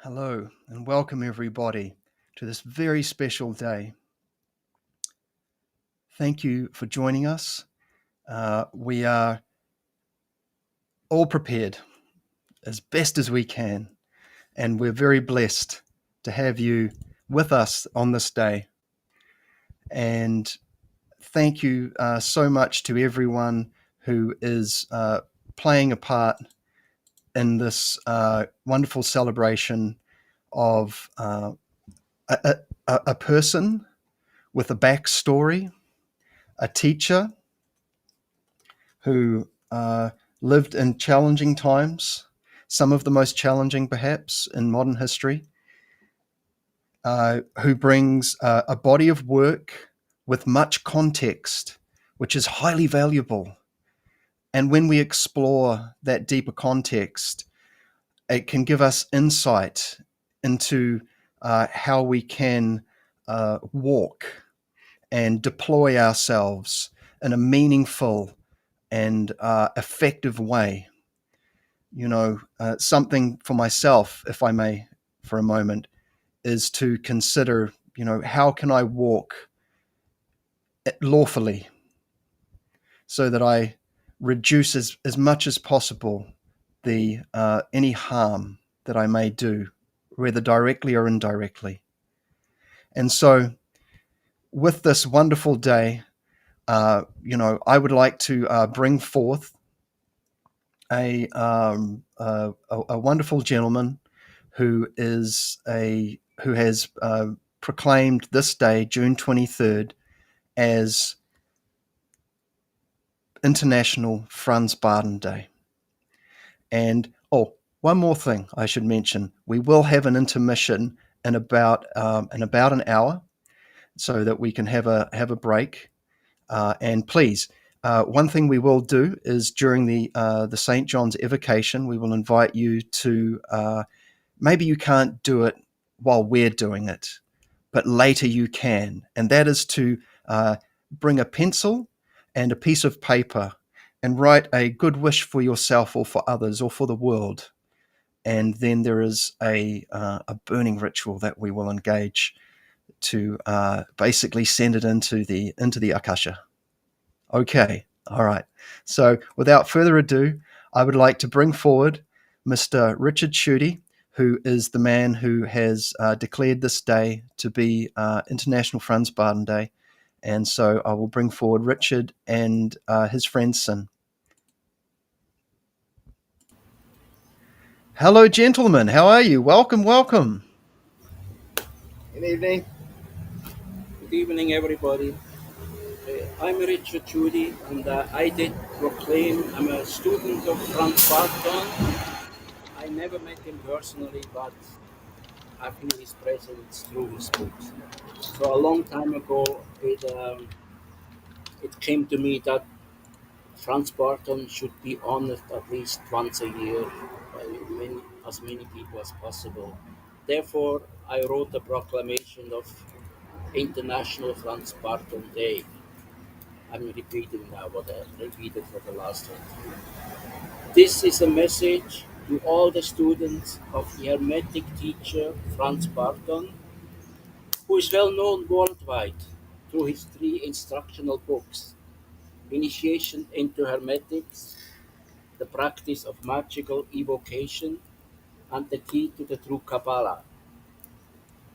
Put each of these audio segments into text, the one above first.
Hello and welcome everybody to this very special day. Thank you for joining us. We are all prepared as best as we can, and we're very blessed to have you with us on this day. And thank you so much to everyone who is playing a part in this wonderful celebration of a person with a backstory, a teacher who lived in challenging times, some of the most challenging perhaps in modern history, who brings a body of work with much context, which is highly valuable. And when we explore that deeper context, it can give us insight into how we can walk and deploy ourselves in a meaningful and effective way. Something for myself, if I may, for a moment, is to consider, how can I walk lawfully so that I reduce as much as possible the any harm that I may do, whether directly or indirectly. And so, with this wonderful day, I would like to bring forth a wonderful gentleman who has proclaimed this day, June 23rd, as International Franz Bardon Day. And one more thing I should mention: we will have an intermission in about an hour, so that we can have a break. And please, one thing we will do is during the St. John's Evocation, we will invite you to, maybe you can't do it while we're doing it, but later you can. And that is to bring a pencil and a piece of paper and write a good wish for yourself or for others or for the world. And then there is a burning ritual that we will engage to basically send it into the Akasha. Okay, all right. So without further ado, I would like to bring forward Mr. Richard Tschudi, who is the man who has declared this day to be International Franz Bardon Day. And so I will bring forward Richard and his friend Sin. Hello, gentlemen. How are you? Welcome, welcome. Good evening. Good evening, everybody. I'm Richard Tschudi, and I did proclaim I'm a student of Franz Bardon. I never met him personally, but I feel his presence through his books. So a long time ago, it came to me that Franz Bardon should be honored at least once a year by as many people as possible. Therefore, I wrote a proclamation of International Franz Bardon Day. I'm repeating now what I repeated for the last one. This is a message to all the students of the Hermetic teacher Franz Bardon, who is well known worldwide through his three instructional books: Initiation into Hermetics, The Practice of Magical Evocation, and The Key to the True Kabbalah,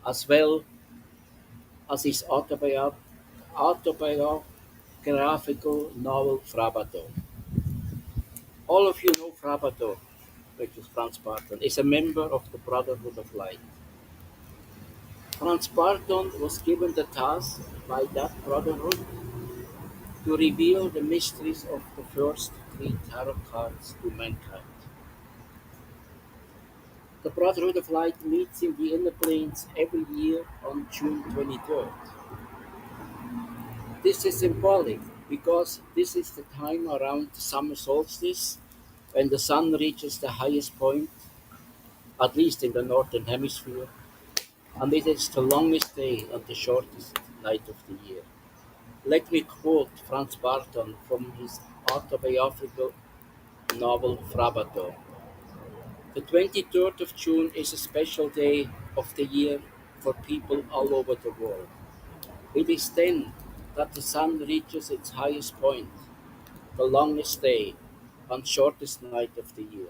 as well as his autobiographical novel Frabato. All of you know Frabato, which is Franz Bardon, is a member of the Brotherhood of Light. Franz Bardon was given the task by that brotherhood to reveal the mysteries of the first three tarot cards to mankind. The Brotherhood of Light meets in the inner planes every year on June 23rd. This is symbolic because this is the time around the summer solstice when the sun reaches the highest point, at least in the northern hemisphere, and it is the longest day and the shortest night of the year. Let me quote Franz Bardon from his autobiographical novel Frabato. The 23rd of June is a special day of the year for people all over the world. It is then that the sun reaches its highest point, the longest day and shortest night of the year.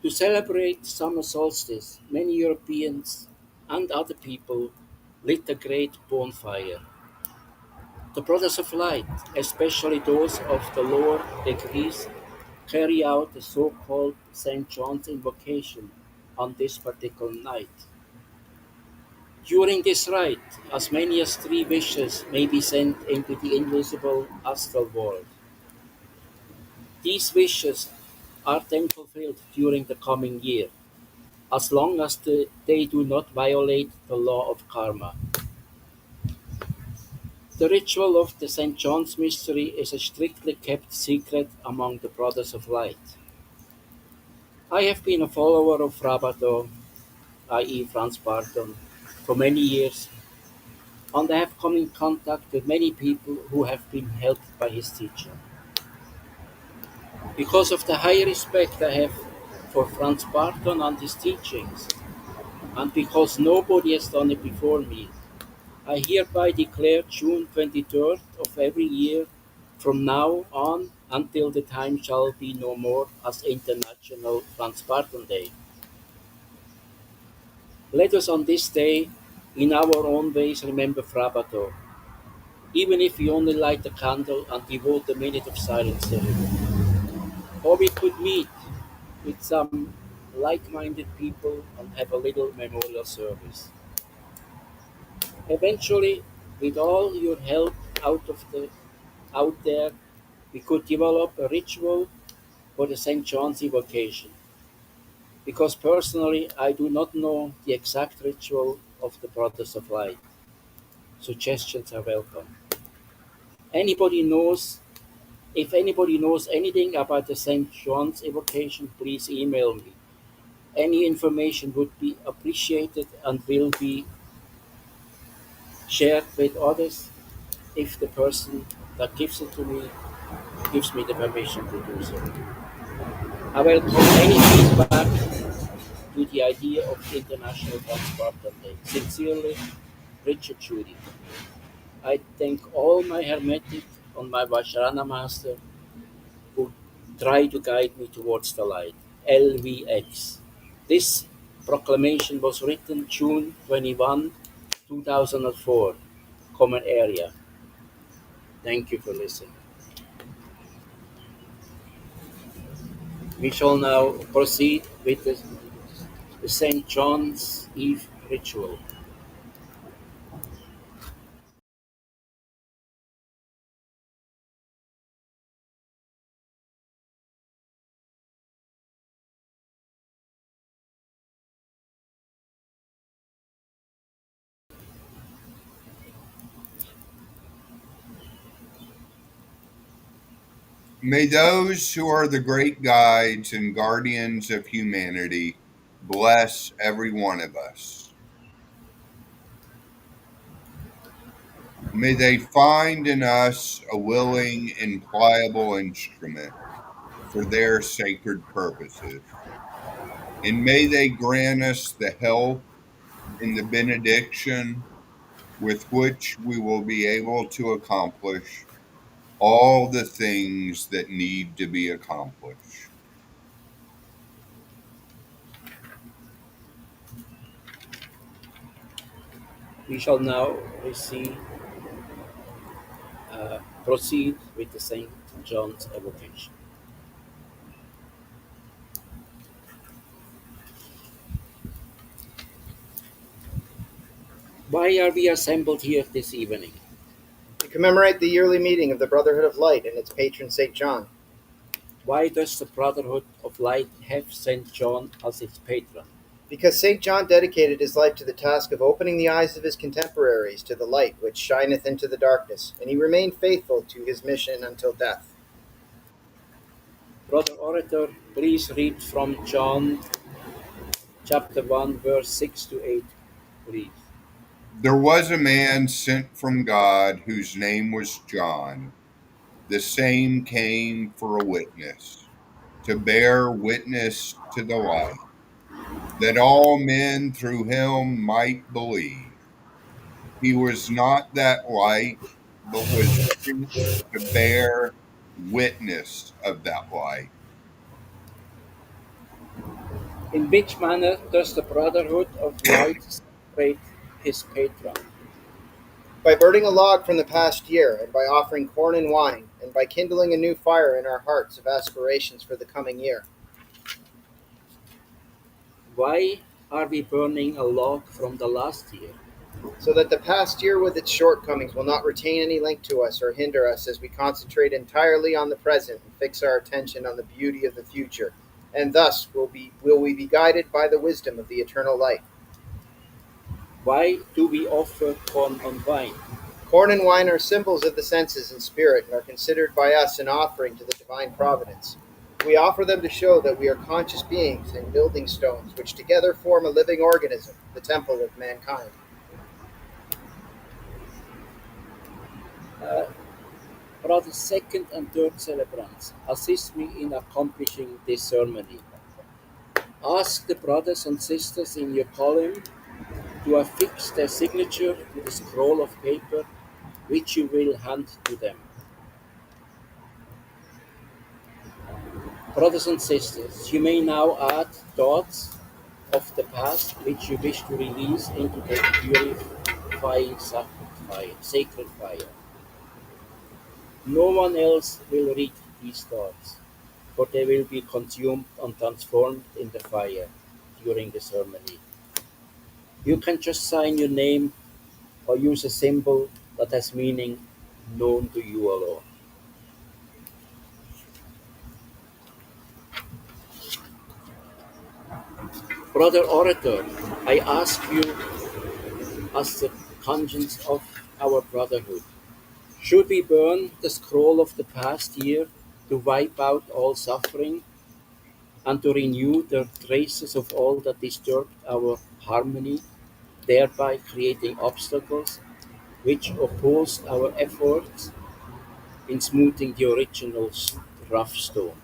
To celebrate summer solstice, many Europeans and other people lit a great bonfire. The Brothers of Light, especially those of the lower degrees, carry out the so-called St. John's invocation on this particular night. During this rite, as many as 3 wishes may be sent into the invisible astral world. These wishes are then fulfilled during the coming year, as long as they do not violate the law of karma. The ritual of the St. John's Mystery is a strictly kept secret among the Brothers of Light. I have been a follower of Rabado, i.e. Franz Bardon, for many years, and I have come in contact with many people who have been helped by his teaching. Because of the high respect I have for Franz Bardon and his teachings, and because nobody has done it before me, I hereby declare June 23rd of every year from now on until the time shall be no more as International Franz Bardon Day. Let us on this day, in our own ways, remember Frabato, even if we only light a candle and devote a minute of silence to him. Or we could meet with some like-minded people and have a little memorial service. Eventually, with all your help out there, we could develop a ritual for the St. John's evocation. Because personally, I do not know the exact ritual of the Brothers of Light. Suggestions are welcome. Anybody knows If anybody knows anything about the St. John's evocation, please email me. Any information would be appreciated and will be shared with others if the person that gives it to me gives me the permission to do so. I welcome any feedback to the idea of International Franz Bardon Day. Sincerely, Richard Tschudi. I thank all my Hermetic and my Vajrayana master who try to guide me towards the light. LVX. This proclamation was written June 21, 2004. Common area. Thank you for listening. We shall now proceed with the St. John's Eve ritual. May those who are the great guides and guardians of humanity bless every one of us. May they find in us a willing and pliable instrument for their sacred purposes. And may they grant us the help and the benediction with which we will be able to accomplish all the things that need to be accomplished. We shall now proceed with the St. John's evocation. Why are we assembled here this evening? To commemorate the yearly meeting of the Brotherhood of Light and its patron St. John. Why does the Brotherhood of Light have St. John as its patron? Because St. John dedicated his life to the task of opening the eyes of his contemporaries to the light which shineth into the darkness, and he remained faithful to his mission until death. Brother Orator, please read from John chapter 1, verse 6 to 8, please. There was a man sent from God whose name was John. The same came for a witness, to bear witness to the light, that all men through him might believe. He was not that light, but was sent to bear witness of that light. In which manner does the Brotherhood of Light celebrate his patron? By burning a log from the past year, and by offering corn and wine, and by kindling a new fire in our hearts of aspirations for the coming year. Why are we burning a log from the last year? So that the past year with its shortcomings will not retain any link to us or hinder us as we concentrate entirely on the present and fix our attention on the beauty of the future. And thus will we be guided by the wisdom of the eternal light. Why do we offer corn and wine? Corn and wine are symbols of the senses and spirit and are considered by us an offering to the divine providence. We offer them to show that we are conscious beings and building stones which together form a living organism, the temple of mankind. Brothers, second and third celebrants, assist me in accomplishing this ceremony. Ask the brothers and sisters in your column to affix their signature to the scroll of paper which you will hand to them. Brothers and sisters, you may now add thoughts of the past which you wish to release into the purifying sacred fire. No one else will read these thoughts, for they will be consumed and transformed in the fire during the ceremony. You can just sign your name or use a symbol that has meaning known to you alone. Brother Orator, I ask you as the conscience of our brotherhood, should we burn the scroll of the past year to wipe out all suffering and to renew the traces of all that disturbed our harmony, thereby creating obstacles which opposed our efforts in smoothing the original rough stone?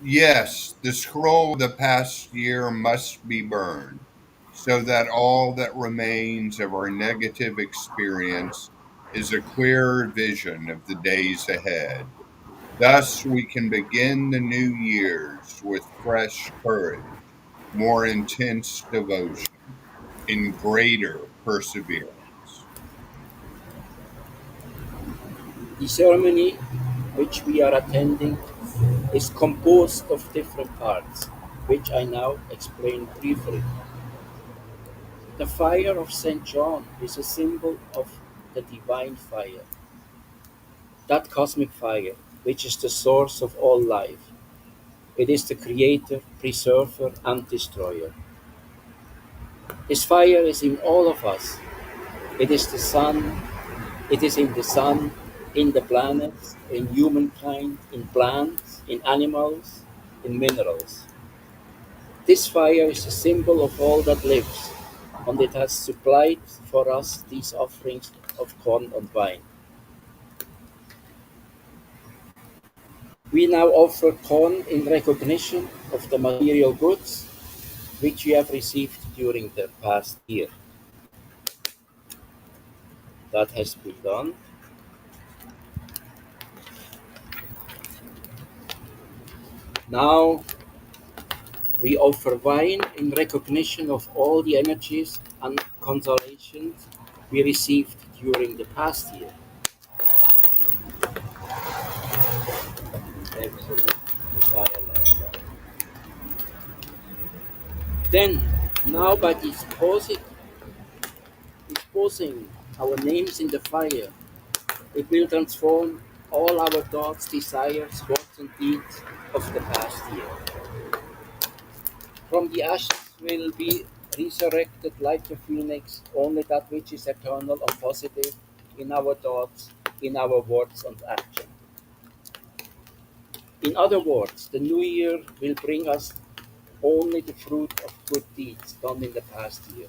Yes, the scroll of the past year must be burned, so that all that remains of our negative experience is a clearer vision of the days ahead. Thus, we can begin the new years with fresh courage, more intense devotion, and greater perseverance. The ceremony which we are attending is composed of different parts, which I now explain briefly. The fire of St. John is a symbol of the divine fire, that cosmic fire which is the source of all life. It is the creator, preserver, and destroyer. His fire is in all of us. It is the sun, it is in the sun, in the planets, in humankind, in plants, in animals, in minerals. This fire is a symbol of all that lives, and it has supplied for us these offerings of corn and wine. We now offer corn in recognition of the material goods which we have received during the past year. That has been done. Now we offer wine in recognition of all the energies and consolations we received during the past year. Excellent. Then, now by disposing our names in the fire, it will transform all our thoughts, desires, words, and deeds of the past year. From the ashes will be resurrected like the phoenix, only that which is eternal and positive in our thoughts, in our words and actions. In other words, the new year will bring us only the fruit of good deeds done in the past year.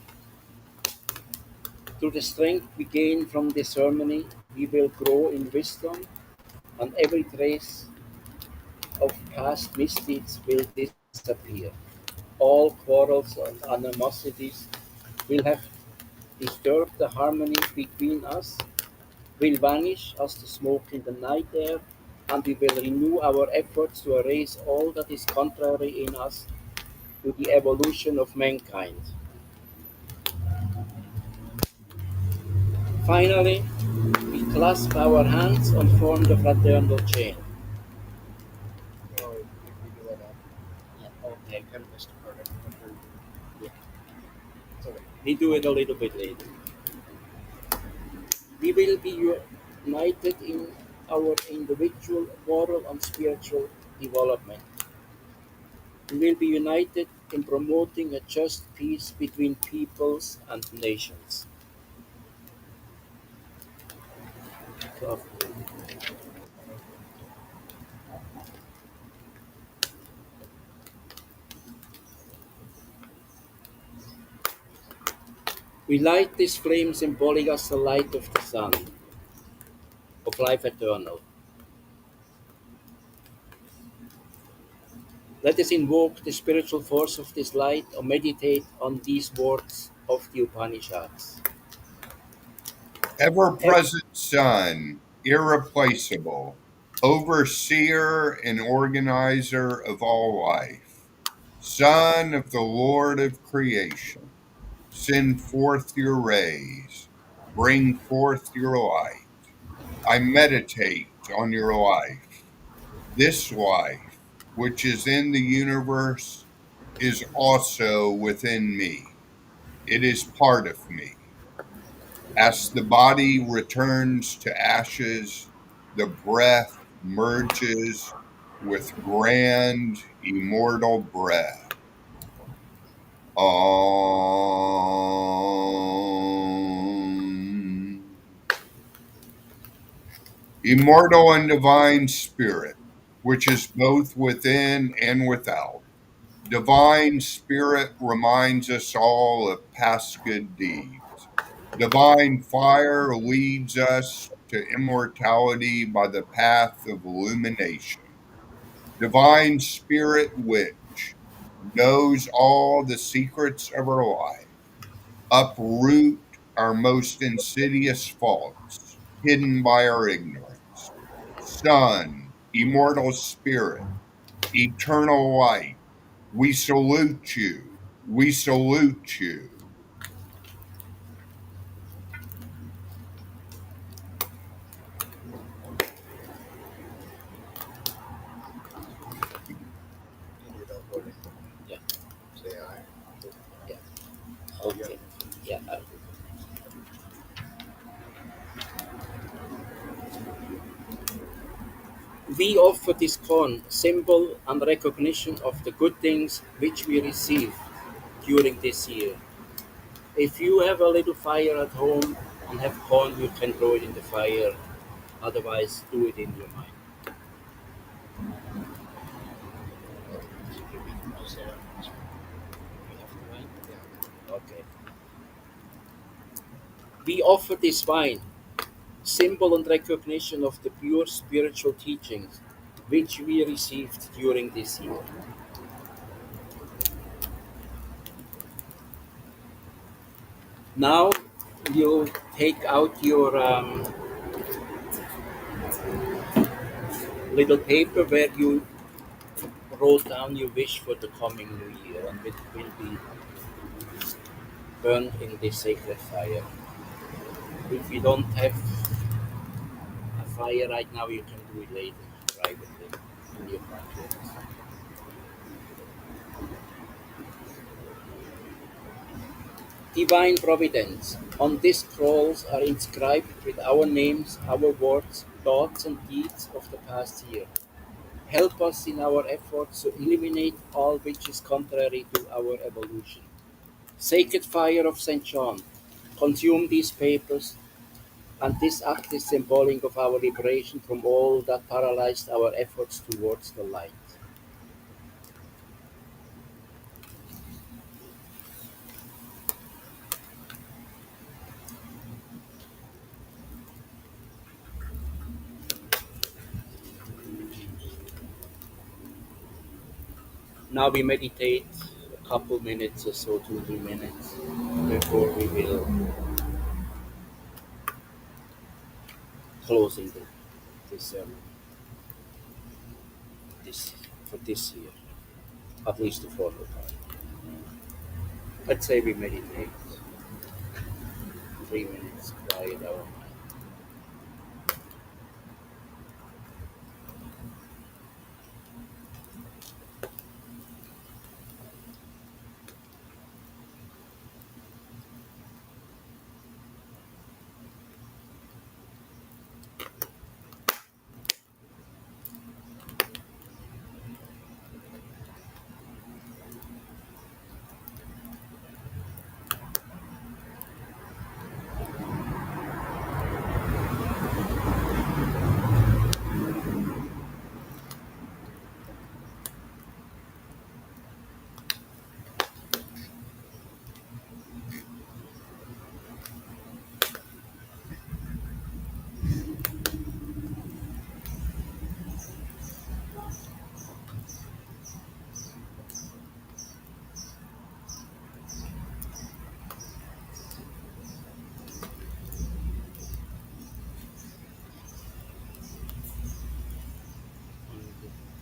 Through the strength we gain from this ceremony, We will grow in wisdom, and every trace of past misdeeds will disappear. All quarrels and animosities will have disturbed the harmony between us, will vanish as the smoke in the night air, and we will renew our efforts to erase all that is contrary in us to the evolution of mankind. Finally, we clasp our hands and form the fraternal chain. Oh, if we do that now. Yeah, okay. Kind of missed a part of it. Yeah. It's okay. We do it a little bit later. We will be united in our individual moral and spiritual development. We will be united in promoting a just peace between peoples and nations. We light this flame symbolic as the light of the sun, of life eternal. Let us invoke the spiritual force of this light or meditate on these words of the Upanishads. Ever present Son, irreplaceable, overseer and organizer of all life, Son of the Lord of creation, send forth your rays, bring forth your light. I meditate on your life. This life, which is in the universe, is also within me. It is part of me. As the body returns to ashes, the breath merges with grand immortal breath. Om. Immortal and divine spirit, which is both within and without. Divine spirit reminds us all of past good deeds. Divine fire leads us to immortality by the path of illumination. Divine spirit, which knows all the secrets of our life, uproot our most insidious faults hidden by our ignorance. Sun, immortal spirit, eternal light, we salute you. We salute you. You do that for me. Yeah, Say aye. yeah, okay. Yeah, we offer this corn, symbol and recognition of the good things which we receive during this year. If you have a little fire at home and have corn, you can throw it in the fire. Otherwise, do it in your mind. Just say aye. You have to mind? Yeah. Okay. We offer this wine, symbol and recognition of the pure spiritual teachings which we received during this year. Now you take out your little paper where you wrote down your wish for the coming new year, and it will be burned in this sacred fire. If you don't have a fire right now, you can do it later privately in your pocket. Divine Providence. On these scrolls are inscribed with our names, our words, thoughts, and deeds of the past year. Help us in our efforts to eliminate all which is contrary to our evolution. Sacred fire of St. John, consume these papers, and this act is symbolic of our liberation from all that paralyzed our efforts towards the light. Now we meditate a couple minutes or so, 2-3 minutes, before we will closing this sermon this for this year, at least the fourth part. Let's say we meditate 3 minutes, quiet our mind.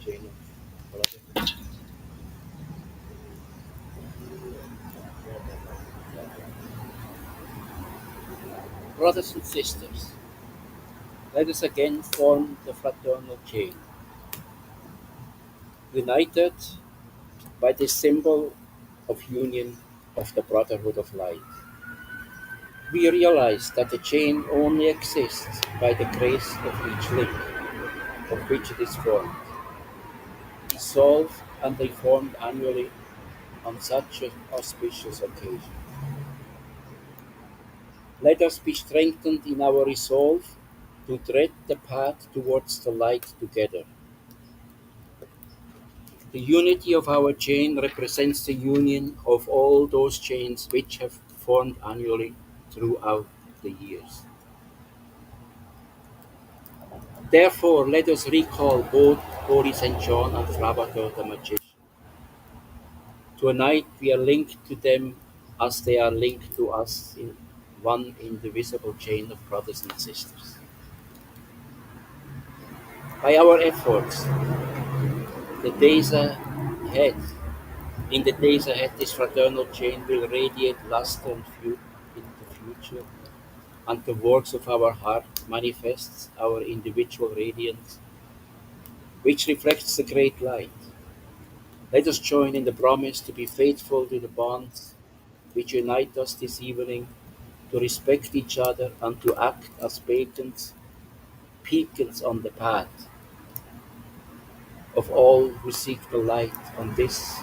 Chain of brotherhood. Brothers and sisters, let us again form the fraternal chain, united by the symbol of union of the brotherhood of light. We realize that the chain only exists by the grace of each link, of which it is formed, dissolved and reformed annually on such an auspicious occasion. Let us be strengthened in our resolve to tread the path towards the light together. The unity of our chain represents the union of all those chains which have formed annually throughout the years. Therefore, let us recall both Holy St. John and Frabbato the magician. Tonight we are linked to them as they are linked to us in one indivisible chain of brothers and sisters. By our efforts, the days ahead, in the days ahead, this fraternal chain will radiate luster and in the future, and the works of our heart manifests our individual radiance, which reflects the great light. Let us join in the promise to be faithful to the bonds which unite us this evening, to respect each other and to act as beacons on the path of all who seek the light on this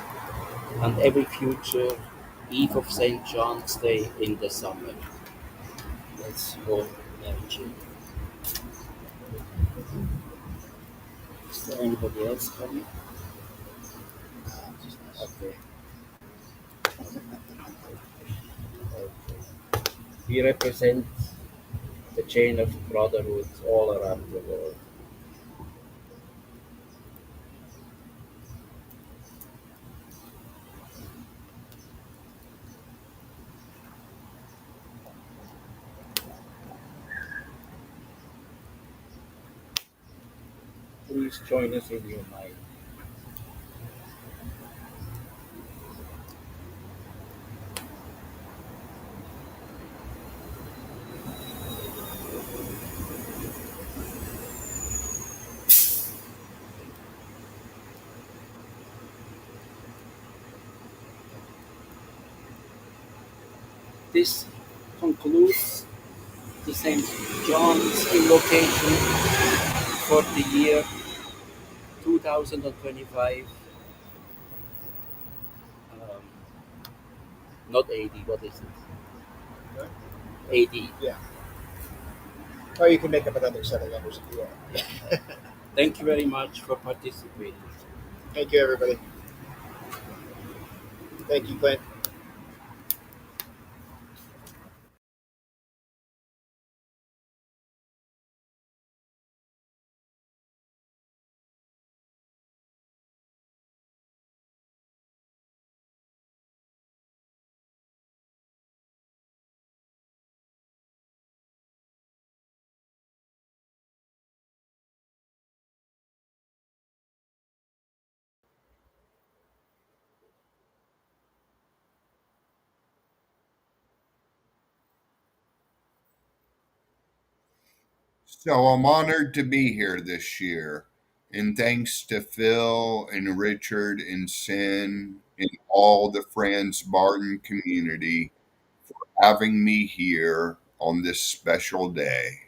and every future eve of St. John's Day in the summer. Let's hold energy. Is there anybody else coming? Okay. We represent the chain of brotherhood all around the world. Please join us in your mind. This concludes the St. John's Invocation for the year 2025. Um, Not AD, what is it? What? AD. Yeah. Or you can make up another set of letters if you want. Thank you very much for participating. Thank you, everybody. Thank you, Clint. So I'm honored to be here this year. And thanks to Phil and Richard and Sin and all the Franz Bardon community for having me here on this special day.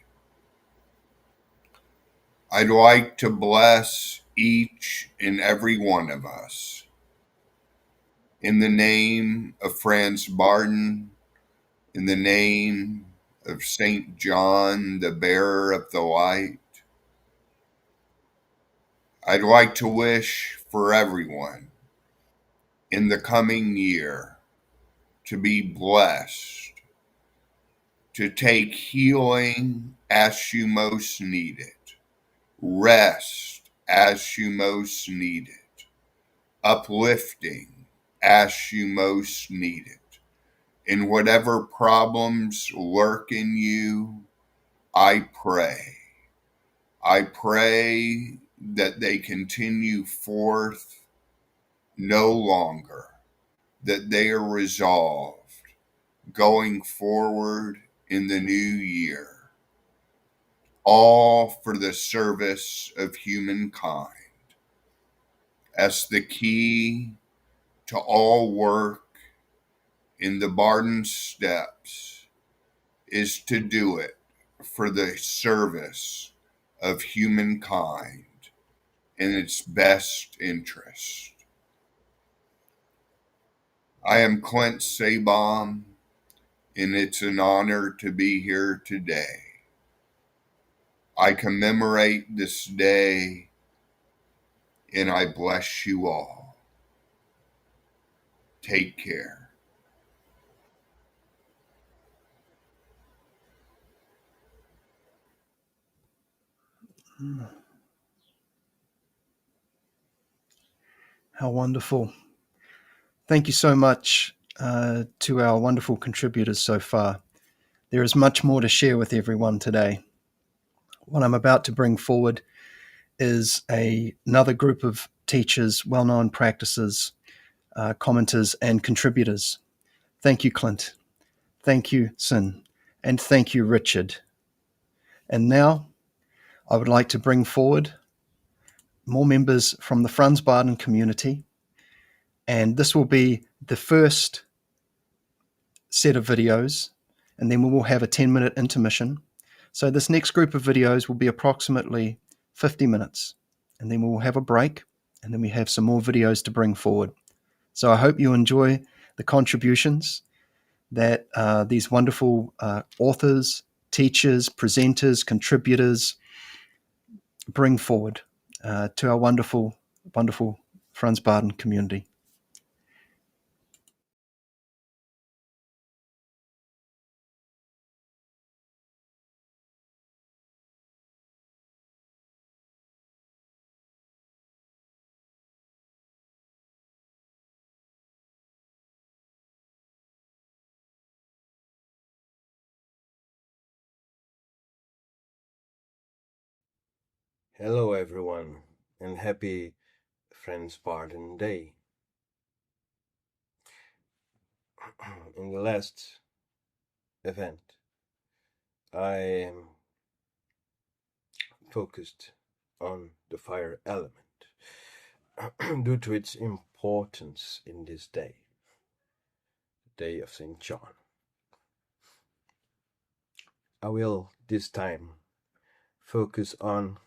I'd like to bless each and every one of us. In the name of Franz Bardon, in the name of St. John, the bearer of the light, I'd like to wish for everyone in the coming year to be blessed, to take healing as you most need it, rest as you most need it, uplifting as you most need it. In whatever problems lurk in you, I pray that they continue forth no longer, that they are resolved going forward in the new year, all for the service of humankind, as the key to all work in the Bardon steps is to do it for the service of humankind in its best interest. I am Clint Sabom, and it's an honor to be here today. I commemorate this day, and I bless you all. Take care. How wonderful. Thank you so much to our wonderful contributors so far. There is much more to share with everyone today. What I'm about to bring forward is another group of teachers, well-known practices, commenters, and contributors. Thank you, Clint. Thank you, Sin. And thank you, Richard. And now I would like to bring forward more members from the Franz Bardon community. And this will be the first set of videos, and then we will have a 10-minute intermission. So this next group of videos will be approximately 50 minutes, and then we will have a break, and then we have some more videos to bring forward. So I hope you enjoy the contributions that these wonderful authors, teachers, presenters, contributors bring forward to our wonderful, wonderful Franz Bardon community. Hello everyone, and happy Franz Bardon Day. In the last event, I focused on the fire element due to its importance in this day, the day of St. John. I will this time focus on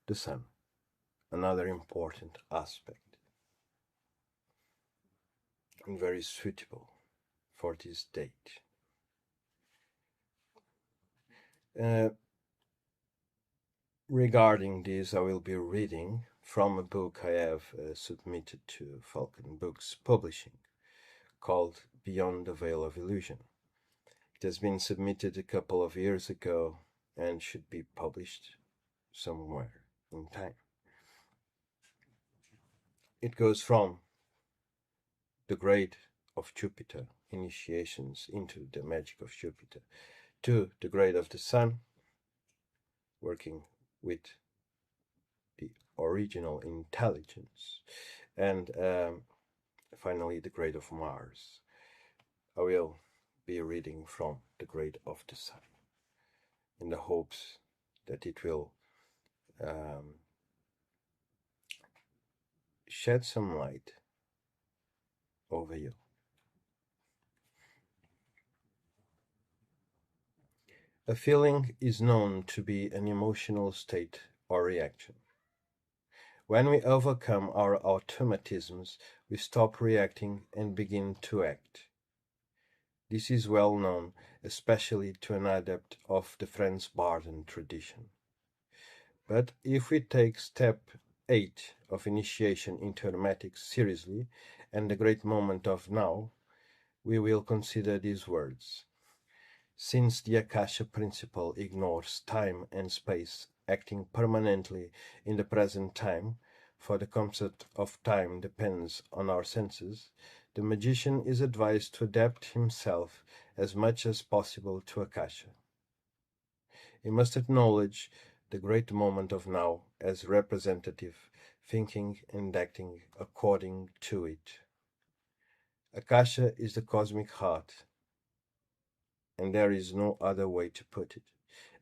the sun, another important aspect, and very suitable for this date. Regarding this, I will be reading from a book I have submitted to Falcon Books Publishing called Beyond the Veil of Illusion. It has been submitted a couple of years ago and should be published somewhere in time. It goes from the grade of Jupiter, initiations into the magic of Jupiter, to the grade of the Sun, working with the original intelligence, and finally the grade of Mars. I will be reading from the grade of the Sun in the hopes that it will shed some light over you. A feeling is known to be an emotional state or reaction. When we overcome our automatisms, we stop reacting and begin to act. This is well known, especially to an adept of the Franz Bardon tradition. But if we take step 8 of initiation into hermetics seriously and the great moment of now, we will consider these words. Since the Akasha principle ignores time and space, acting permanently in the present time, for the concept of time depends on our senses, the magician is advised to adapt himself as much as possible to Akasha. He must acknowledge the great moment of now as representative, thinking and acting according to it. Akasha is the cosmic heart, and there is no other way to put it,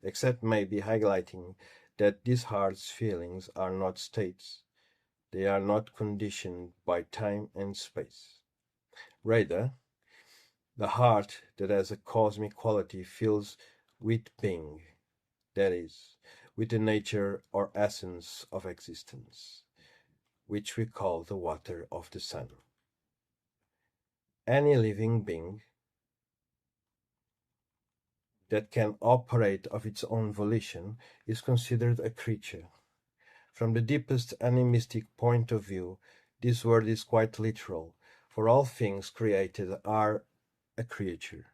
except maybe highlighting that these heart's feelings are not states. They are not conditioned by time and space. Rather, the heart that has a cosmic quality fills with being, that is, with the nature or essence of existence, which we call the water of the sun. Any living being that can operate of its own volition is considered a creature. From the deepest animistic point of view, this word is quite literal, for all things created are a creature.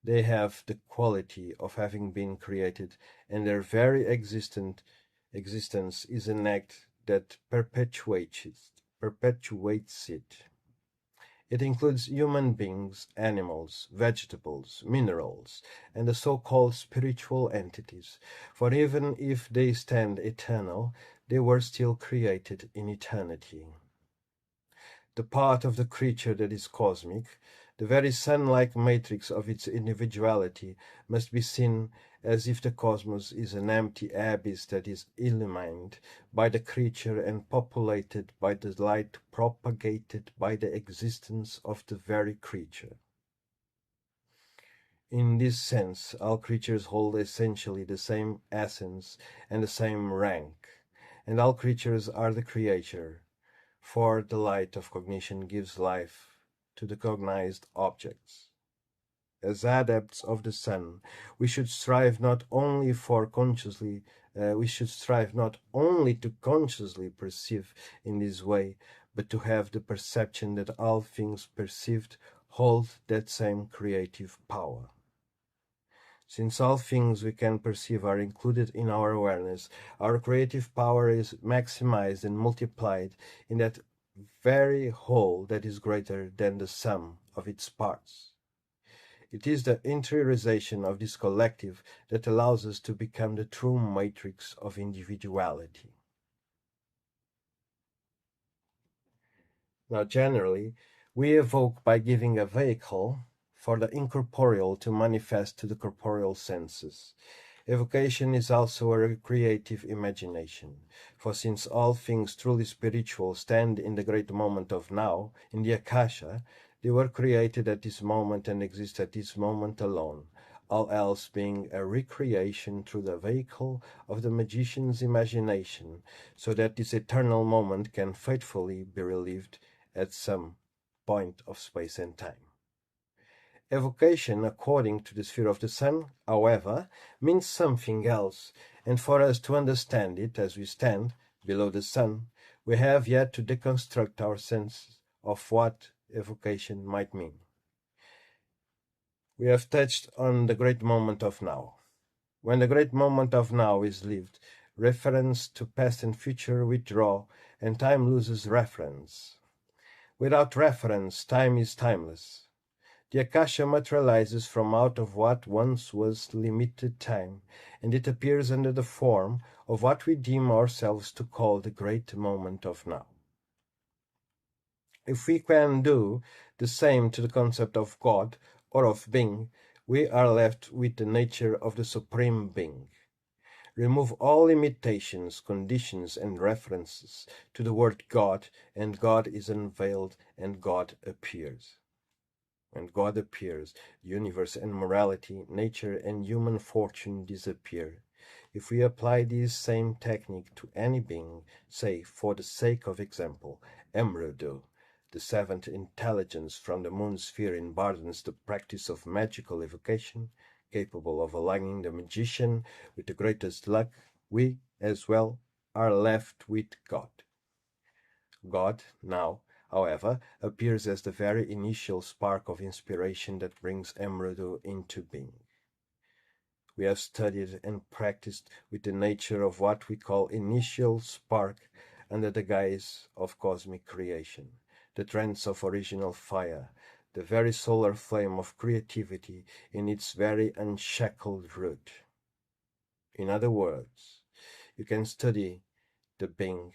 They have the quality of having been created, and their very existence is an act that perpetuates it. It includes human beings, animals, vegetables, minerals, and the so-called spiritual entities, for even if they stand eternal, they were still created in eternity. The part of the creature that is cosmic, the very sun-like matrix of its individuality, must be seen as if the cosmos is an empty abyss that is illumined by the creature and populated by the light propagated by the existence of the very creature. In this sense, all creatures hold essentially the same essence and the same rank, and all creatures are the creator, for the light of cognition gives life to the cognized objects. As adepts of the sun, we should strive not only to consciously perceive in this way, but to have the perception that all things perceived hold that same creative power. Since all things we can perceive are included in our awareness, our creative power is maximized and multiplied in that very whole that is greater than the sum of its parts. It is the interiorization of this collective that allows us to become the true matrix of individuality. Now, generally, we evoke by giving a vehicle for the incorporeal to manifest to the corporeal senses. Evocation is also a creative imagination, for since all things truly spiritual stand in the great moment of now, in the Akasha, they were created at this moment and exist at this moment alone, all else being a recreation through the vehicle of the magician's imagination, so that this eternal moment can faithfully be relived at some point of space and time. Evocation, according to the sphere of the sun, however, means something else, and for us to understand it as we stand below the sun, we have yet to deconstruct our sense of what evocation might mean. We have touched on the great moment of now. When the great moment of now is lived, reference to past and future withdraw, and time loses reference. Without reference, time is timeless. The Akasha materializes from out of what once was limited time, and it appears under the form of what we deem ourselves to call the great moment of now. If we can do the same to the concept of God or of being, we are left with the nature of the Supreme Being. Remove all limitations, conditions, and references to the word God, and God is unveiled, and God appears. When God appears, the universe and morality, nature and human fortune disappear. If we apply this same technique to any being, say, for the sake of example, Emredo, the seventh intelligence from the moon sphere embodies the practice of magical evocation, capable of aligning the magician with the greatest luck, we, as well, are left with God. God, now, however, appears as the very initial spark of inspiration that brings Emredo into being. We have studied and practiced with the nature of what we call initial spark under the guise of cosmic creation, the trance of original fire, the very solar flame of creativity in its very unshackled root. In other words, you can study the being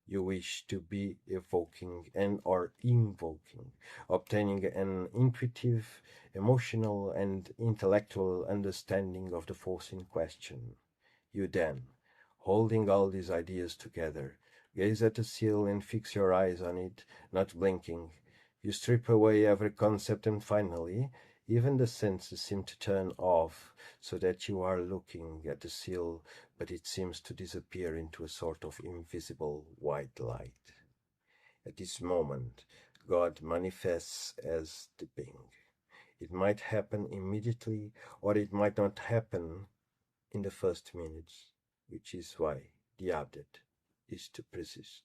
you wish to be evoking and or invoking, obtaining an intuitive, emotional, and intellectual understanding of the force in question. You then, holding all these ideas together, gaze at the seal and fix your eyes on it, not blinking. You strip away every concept and finally, even the senses seem to turn off, so that you are looking at the seal, but it seems to disappear into a sort of invisible white light. At this moment, God manifests as the being. It might happen immediately, or it might not happen in the first minutes, which is why the object is to persist.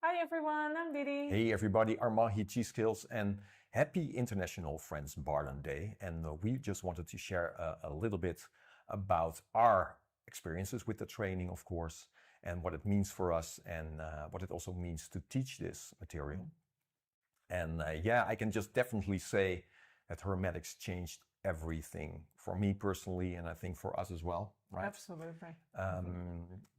Hi everyone, I'm Didi. Hey everybody, Armand here, G-Skills, and happy International Franz Bardon Day. And we just wanted to share a little bit about our experiences with the training, of course, and what it means for us and what it also means to teach this material. And yeah, I can just definitely say that Hermetics changed everything for me personally, and I think for us as well, right? Absolutely.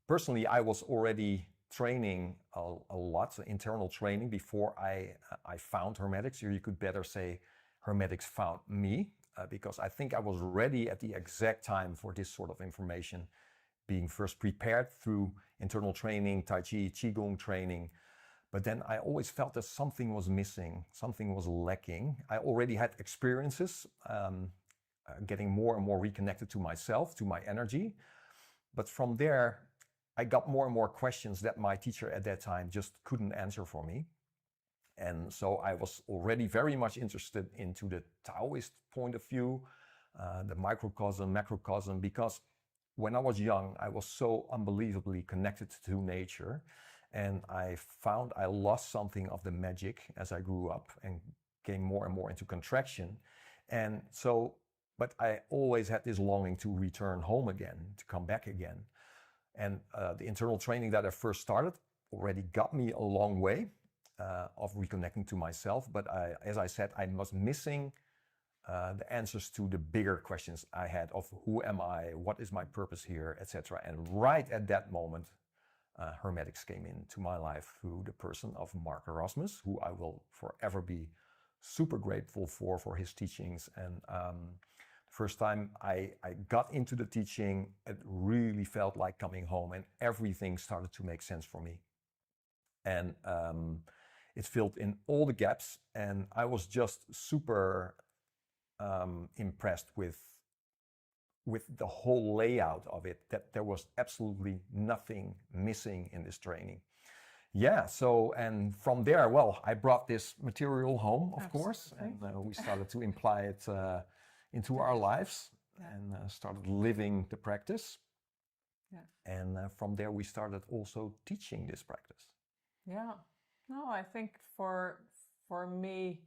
Personally, I was already training a lot, internal training, before I found Hermetics. Or you could better say Hermetics found me, because I think I was ready at the exact time for this sort of information, being first prepared through internal training, Tai Chi, Qigong training. But then I always felt that something was missing, something was lacking. I already had experiences getting more and more reconnected to myself, to my energy. But from there, I got more and more questions that my teacher at that time just couldn't answer for me. And so I was already very much interested into the Taoist point of view, the microcosm, macrocosm, because when I was young, I was so unbelievably connected to nature. And I found I lost something of the magic as I grew up and came more and more into contraction. And so, but I always had this longing to return home again, to come back again. And the internal training that I first started already got me a long way of reconnecting to myself. But as I said, I was missing the answers to the bigger questions I had of who am I, what is my purpose here, etc. And right at that moment, Hermetics came into my life through the person of Mark Rasmus, who I will forever be super grateful for his teachings. And first time I got into the teaching, it really felt like coming home, and everything started to make sense for me. And it filled in all the gaps, and I was just super impressed with the whole layout of it, that there was absolutely nothing missing in this training. Yeah, so, and from there, well, I brought this material home, of course, and we started to imply it into our lives, and started living the practice. Yeah. And from there, we started also teaching this practice. Yeah. No, I think for me,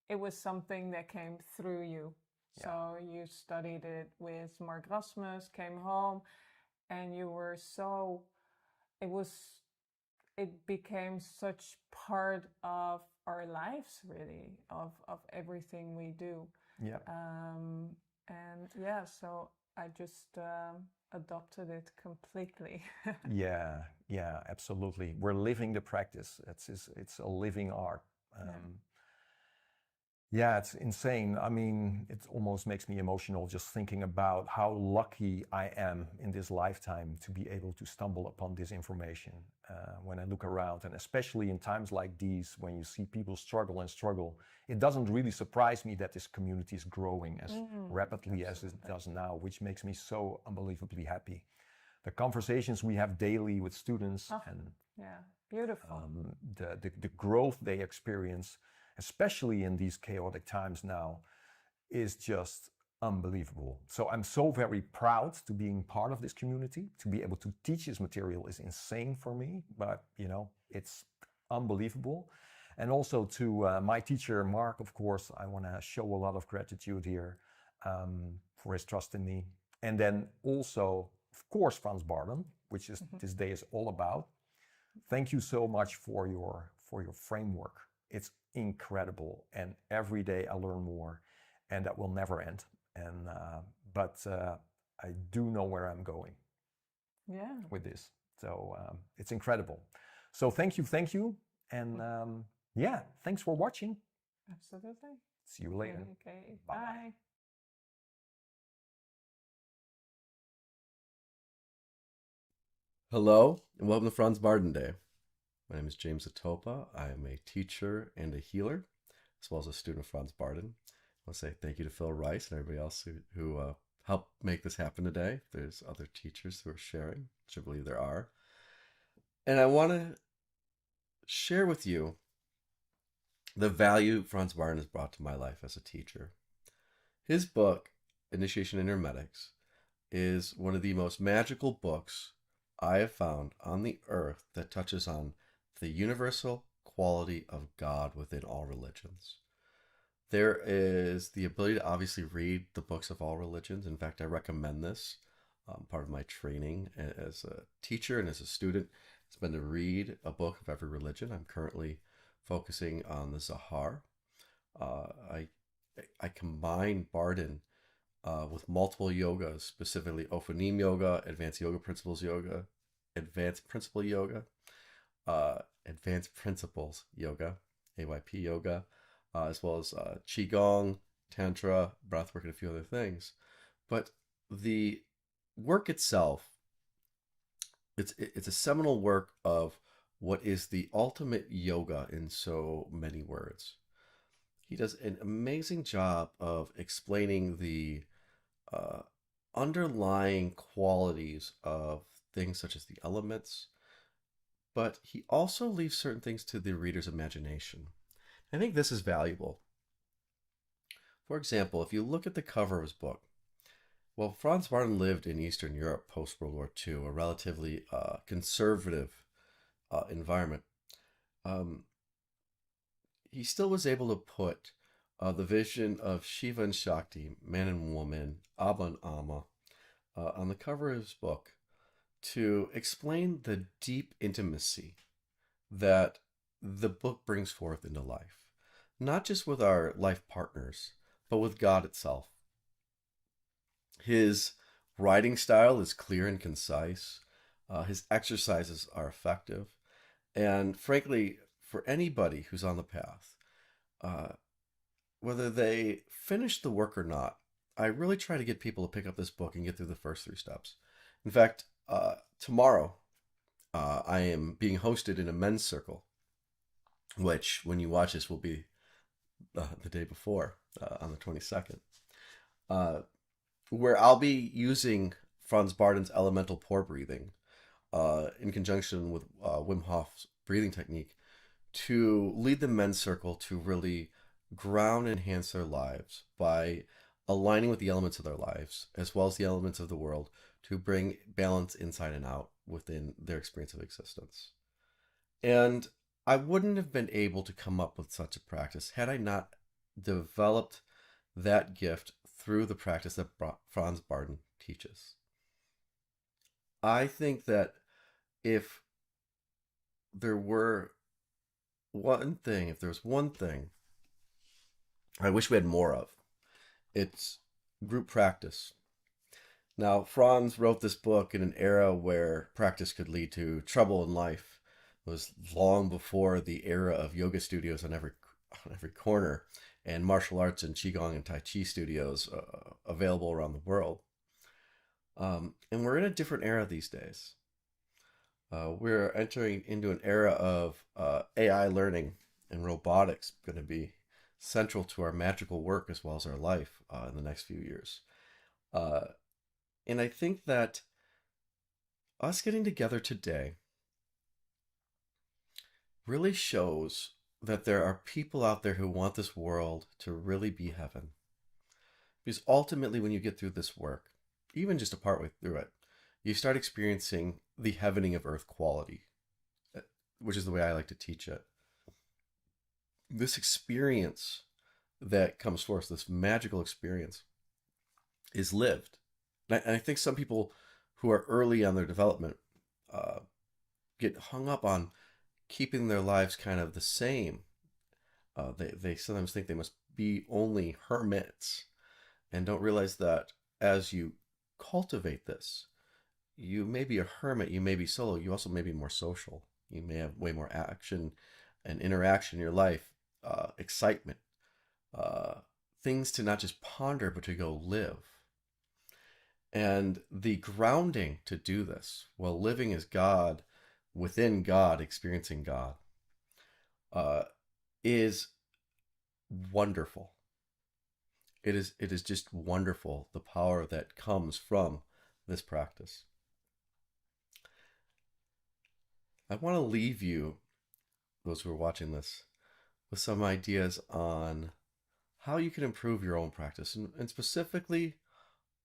it was something that came through you. Yeah. So you studied it with Mark Rasmus, came home, and you were so, it became such part of our lives, really, of everything we do. Yeah. And yeah, so I just adopted it completely. Yeah, absolutely. We're living the practice. It's a living art. Yeah, it's insane. I mean, it almost makes me emotional just thinking about how lucky I am in this lifetime to be able to stumble upon this information when I look around. And especially in times like these, when you see people struggle and struggle, it doesn't really surprise me that this community is growing as rapidly as it does now, which makes me so unbelievably happy. The conversations we have daily with students and beautiful. The growth they experience, especially in these chaotic times now, is just unbelievable. So I'm so very proud to being part of this community. To be able to teach this material is insane for me, but it's unbelievable. And also to my teacher, Mark, of course, I want to show a lot of gratitude here for his trust in me. And then also, of course, Franz Bardon, which is this day is all about. Thank you so much for your framework. It's incredible, and every day I learn more, and that will never end. And but I do know where I'm going with this. So it's incredible. So thank you, and thanks for watching. Absolutely. See you later. Okay. Bye. Bye. Hello, and welcome to Franz Bardon Day. My name is James Zatopa. I am a teacher and a healer, as well as a student of Franz Bardon. I want to say thank you to Phil Rice and everybody else who helped make this happen today. There's other teachers who are sharing, which I believe there are. And I want to share with you the value Franz Bardon has brought to my life as a teacher. His book, Initiation into Hermetics, is one of the most magical books I have found on the earth that touches on the universal quality of God within all religions. There is the ability to obviously read the books of all religions. In fact, I recommend this. Part of my training as a teacher and as a student has been to read a book of every religion. I'm currently focusing on the Zahar. I combine Bardon with multiple yogas, specifically Ophanim Yoga, Advanced Yoga Principles Yoga, Advanced Principle Yoga, Advanced Principles Yoga, AYP Yoga, as well as Qigong, Tantra, breathwork, and a few other things. But the work itself, it's a seminal work of what is the ultimate yoga in so many words. He does an amazing job of explaining the underlying qualities of things such as the elements, but he also leaves certain things to the reader's imagination. I think this is valuable. For example, if you look at the cover of his book, well, Franz Bardon lived in Eastern Europe post-World War II, a relatively conservative environment. He still was able to put the vision of Shiva and Shakti, man and woman, Abba and Amma, on the cover of his book to explain the deep intimacy that the book brings forth into life, not just with our life partners, but with God itself. His writing style is clear and concise. His exercises are effective. And frankly, for anybody who's on the path, whether they finish the work or not, I really try to get people to pick up this book and get through the first 3 steps. In fact, tomorrow, I am being hosted in a men's circle, which when you watch this will be the day before, on the 22nd, where I'll be using Franz Bardon's elemental pore breathing in conjunction with Wim Hof's breathing technique to lead the men's circle to really ground and enhance their lives by aligning with the elements of their lives as well as the elements of the world to bring balance inside and out within their experience of existence. And I wouldn't have been able to come up with such a practice had I not developed that gift through the practice that Franz Bardon teaches. I think that if there was one thing I wish we had more of, it's group practice. Now, Franz wrote this book in an era where practice could lead to trouble in life. It was long before the era of yoga studios on every corner and martial arts and Qigong and Tai Chi studios available around the world. And we're in a different era these days. We're entering into an era of AI learning and robotics going to be central to our magical work as well as our life in the next few years. And I think that us getting together today really shows that there are people out there who want this world to really be heaven. Because ultimately, when you get through this work, even just a partway through it, you start experiencing the heavening of earth quality, which is the way I like to teach it. This experience that comes forth, this magical experience, is lived. And I think some people who are early on their development get hung up on keeping their lives kind of the same. They sometimes think they must be only hermits and don't realize that as you cultivate this, you may be a hermit, you may be solo, you also may be more social. You may have way more action and interaction in your life, excitement, things to not just ponder, but to go live. And the grounding to do this, while living as God, within God, experiencing God, is wonderful. It is just wonderful, the power that comes from this practice. I want to leave you, those who are watching this, with some ideas on how you can improve your own practice. And specifically,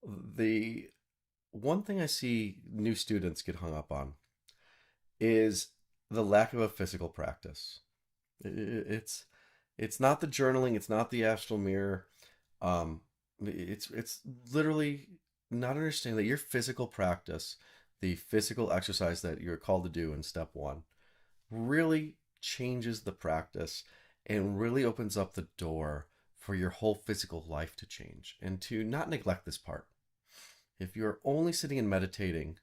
the one thing I see new students get hung up on is the lack of a physical practice. It's not the journaling, it's not the astral mirror. It's literally not understanding that your physical practice, the physical exercise that you're called to do in step one, really changes the practice and really opens up the door for your whole physical life to change, and to not neglect this part. If you're only sitting and meditating,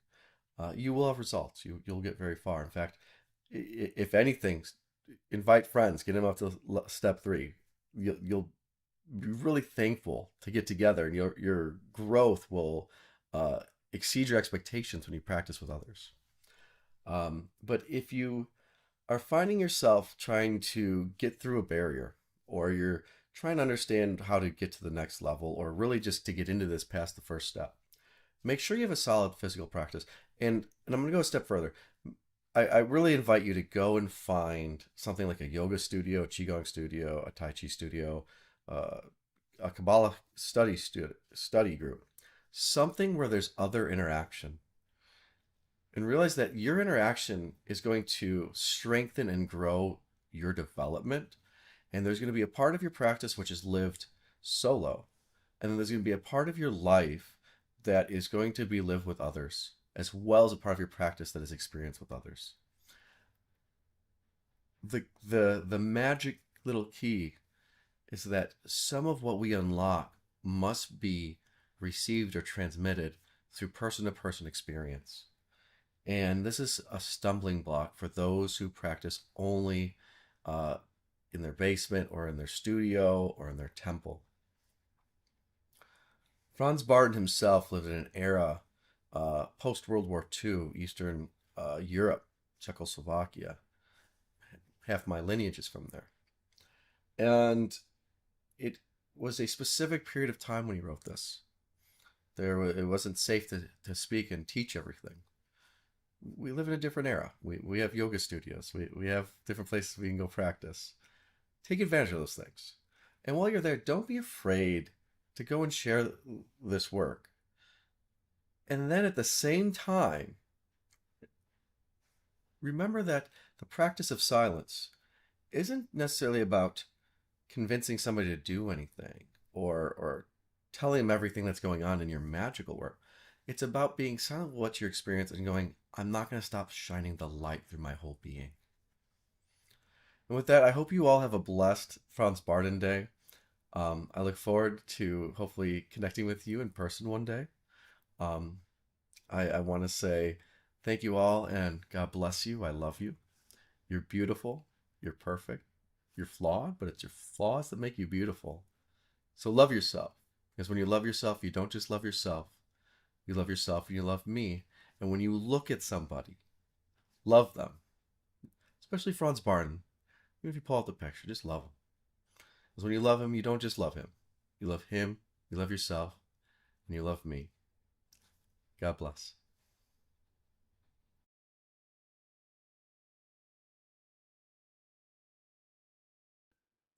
you will have results. You'll get very far. In fact, if anything, invite friends, get them up to step 3. You'll be really thankful to get together, and your growth will exceed your expectations when you practice with others. But if you are finding yourself trying to get through a barrier, or you're trying to understand how to get to the next level, or really just to get into this past the first step, make sure you have a solid physical practice. And I'm going to go a step further. I really invite you to go and find something like a yoga studio, a Qigong studio, a Tai Chi studio, a Kabbalah study group, something where there's other interaction. And realize that your interaction is going to strengthen and grow your development. And there's going to be a part of your practice which is lived solo. And then there's going to be a part of your life that is going to be lived with others, as well as a part of your practice that is experienced with others. The magic little key is that some of what we unlock must be received or transmitted through person-to-person experience. And this is a stumbling block for those who practice only in their basement or in their studio or in their temple. Franz Bardon himself lived in an era post-World War II, Eastern Europe, Czechoslovakia. Half my lineage is from there. And it was a specific period of time when he wrote this. It wasn't safe to speak and teach everything. We live in a different era. We have yoga studios. We have different places we can go practice. Take advantage of those things. And while you're there, don't be afraid to go and share this work. And then at the same time, remember that the practice of silence isn't necessarily about convincing somebody to do anything or telling them everything that's going on in your magical work. It's about being silent with what you experience and going, I'm not going to stop shining the light through my whole being. And with that, I hope you all have a blessed Franz Bardon Day. I look forward to hopefully connecting with you in person one day. I want to say thank you all, and God bless you. I love you. You're beautiful. You're perfect. You're flawed, but it's your flaws that make you beautiful. So love yourself. Because when you love yourself, you don't just love yourself. You love yourself and you love me. And when you look at somebody, love them. Especially Franz Bardon. Even if you pull out the picture, just love him. Because when you love him, you don't just love him. You love him, you love yourself, and you love me. God bless.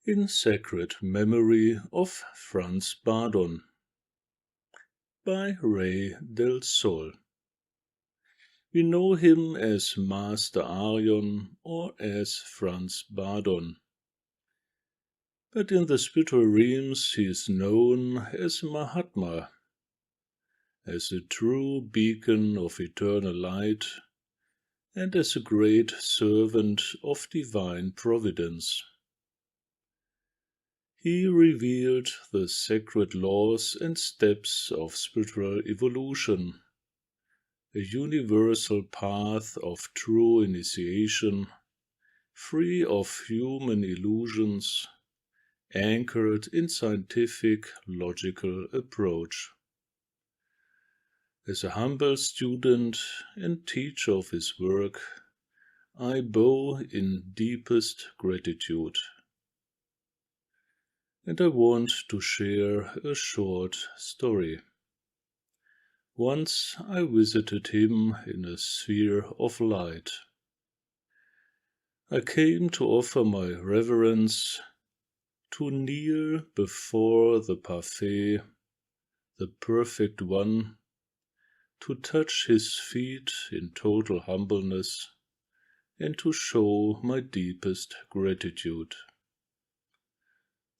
In Sacred Memory of Franz Bardon by Ray del Sol. We know him as Master Arion or as Franz Bardon. But in the spiritual realms he is known as Mahatma, as a true beacon of eternal light, and as a great servant of divine providence. He revealed the sacred laws and steps of spiritual evolution, a universal path of true initiation, free of human illusions, anchored in scientific, logical approach. As a humble student and teacher of his work, I bow in deepest gratitude. And I want to share a short story. Once I visited him in a sphere of light. I came to offer my reverence, to kneel before the parfait, the perfect one, to touch his feet in total humbleness, and to show my deepest gratitude.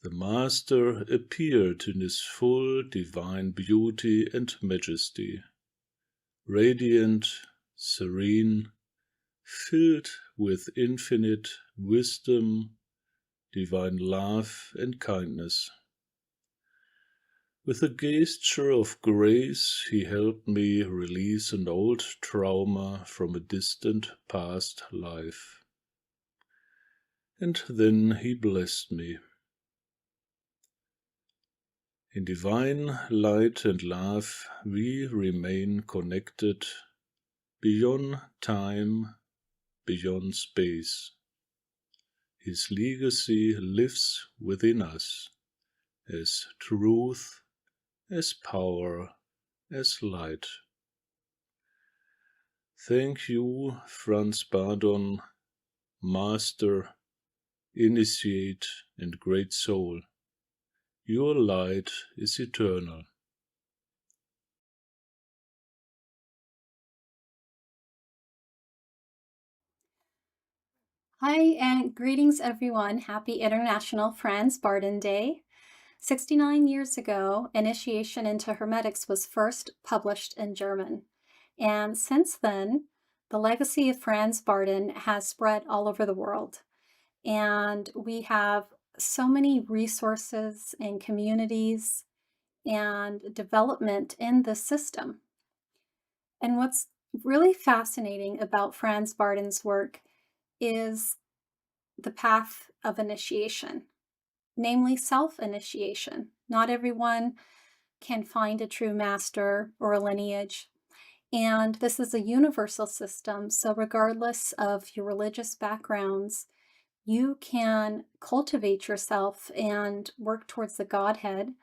The Master appeared in his full divine beauty and majesty, radiant, serene, filled with infinite wisdom, divine love and kindness. With a gesture of grace he helped me release an old trauma from a distant past life. And then he blessed me. In divine light and love we remain connected beyond time, beyond space. His legacy lives within us as truth, as power, as light. Thank you, Franz Bardon, Master, Initiate, and Great Soul. Your light is eternal. Hi and greetings everyone. Happy International Franz Bardon Day. 69 years ago, Initiation into Hermetics was first published in German. And since then, the legacy of Franz Bardon has spread all over the world. And we have so many resources and communities and development in the system. And what's really fascinating about Franz Bardon's work is the path of initiation, namely self-initiation. Not everyone can find a true master or a lineage, and this is a universal system, so regardless of your religious backgrounds, you can cultivate yourself and work towards the Godhead,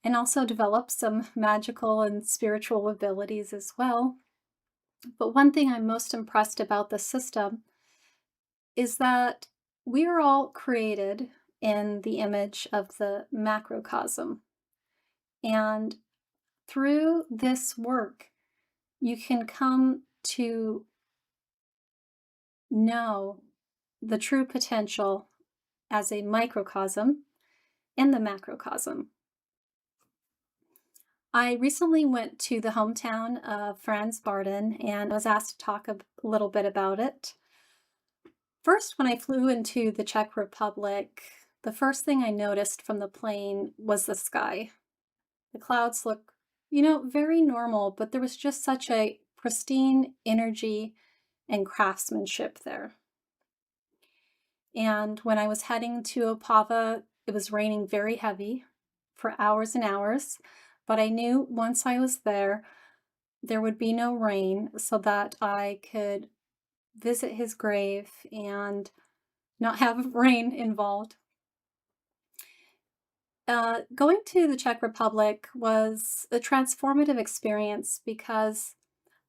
and also develop some magical and spiritual abilities as well. But one thing I'm most impressed about the system is that we are all created in the image of the macrocosm. And through this work, you can come to know the true potential as a microcosm in the macrocosm. I recently went to the hometown of Franz Bardon and was asked to talk a little bit about it. First, when I flew into the Czech Republic, the first thing I noticed from the plane was the sky. The clouds look, very normal, but there was just such a pristine energy and craftsmanship there. And when I was heading to Opava, it was raining very heavy for hours and hours. But I knew once I was there, there would be no rain so that I could visit his grave and not have rain involved. Going to the Czech Republic was a transformative experience because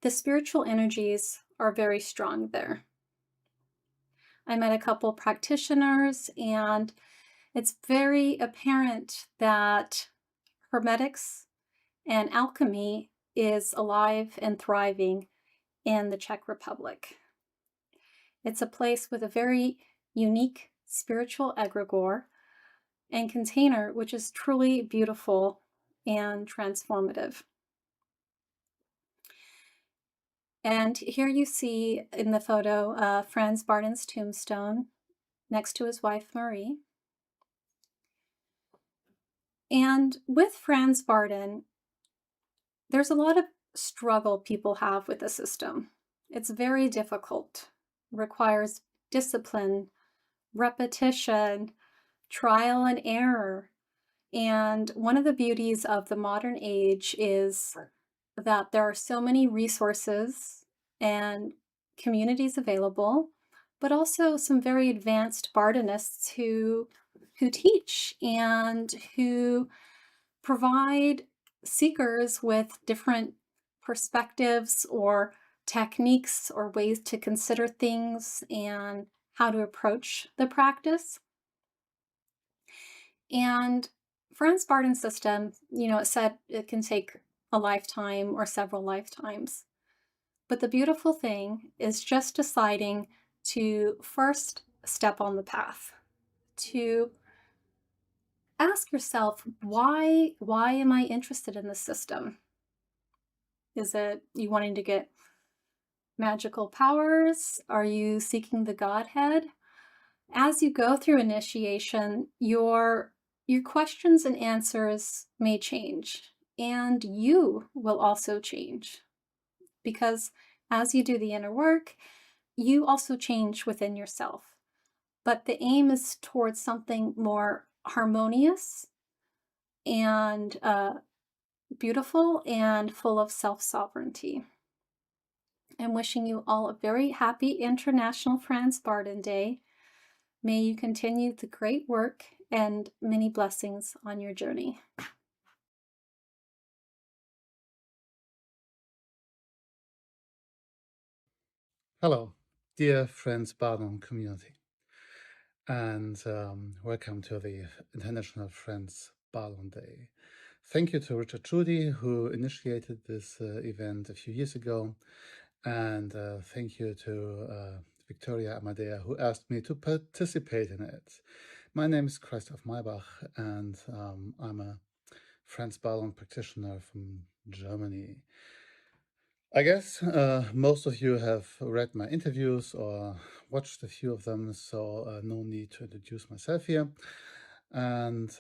the spiritual energies are very strong there. I met a couple practitioners, and it's very apparent that hermetics and alchemy is alive and thriving in the Czech Republic. It's a place with a very unique spiritual egregore and container, which is truly beautiful and transformative. And here you see in the photo Franz Bardon's tombstone next to his wife Marie. And with Franz Bardon, there's a lot of struggle people have with the system. It's very difficult, requires discipline, repetition, trial and error. And one of the beauties of the modern age is that there are so many resources and communities available, but also some very advanced Bardonists who teach and who provide seekers with different perspectives or techniques or ways to consider things and how to approach the practice. And Franz Bardon's system, it said it can take a lifetime or several lifetimes. But the beautiful thing is just deciding to first step on the path, to ask yourself, why am I interested in this system? Is it you wanting to get magical powers? Are you seeking the Godhead? As you go through initiation, your questions and answers may change, and you will also change. Because as you do the inner work, you also change within yourself. But the aim is towards something more harmonious and beautiful and full of self-sovereignty. I'm wishing you all a very happy International Franz Bardon Day. May you continue the great work and many blessings on your journey. Hello, dear Franz Bardon community, and welcome to the International Franz Bardon Day. Thank you to Richard Tschudi, who initiated this event a few years ago, and thank you to Victoria Amadea, who asked me to participate in it. My name is Crystalf Maibach, and I'm a Franz Bardon practitioner from Germany. I guess most of you have read my interviews or watched a few of them, so no need to introduce myself here. And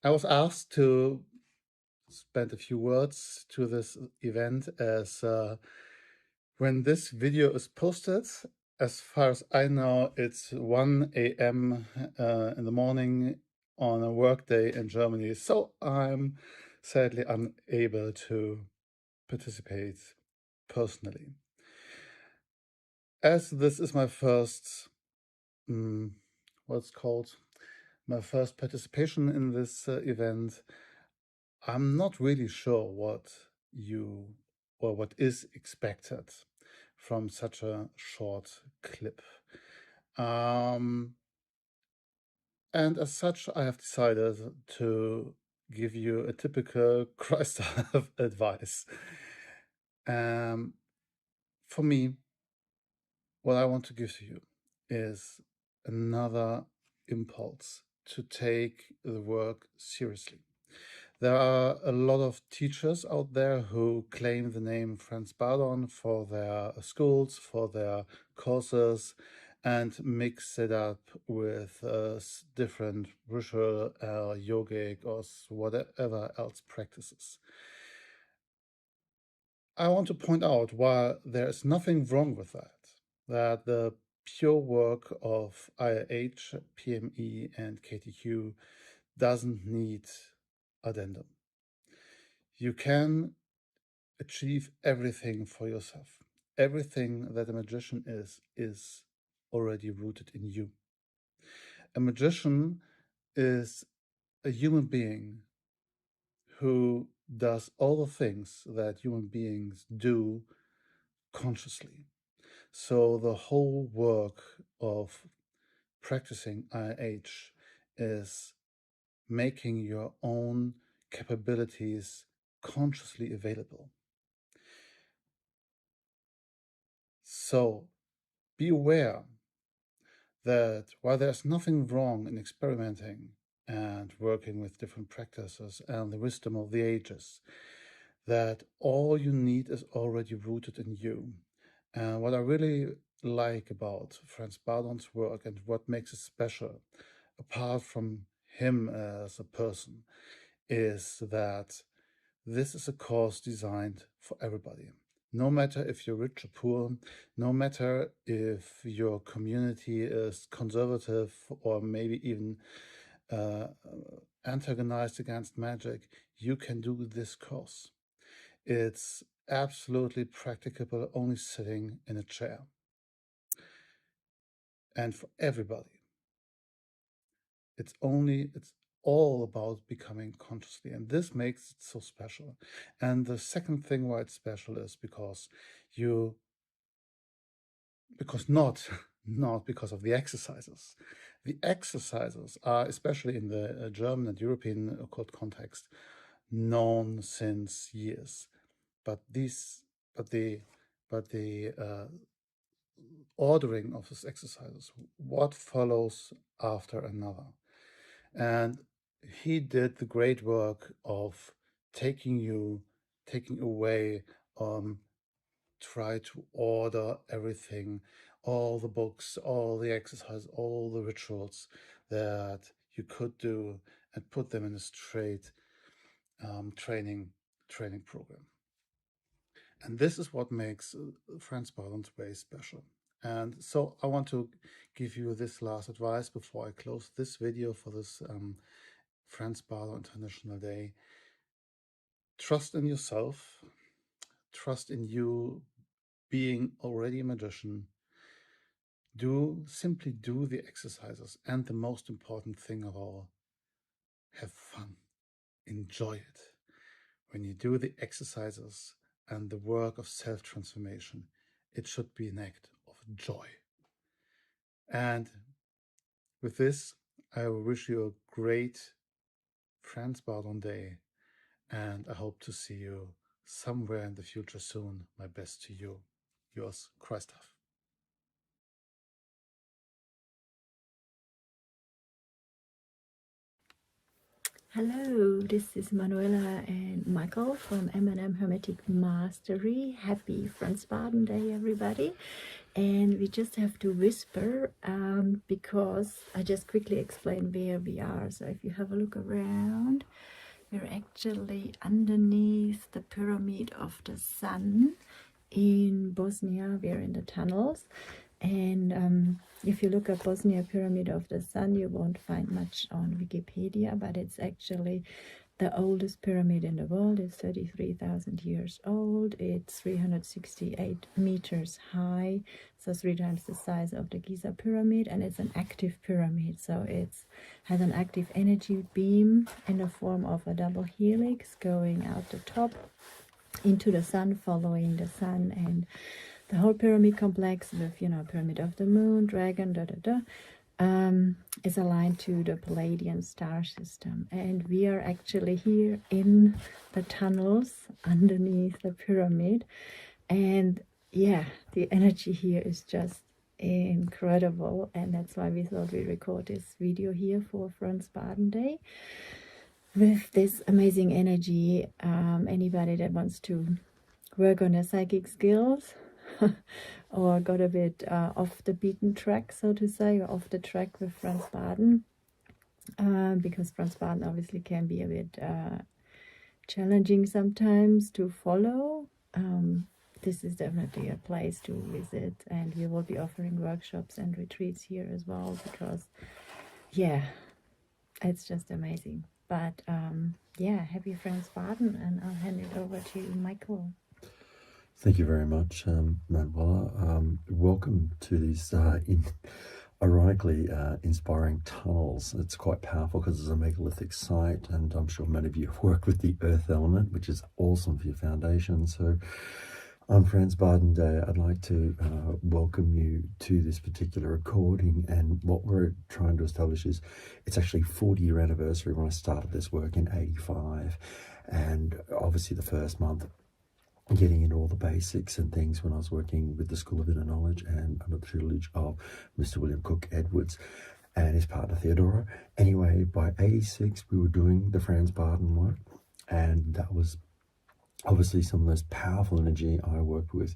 I was asked to spend a few words to this event as when this video is posted, as far as I know, it's 1 a.m. In the morning on a work day in Germany, so I'm sadly unable to participate personally. As this is my first, my first participation in this event, I'm not really sure what is expected from such a short clip. And as such, I have decided to give you a typical Crystalf advice. For me, what I want to give to you is another impulse to take the work seriously. There are a lot of teachers out there who claim the name Franz Bardon for their schools, for their courses, and mix it up with different ritual, yogic, or whatever else practices. I want to point out why there is nothing wrong with that the pure work of IRH, PME, and KTQ doesn't need addendum. You can achieve everything for yourself. Everything that a magician is already rooted in you. A magician is a human being who does all the things that human beings do consciously. So the whole work of practicing IH is making your own capabilities consciously available. So be aware that while there's nothing wrong in experimenting and working with different practices and the wisdom of the ages, that all you need is already rooted in you. And what I really like about Franz Bardon's work and what makes it special, apart from him as a person, is that this is a course designed for everybody. No matter if you're rich or poor, no matter if your community is conservative or maybe even antagonized against magic, you can do this course. It's absolutely practicable only sitting in a chair. And for everybody, it's all about becoming consciously, and this makes it so special. And the second thing why it's special is because not because of the exercises. The exercises are, especially in the German and European occult context, known since years. But the ordering of these exercises, what follows after another. And he did the great work of taking away, try to order everything, all the books, all the exercises, all the rituals that you could do, and put them in a straight training program. And this is what makes Franz Bardon's way special. And so I want to give you this last advice before I close this video for this Franz Bardon International Day. Trust in yourself. Trust in you being already a magician. Simply do the exercises. And the most important thing of all, have fun. Enjoy it. When you do the exercises and the work of self-transformation, it should be an act of joy. And with this, I wish you a great Franz Bardon Day, and I hope to see you somewhere in the future soon. My best to you. Yours, Crystalf. Hello, this is Manuela and Michael from M&M Hermetic Mastery. Happy Franz Bardon Day, everybody. And we just have to whisper because I just quickly explain where we are. So if you have a look around, we're actually underneath the Pyramid of the Sun in Bosnia. We're in the tunnels. And if you look at Bosnia Pyramid of the Sun, you won't find much on Wikipedia, but it's actually the oldest pyramid in the world. It's 33,000 years old. It's 368 meters high, so 3 times the size of the Giza pyramid, and it's an active pyramid, so it has an active energy beam in the form of a double helix going out the top into the sun, following the sun, and the whole pyramid complex with, Pyramid of the Moon, Dragon, is aligned to the Palladian star system. And we are actually here in the tunnels underneath the pyramid. And yeah, the energy here is just incredible. And that's why we thought we record this video here for Franz Bardon Day. With this amazing energy, anybody that wants to work on their psychic skills, or got a bit off the beaten track, so to say, or off the track with Franz Bardon, because Franz Bardon obviously can be a bit challenging sometimes to follow. this is definitely a place to visit, and we will be offering workshops and retreats here as well, because yeah, it's just amazing. But yeah, happy Franz Bardon, and I'll hand it over to you, Michael. Thank you very much, Manuela. Welcome to these ironically inspiring tunnels. It's quite powerful because it's a megalithic site, and I'm sure many of you have worked with the earth element, which is awesome for your foundation. So on Franz Bardon Day, I'd like to welcome you to this particular recording, and what we're trying to establish is it's actually 40-year anniversary when I started this work in '85, and obviously the first month getting into all the basics and things when I was working with the School of Inner Knowledge and under the tutelage of Mr. William Cook Edwards and his partner Theodora. Anyway, by '86 we were doing the Franz Bardon work, and that was obviously some of the most powerful energy I worked with.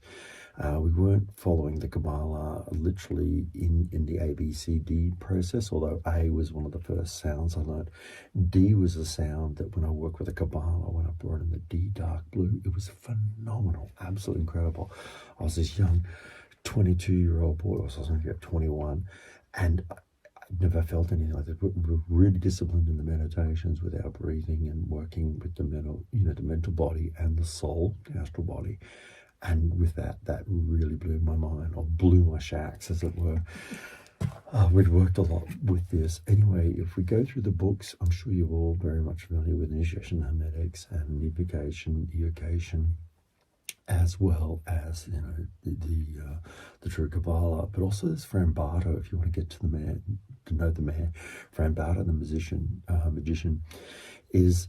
We weren't following the Kabbalah literally in the ABCD process, although A was one of the first sounds I learned. D was a sound that when I worked with the Kabbalah, when I brought in the D dark blue, it was phenomenal, absolutely incredible. I was this young 22-year-old boy, I was only about 21, and never felt anything like that. We're really disciplined in the meditations with our breathing and working with the mental, the mental body and the soul, the astral body. And with that really blew my mind, or blew my shacks, as it were. We'd worked a lot with this. Anyway, if we go through the books, I'm sure you're all very much familiar with Initiation Hermetics and Evocation, as well as the true Kabbalah, but also this Franz Bardon. If you want to get to the man, to know the man, Franz Bardon, the magician, is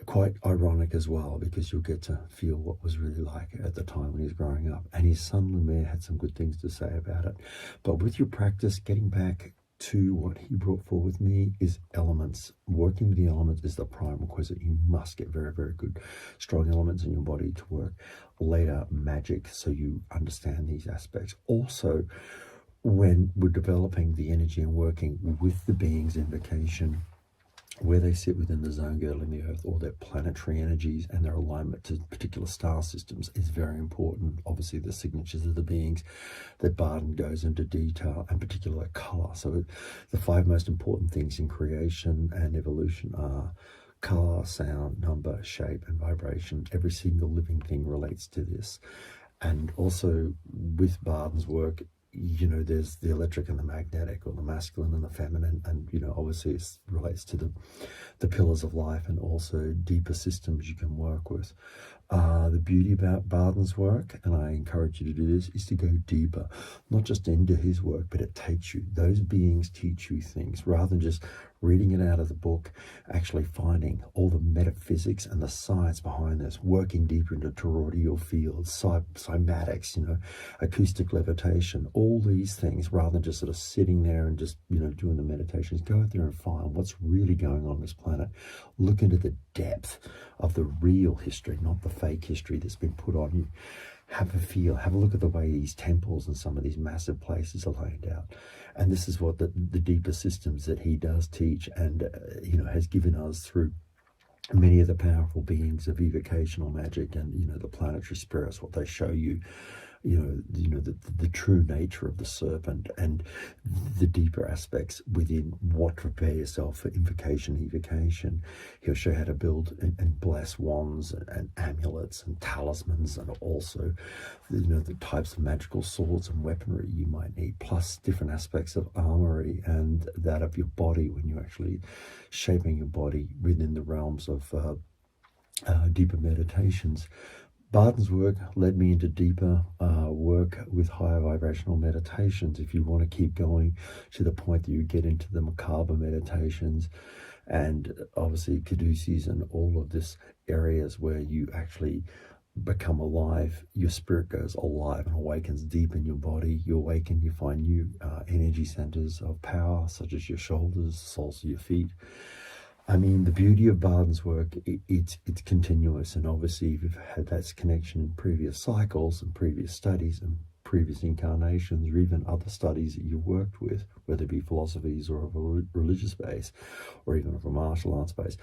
quite ironic as well, because you'll get to feel what was really like at the time when he was growing up. And his son Lumiere had some good things to say about it. But with your practice, getting back to what he brought forward with me is elements. Working with the elements is the prime requisite. You must get very, very good, strong elements in your body to work. Later, magic, so you understand these aspects. Also, when we're developing the energy and working with the beings in Evocation, where they sit within the zone girdling the earth, or their planetary energies and their alignment to particular star systems is very important. Obviously the signatures of the beings that Bardon goes into detail, and particular color. So the 5 most important things in creation and evolution are color, sound, number, shape, and vibration. Every single living thing relates to this. And also with Bardon's work, there's the electric and the magnetic, or the masculine and the feminine, and obviously it relates to the pillars of life, and also deeper systems you can work with. The beauty about Bardon's work, and I encourage you to do this, is to go deeper, not just into his work, but it takes you, those beings teach you things, rather than just reading it out of the book, actually finding all the metaphysics and the science behind this, working deeper into toroidal fields, cymatics, acoustic levitation, all these things, rather than just sort of sitting there and just, doing the meditations. Go out there and find what's really going on this planet. Look into the depth of the real history, not the fake history that's been put on you. Have a feel, have a look at the way these temples and some of these massive places are laid out. And this is what the deeper systems that he does teach, and has given us through many of the powerful beings of evocational magic and the planetary spirits, what they show you, the true nature of the serpent, and the deeper aspects within what to prepare yourself for evocation. He'll show you how to build and bless wands and amulets and talismans, and also the types of magical swords and weaponry you might need, plus different aspects of armory and that of your body when you're actually shaping your body within the realms of deeper meditations. Bardon's work led me into deeper work with higher vibrational meditations. If you want to keep going to the point that you get into the macabre meditations, and obviously caduceus and all of this areas where you actually become alive, your spirit goes alive and awakens deep in your body. You awaken, you find new energy centers of power, such as your shoulders, soles of your feet. I mean, the beauty of Bardon's work, it's continuous, and obviously if you've had that connection in previous cycles and previous studies and previous incarnations, or even other studies that you've worked with, whether it be philosophies or of a religious base, or even of a martial arts base,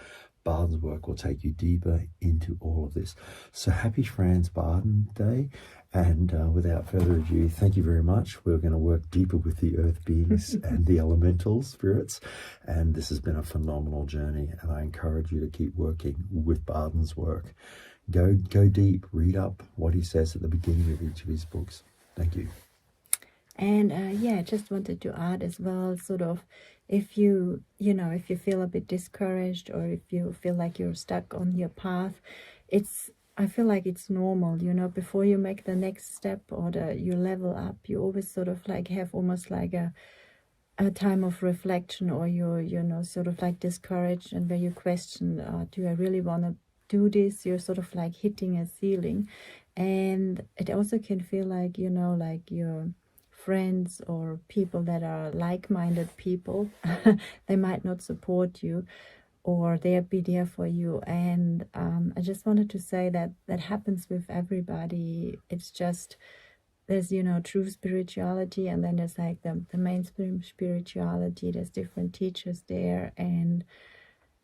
Bardon's work will take you deeper into all of this. So happy Franz Bardon Day. And without further ado, thank you very much. We're going to work deeper with the earth beings and the elemental spirits. And this has been a phenomenal journey. And I encourage you to keep working with Bardon's work. Go deep, read up what he says at the beginning of each of his books. Thank you. And yeah, I just wanted to add as well, sort of, if you feel a bit discouraged, or if you feel like you're stuck on your path, I feel like it's normal, before you make the next step or you level up, you always sort of like have almost like a time of reflection, or you're sort of like discouraged, and where you question, do I really want to do this? You're sort of like hitting a ceiling. And it also can feel like, like your friends or people that are like-minded people, they might not support you, or they'll be there for you. And I just wanted to say that that happens with everybody. It's just, there's true spirituality, and then there's like the mainstream spirituality. There's different teachers there, and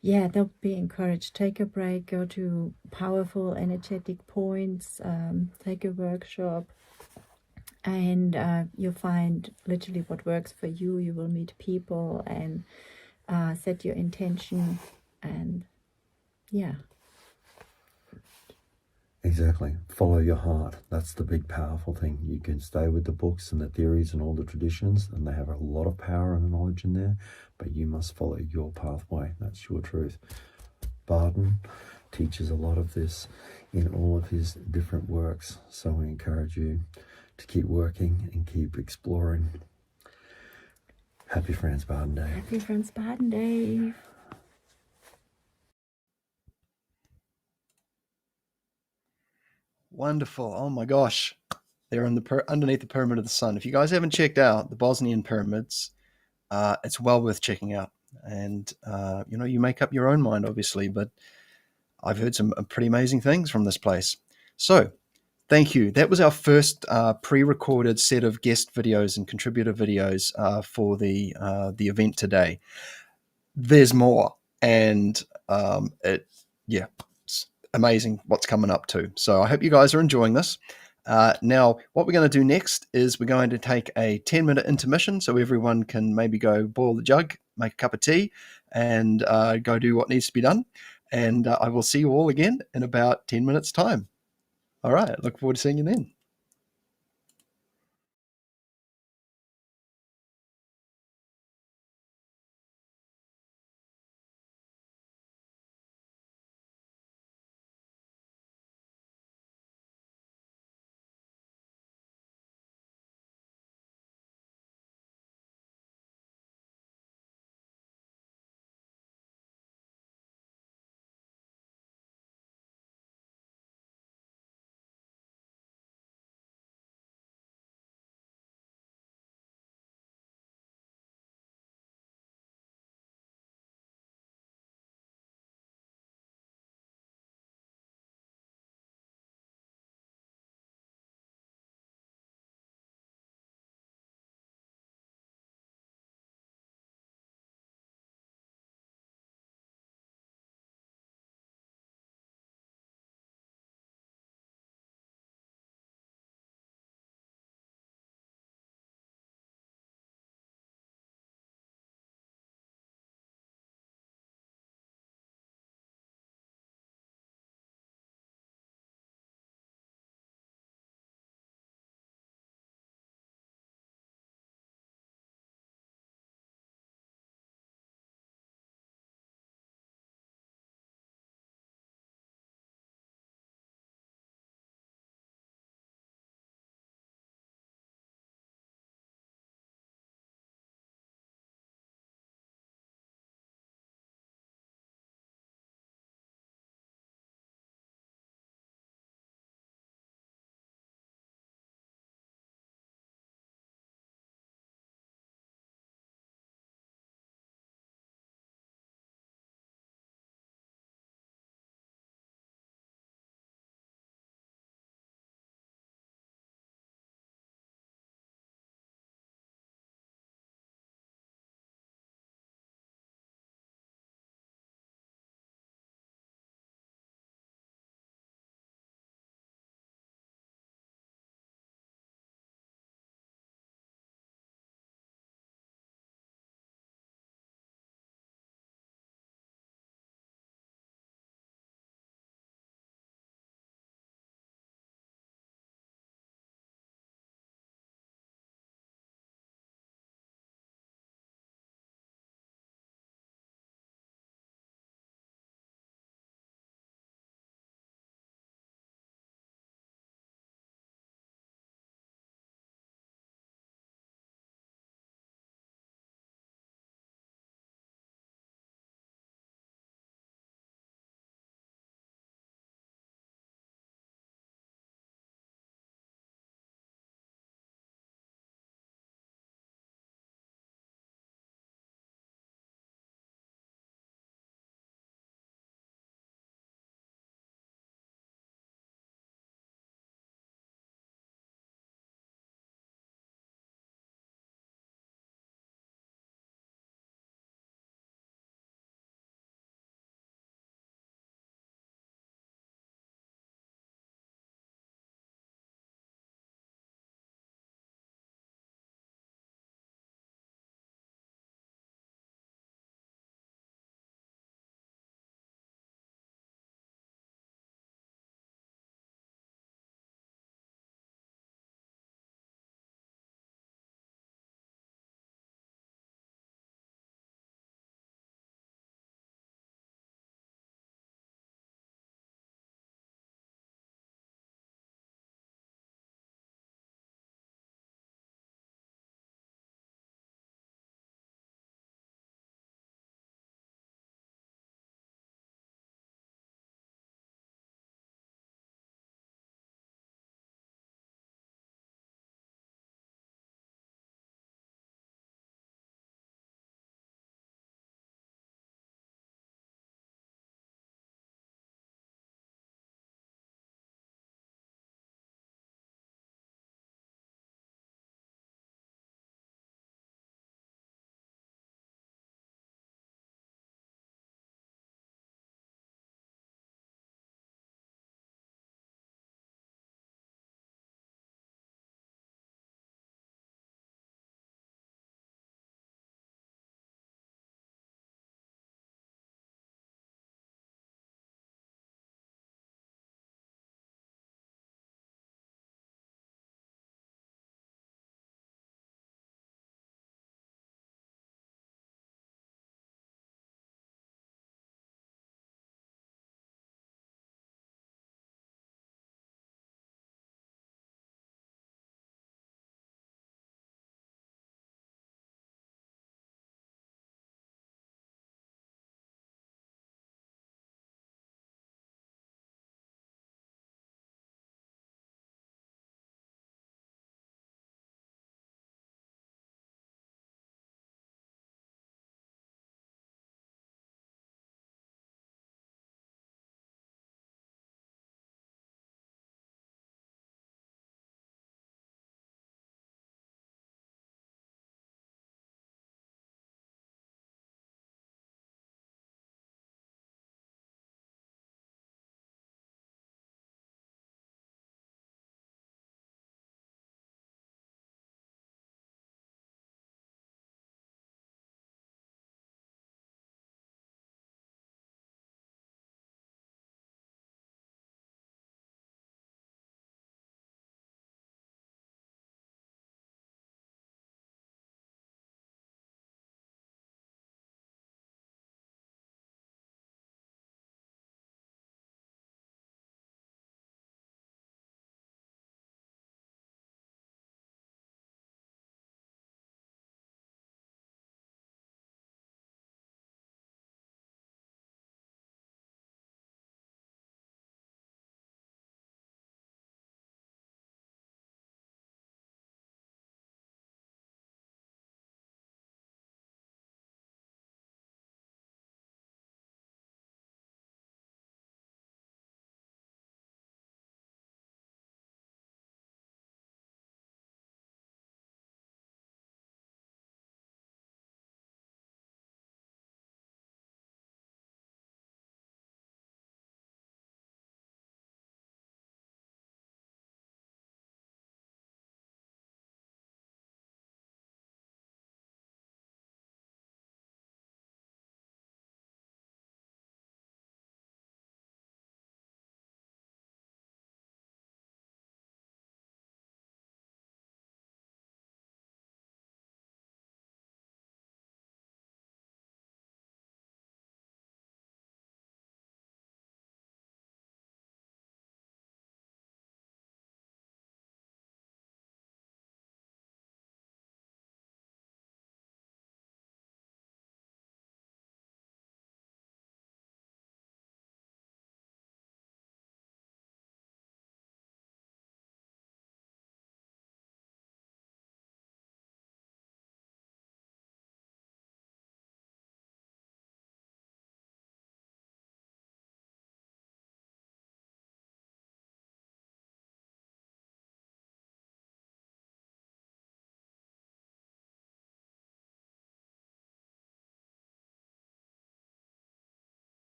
yeah, don't be encouraged. Take a break, go to powerful energetic points, take a workshop, and you'll find literally what works for you. You will meet people and set your intention, and yeah. Exactly. Follow your heart. That's the big powerful thing. You can stay with the books and the theories and all the traditions, and they have a lot of power and knowledge in there, but you must follow your pathway. That's your truth. Bardon teaches a lot of this in all of his different works, so I encourage you to keep working and keep exploring. Happy Franz Bardon Day. Happy Franz Bardon Day. Wonderful. Oh my gosh. They're underneath the Pyramid of the Sun. If you guys haven't checked out the Bosnian pyramids, it's well worth checking out. And, you make up your own mind, obviously, but I've heard some pretty amazing things from this place. So, thank you. That was our first pre-recorded set of guest videos and contributor videos for the event today. There's more, and it's amazing what's coming up too. So I hope you guys are enjoying this. Now, what we're going to do next is we're going to take a 10-minute intermission, so everyone can maybe go boil the jug, make a cup of tea, and go do what needs to be done. And I will see you all again in about 10 minutes' time. All right. Look forward to seeing you then.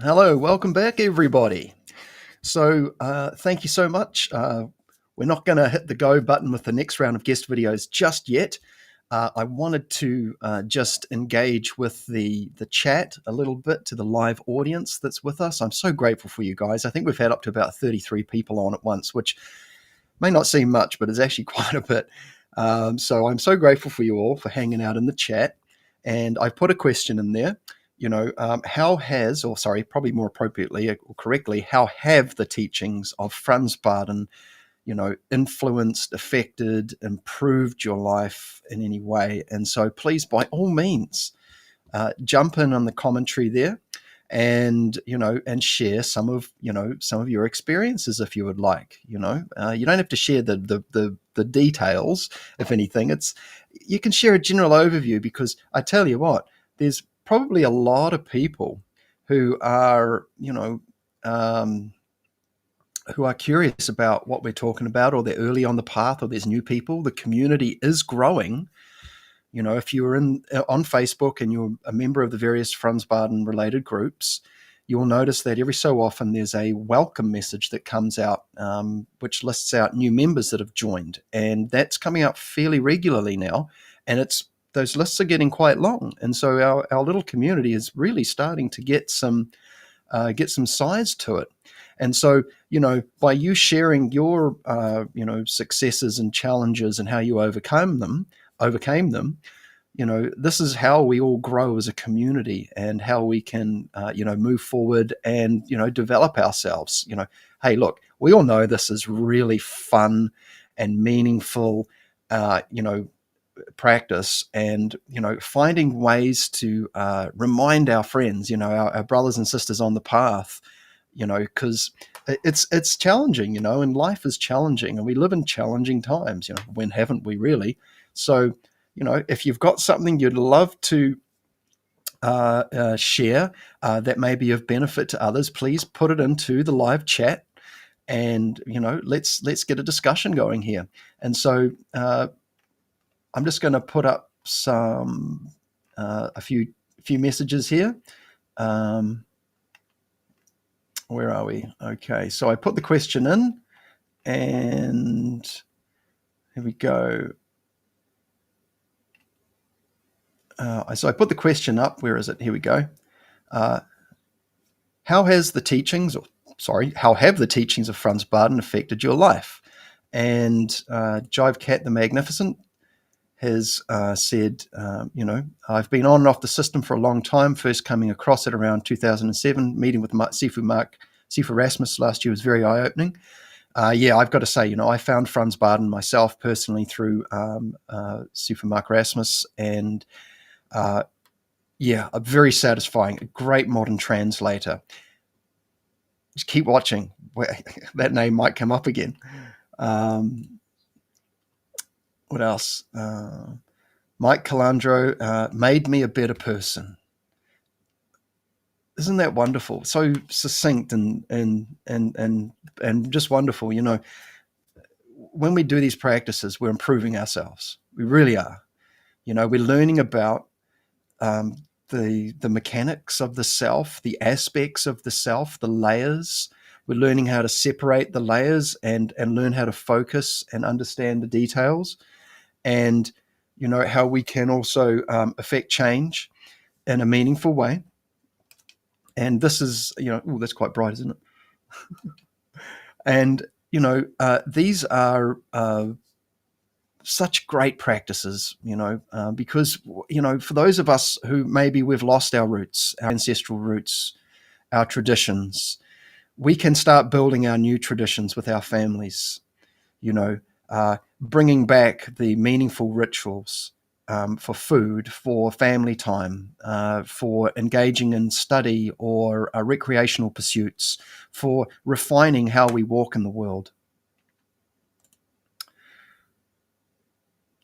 Hello, welcome back, everybody. So thank you so much. We're not going to hit the go button with the next round of guest videos just yet. I wanted to just engage with the chat a little bit, to the live audience that's with us. I'm so grateful for you guys. I think we've had up to about 33 people on at once, which may not seem much, but is actually quite a bit. So I'm so grateful for you all for hanging out in the chat. And I put a question in there. How has, or sorry, probably more appropriately or correctly, how have the teachings of Franz Bardon, influenced, affected, improved your life in any way? And so please, by all means, jump in on the commentary there and share some of your experiences if you would like. You don't have to share the details. If anything, you can share a general overview, because I tell you what, there's probably a lot of people who are curious about what we're talking about, or they're early on the path, or there's new people. The community is growing. If you're on Facebook and you're a member of the various Franz Bardon related groups, you will notice that every so often there's a welcome message that comes out, which lists out new members that have joined. And that's coming out fairly regularly now. And those lists are getting quite long. And so our little community is really starting to get some size to it. And so, by you sharing your, successes and challenges and how you overcame them, this is how we all grow as a community, and how we can, move forward and, develop ourselves. Hey, look, we all know this is really fun and meaningful, practice, and finding ways to remind our friends, our brothers and sisters on the path, because it's challenging, and life is challenging, and we live in challenging times. When haven't we really? So if you've got something you'd love to share that may be of benefit to others, please put it into the live chat, and let's get a discussion going here. And so I'm just going to put up some a few messages here. Where are we? Okay, so I put the question in, and here we go. So I put the question up. Where is it? Here we go. How have the teachings of Franz Bardon affected your life? And Jive Cat the Magnificent has said, I've been on and off the system for a long time, first coming across it around 2007, meeting with Sifu Rasmus last year was very eye-opening. I've got to say, I found Franz Bardon myself personally through Sifu Mark Rasmus, and a very satisfying, a great modern translator. Just keep watching. That name might come up again. What else? Mike Calandro made me a better person. Isn't that wonderful? So succinct and just wonderful. When we do these practices, we're improving ourselves. We really are. We're learning about the mechanics of the self, the aspects of the self, the layers. We're learning how to separate the layers and learn how to focus and understand the details, and how we can also affect change in a meaningful way. And this is, that's quite bright, isn't it? And these are such great practices, because for those of us who maybe we've lost our roots, our ancestral roots, our traditions, we can start building our new traditions with our families. Bringing back the meaningful rituals for food, for family time, for engaging in study or recreational pursuits, for refining how we walk in the world.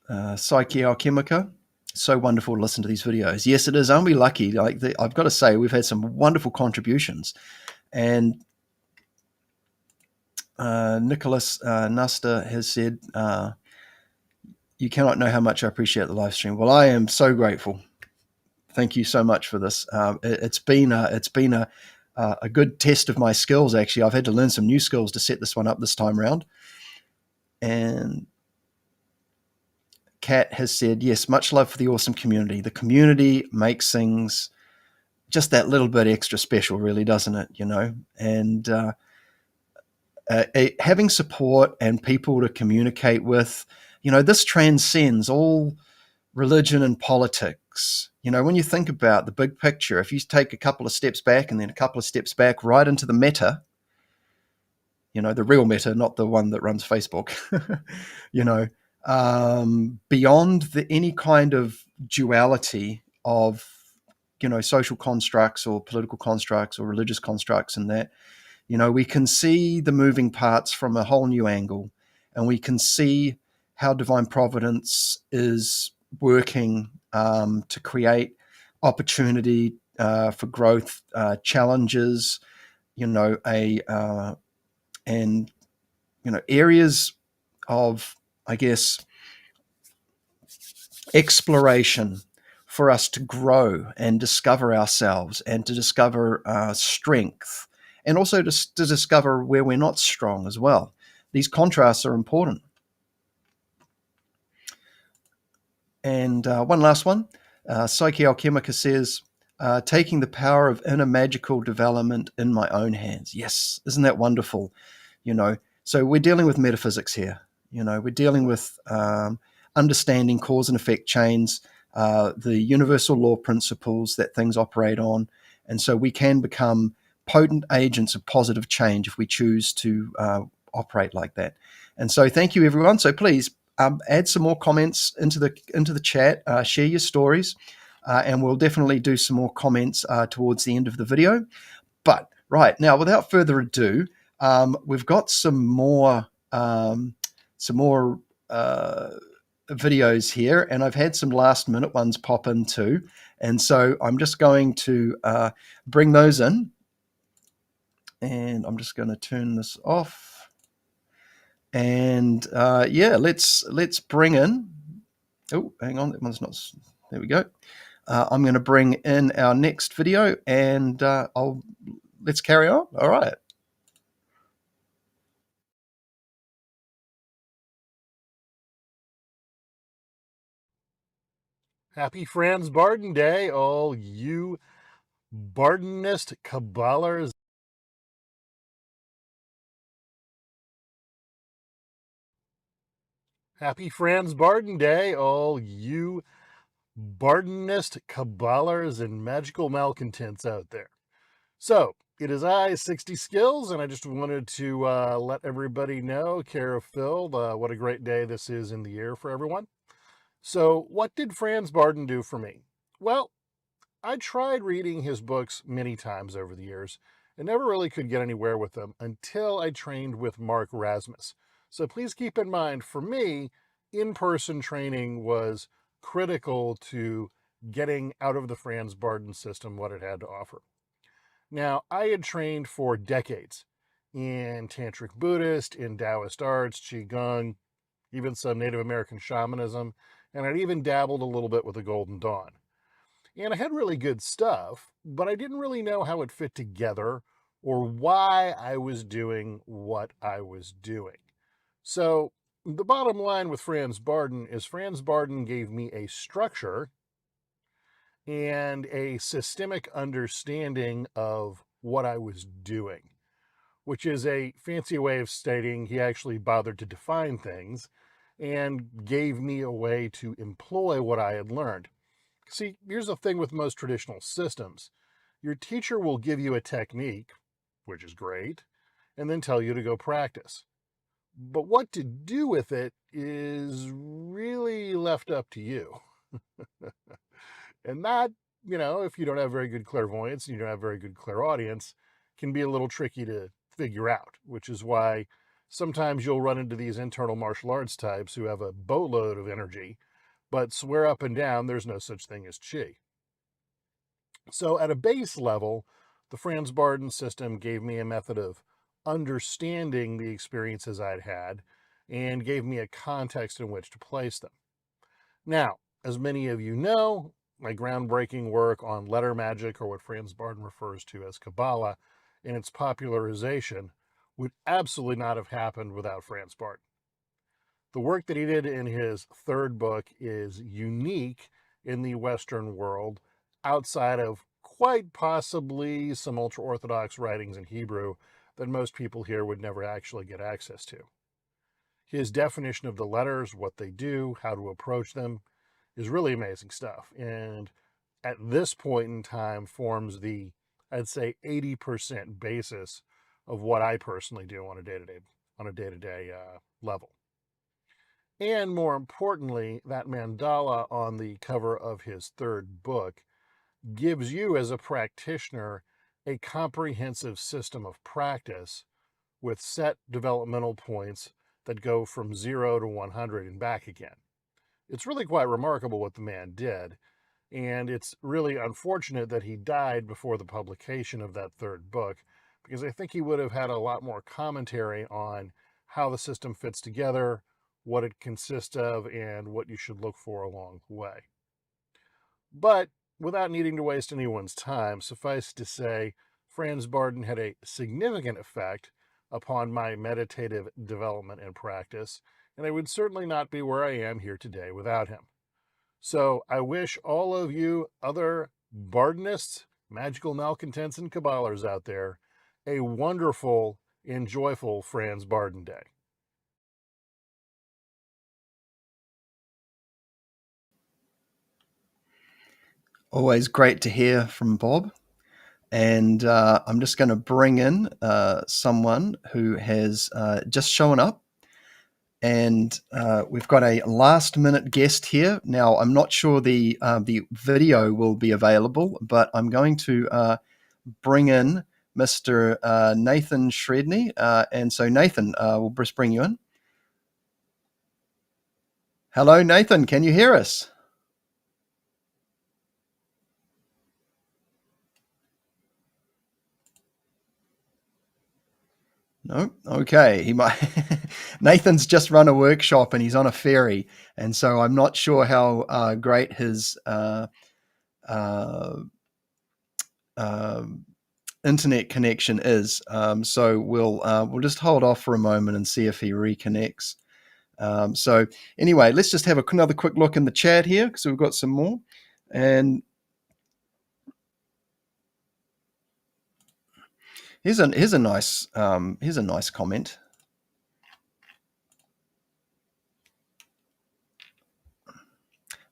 Psyche Alchemica, so wonderful to listen to these videos. Yes, it is. Aren't we lucky? I've got to say, we've had some wonderful contributions. And Nicholas Nuster has said, you cannot know how much I appreciate the live stream. Well, I am so grateful. Thank you so much for this. It's been a good test of my skills. Actually, I've had to learn some new skills to set this one up this time around. And Kat has said, yes, much love for the awesome community. The community makes things just that little bit extra special, really, doesn't it? You know, and having support and people to communicate with, you know, this transcends all religion and politics. You know, when you think about the big picture, if you take a couple of steps back and then a couple of steps back right into the meta, you know, the real meta, not the one that runs Facebook, you know, beyond any kind of duality of, you know, social constructs or political constructs or religious constructs, and that, you know, we can see the moving parts from a whole new angle, and we can see how divine providence is working to create opportunity for growth, challenges, you know, and, you know, areas of, I guess, exploration for us to grow and discover ourselves and to discover strength, and also to discover where we're not strong as well. These contrasts are important. And one last one. Psyche Alchemica says, taking the power of inner magical development in my own hands. Yes, isn't that wonderful? You know, so we're dealing with metaphysics here. You know, we're dealing with understanding cause and effect chains, the universal law principles that things operate on. And so we can become potent agents of positive change if we choose to operate like that. And so thank you, everyone. So please add some more comments into the chat, share your stories, and we'll definitely do some more comments towards the end of the video. But right now, without further ado, we've got some more videos here, and I've had some last minute ones pop in too. And so I'm just going to bring those in, and I'm just going to turn this off. And yeah, let's bring in. Oh, hang on, that one's not. There we go. I'm going to bring in our next video, and let's carry on. All right. Happy Franz Bardon Day, all you Bardonist Kabbalers. Happy Franz Bardon Day, all you Bardonist Kabbalers and magical malcontents out there. So, it is I, 60 Skills, and I just wanted to let everybody know, care of Phil, what a great day this is in the year for everyone. So, what did Franz Bardon do for me? Well, I tried reading his books many times over the years and never really could get anywhere with them until I trained with Mark Rasmus. So please keep in mind, for me, in-person training was critical to getting out of the Franz Bardon system what it had to offer. Now, I had trained for decades in Tantric Buddhist, in Taoist arts, Qigong, even some Native American shamanism, and I'd even dabbled a little bit with the Golden Dawn. And I had really good stuff, but I didn't really know how it fit together or why I was doing what I was doing. So the bottom line with Franz Bardon is Franz Bardon gave me a structure and a systemic understanding of what I was doing, which is a fancy way of stating he actually bothered to define things and gave me a way to employ what I had learned. See, here's the thing with most traditional systems. Your teacher will give you a technique, which is great, and then tell you to go practice. But what to do with it is really left up to you. And that, you know, if you don't have very good clairvoyance and you don't have very good clairaudience, can be a little tricky to figure out, which is why sometimes you'll run into these internal martial arts types who have a boatload of energy, but swear up and down there's no such thing as chi. So at a base level, the Franz Bardon system gave me a method of understanding the experiences I'd had and gave me a context in which to place them. Now, as many of you know, my groundbreaking work on letter magic, or what Franz Bardon refers to as Kabbalah, and its popularization would absolutely not have happened without Franz Bardon. The work that he did in his third book is unique in the Western world, outside of quite possibly some ultra-Orthodox writings in Hebrew that most people here would never actually get access to. His definition of the letters, what they do, how to approach them, is really amazing stuff. And at this point in time forms the, I'd say, 80% basis of what I personally do on a day-to-day level. And more importantly, that mandala on the cover of his third book gives you as a practitioner a comprehensive system of practice with set developmental points that go from 0 to 100 and back again. It's really quite remarkable what the man did, and it's really unfortunate that he died before the publication of that third book, because I think he would have had a lot more commentary on how the system fits together, what it consists of, and what you should look for along the way. But without needing to waste anyone's time, suffice to say, Franz Bardon had a significant effect upon my meditative development and practice, and I would certainly not be where I am here today without him. So I wish all of you other Bardonists, magical malcontents, and Kabbalers out there a wonderful and joyful Franz Bardon Day. Always great to hear from Bob. And I'm just going to bring in someone who has just shown up. And we've got a last-minute guest here. Now, I'm not sure the video will be available, but I'm going to bring in Mr. Nathan Shredney. And so, Nathan, we'll just bring you in. Hello, Nathan. Can you hear us? No? Okay. He might. Nathan's just run a workshop and he's on a ferry. And so I'm not sure how great his internet connection is. So we'll just hold off for a moment and see if he reconnects. So anyway, let's just have another quick look in the chat here, because we've got some more. And here's a nice comment.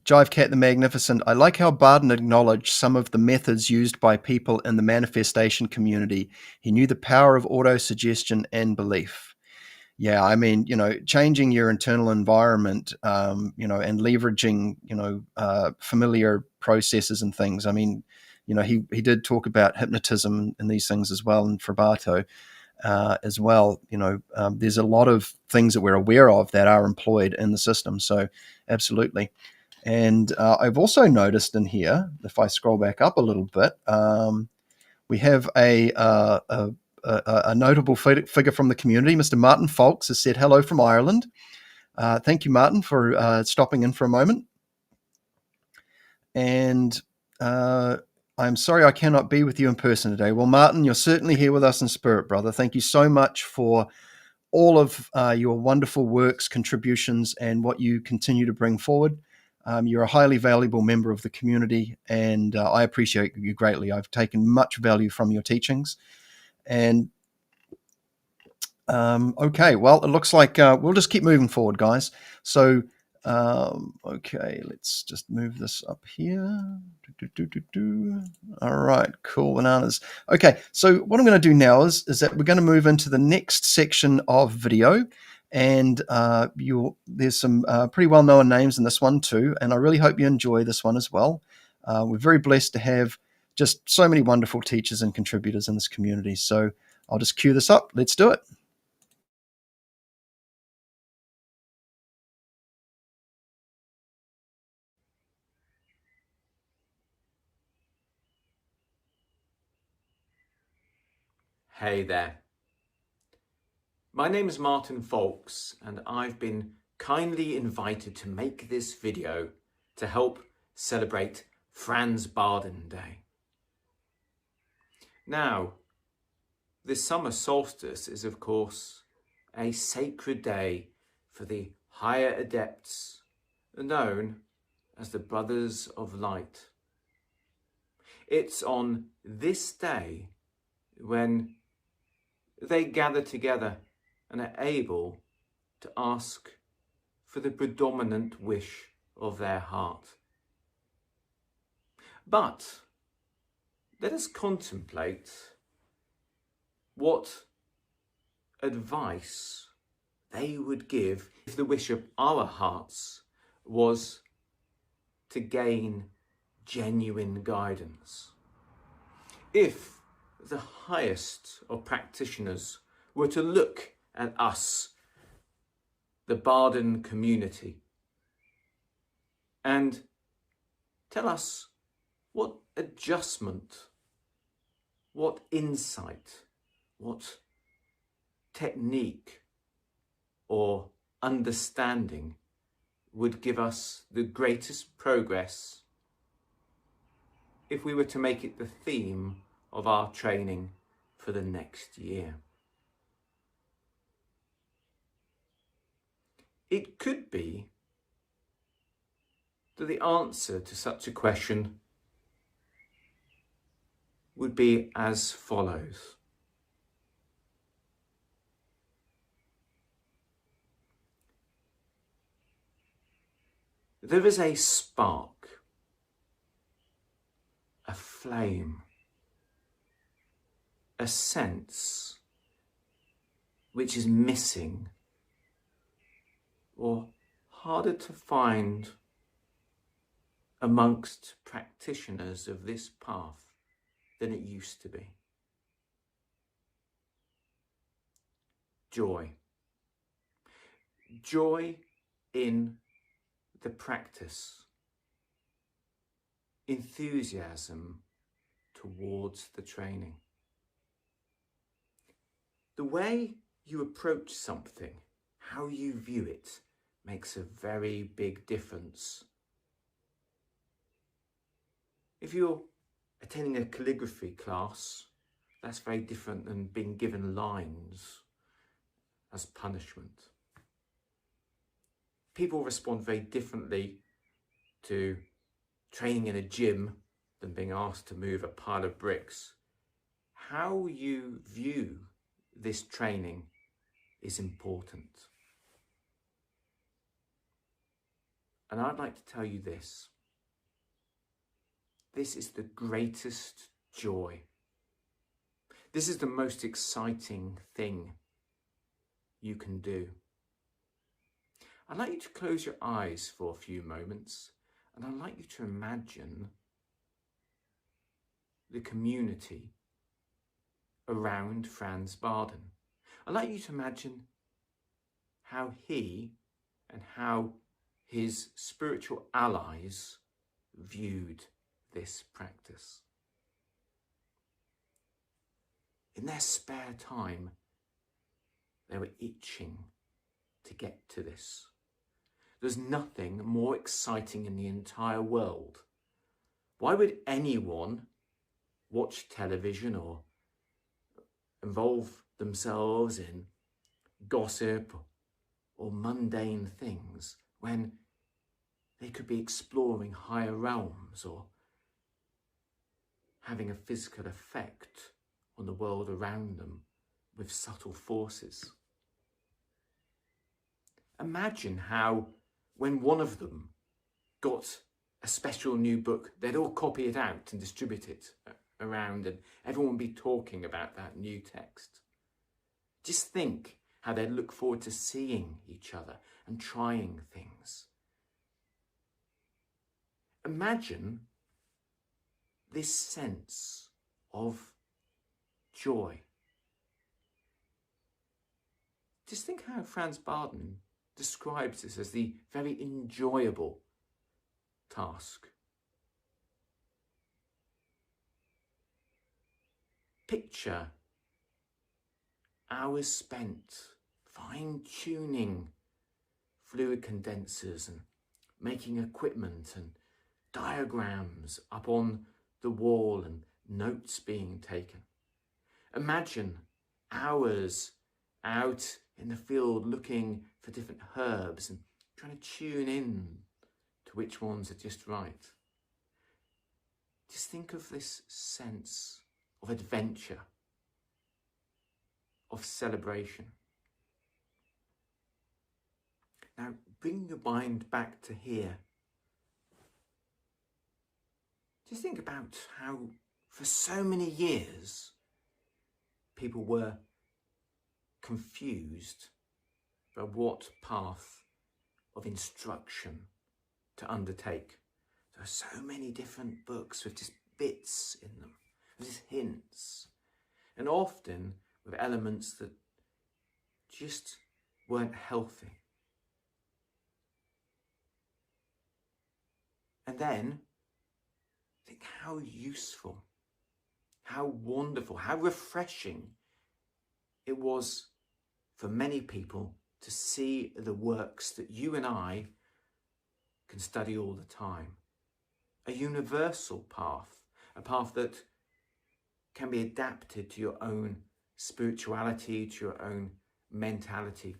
Jive Cat the Magnificent. I like how Bardon acknowledged some of the methods used by people in the manifestation community. He knew the power of auto-suggestion and belief. Yeah, I mean, changing your internal environment, and leveraging, familiar processes and things. I mean, he did talk about hypnotism and these things as well, and Frabato as well. There's a lot of things that we're aware of that are employed in the system. So absolutely. And I've also noticed in here, if I scroll back up a little bit, we have a notable figure from the community. Mr. Martin Faulks has said hello from Ireland. Thank you, Martin, for stopping in for a moment. And I'm sorry I cannot be with you in person today. Well, Martin, you're certainly here with us in spirit, brother. Thank you so much for all of your wonderful works, contributions, and what you continue to bring forward. You're a highly valuable member of the community, and I appreciate you greatly. I've taken much value from your teachings. And okay, well, it looks like we'll just keep moving forward, guys. So, okay, let's just move this up here. All right, cool, bananas. Okay, so what I'm going to do now is that we're going to move into the next section of video. And there's some pretty well-known names in this one too, and I really hope you enjoy this one as well. We're very blessed to have just so many wonderful teachers and contributors in this community. So I'll just cue this up. Let's do it. Hey there. My name is Martin Faulks, and I've been kindly invited to make this video to help celebrate Franz Bardon Day. Now, the summer solstice is, of course, a sacred day for the higher adepts, known as the Brothers of Light. It's on this day when they gather together and are able to ask for the predominant wish of their heart. But let us contemplate what advice they would give if the wish of our hearts was to gain genuine guidance. If the highest of practitioners were to look at us, the Bardon community, and tell us what adjustment, what insight, what technique or understanding would give us the greatest progress if we were to make it the theme of our training for the next year. It could be that the answer to such a question would be as follows. There is a spark, a flame, a sense which is missing or harder to find amongst practitioners of this path than it used to be. Joy. Joy in the practice. Enthusiasm towards the training. The way you approach something, how you view it, makes a very big difference. If you're attending a calligraphy class, that's very different than being given lines as punishment. People respond very differently to training in a gym than being asked to move a pile of bricks. How you view this training is important. And I'd like to tell you this. This is the greatest joy. This is the most exciting thing you can do. I'd like you to close your eyes for a few moments, and I'd like you to imagine the community around Franz Bardon. I'd like you to imagine how he and how his spiritual allies viewed this practice. In their spare time, they were itching to get to this. There's nothing more exciting in the entire world. Why would anyone watch television or involve themselves in gossip or mundane things when they could be exploring higher realms or having a physical effect on the world around them with subtle forces? Imagine how when one of them got a special new book, they'd all copy it out and distribute it around, and everyone would be talking about that new text. Just think how they'd look forward to seeing each other and trying things. Imagine this sense of joy. Just think how Franz Bardon describes this as the very enjoyable task. Picture hours spent fine-tuning fluid condensers and making equipment and diagrams up on the wall and notes being taken. Imagine hours out in the field looking for different herbs and trying to tune in to which ones are just right. Just think of this sense of adventure, of celebration. Now bring your mind back to here. Just think about how for so many years people were confused by what path of instruction to undertake. There are so many different books with just bits in them, with just hints, and often with elements that just weren't healthy. And then think how useful, how wonderful, how refreshing it was for many people to see the works that you and I can study all the time. A universal path, a path that can be adapted to your own spirituality, to your own mentality,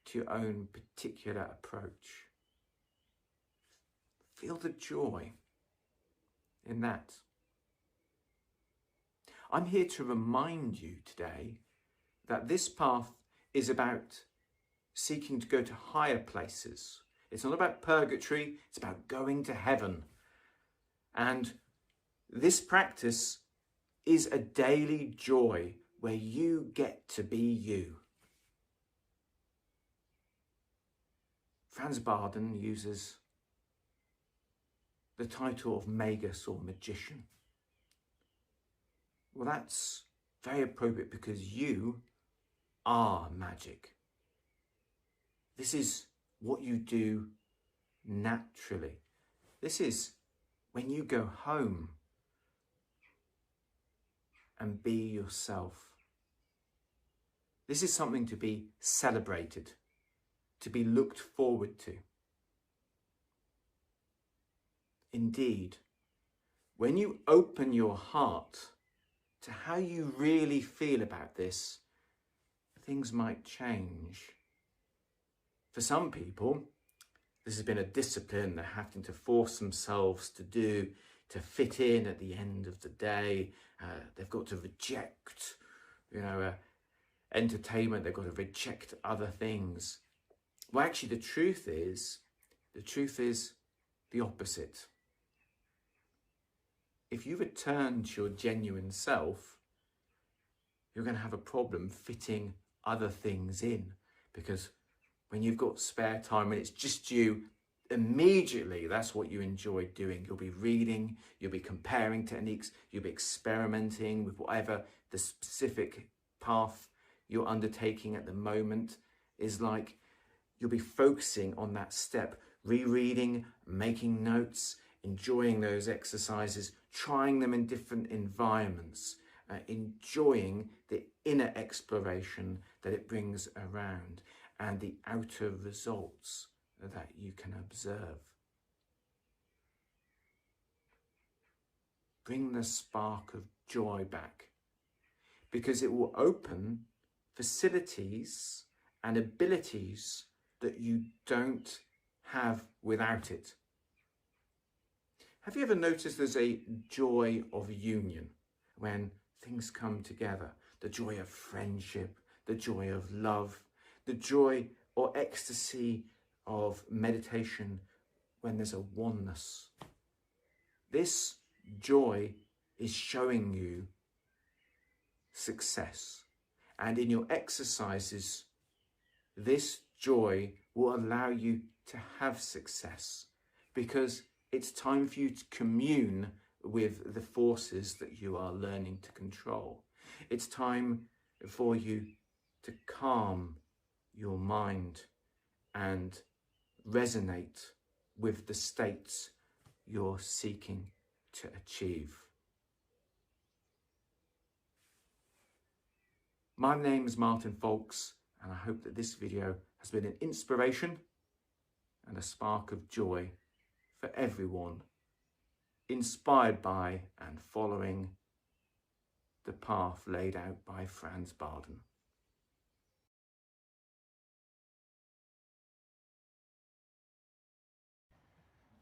to your own particular approach. Feel the joy in that. I'm here to remind you today that this path is about seeking to go to higher places. It's not about purgatory, it's about going to heaven. And this practice is a daily joy where you get to be you. Franz Bardon uses the title of magus or magician. Well, that's very appropriate because you are magic. This is what you do naturally. This is when you go home and be yourself. This is something to be celebrated, to be looked forward to. Indeed, when you open your heart to how you really feel about this, things might change. For some people, this has been a discipline they're having to force themselves to do to fit in at the end of the day. They've got to reject, entertainment. They've got to reject other things. Well, actually, the truth is the opposite. If you return to your genuine self, you're going to have a problem fitting other things in, because when you've got spare time and it's just you, immediately that's what you enjoy doing. You'll be reading, you'll be comparing techniques, you'll be experimenting with whatever the specific path you're undertaking at the moment is like. You'll be focusing on that step, rereading, making notes, enjoying those exercises, trying them in different environments, enjoying the inner exploration that it brings around and the outer results that you can observe. Bring the spark of joy back, because it will open facilities and abilities that you don't have without it. Have you ever noticed there's a joy of union when things come together? The joy of friendship, the joy of love, the joy or ecstasy of meditation when there's a oneness. This joy is showing you success. And in your exercises, this joy will allow you to have success, because it's time for you to commune with the forces that you are learning to control. It's time for you to calm your mind and resonate with the states you're seeking to achieve. My name is Martin Faulks, and I hope that this video has been an inspiration and a spark of joy for everyone, inspired by and following the path laid out by Franz Bardon.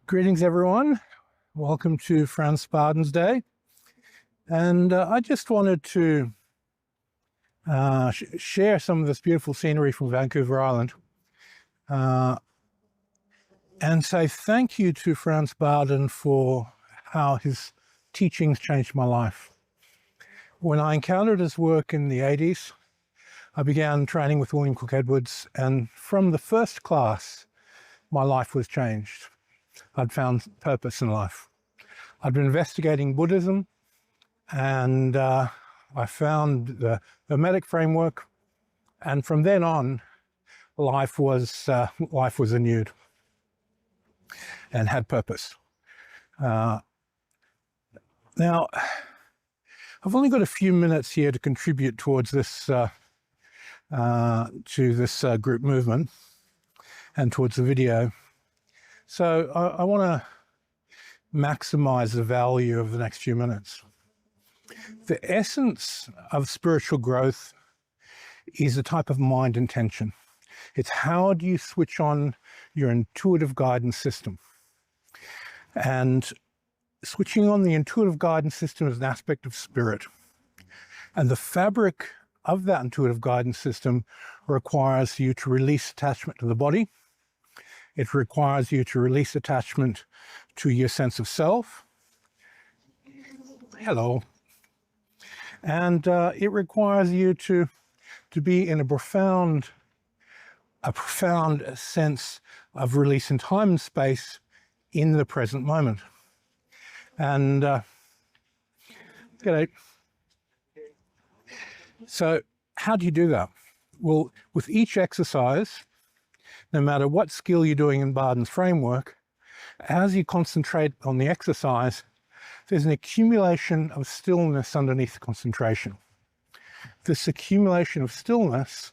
Greetings, everyone. Welcome to Franz Bardon's Day. And I just wanted to share some of this beautiful scenery from Vancouver Island and say thank you to Franz Bardon for how his teachings changed my life. When I encountered his work in the 80s, I began training with William Cook Edwards, and from the first class, my life was changed. I'd found purpose in life. I'd been investigating Buddhism, and I found the Hermetic framework, and from then on, life was renewed and had purpose. Now, I've only got a few minutes here to contribute towards this group movement and towards the video. So I want to maximize the value of the next few minutes. The essence of spiritual growth is a type of mind intention. It's how do you switch on your intuitive guidance system. And switching on the intuitive guidance system is an aspect of spirit. And the fabric of that intuitive guidance system requires you to release attachment to the body. It requires you to release attachment to your sense of self. Hello. And it requires you to be in a profound sense of release in time and space in the present moment. And g'day. So how do you do that? Well, with each exercise, no matter what skill you're doing in Bardon's framework, as you concentrate on the exercise, there's an accumulation of stillness underneath the concentration. This accumulation of stillness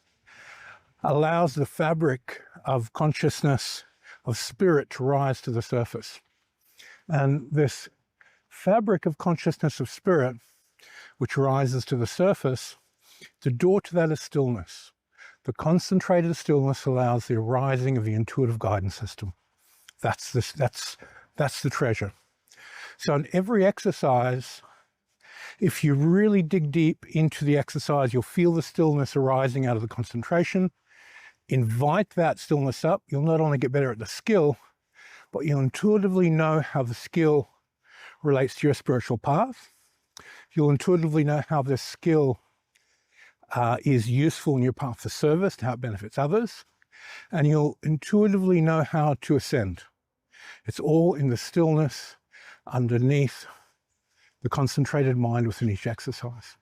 allows the fabric of consciousness, of spirit, to rise to the surface. And this fabric of consciousness of spirit, which rises to the surface, the door to that is stillness. The concentrated stillness allows the arising of the intuitive guidance system. That's the treasure. So in every exercise, if you really dig deep into the exercise, you'll feel the stillness arising out of the concentration. Invite that stillness up. You'll not only get better at the skill, but you'll intuitively know how the skill relates to your spiritual path. You'll intuitively know how this skill is useful in your path to service, how it benefits others, and you'll intuitively know how to ascend. It's all in the stillness underneath the concentrated mind within each exercise.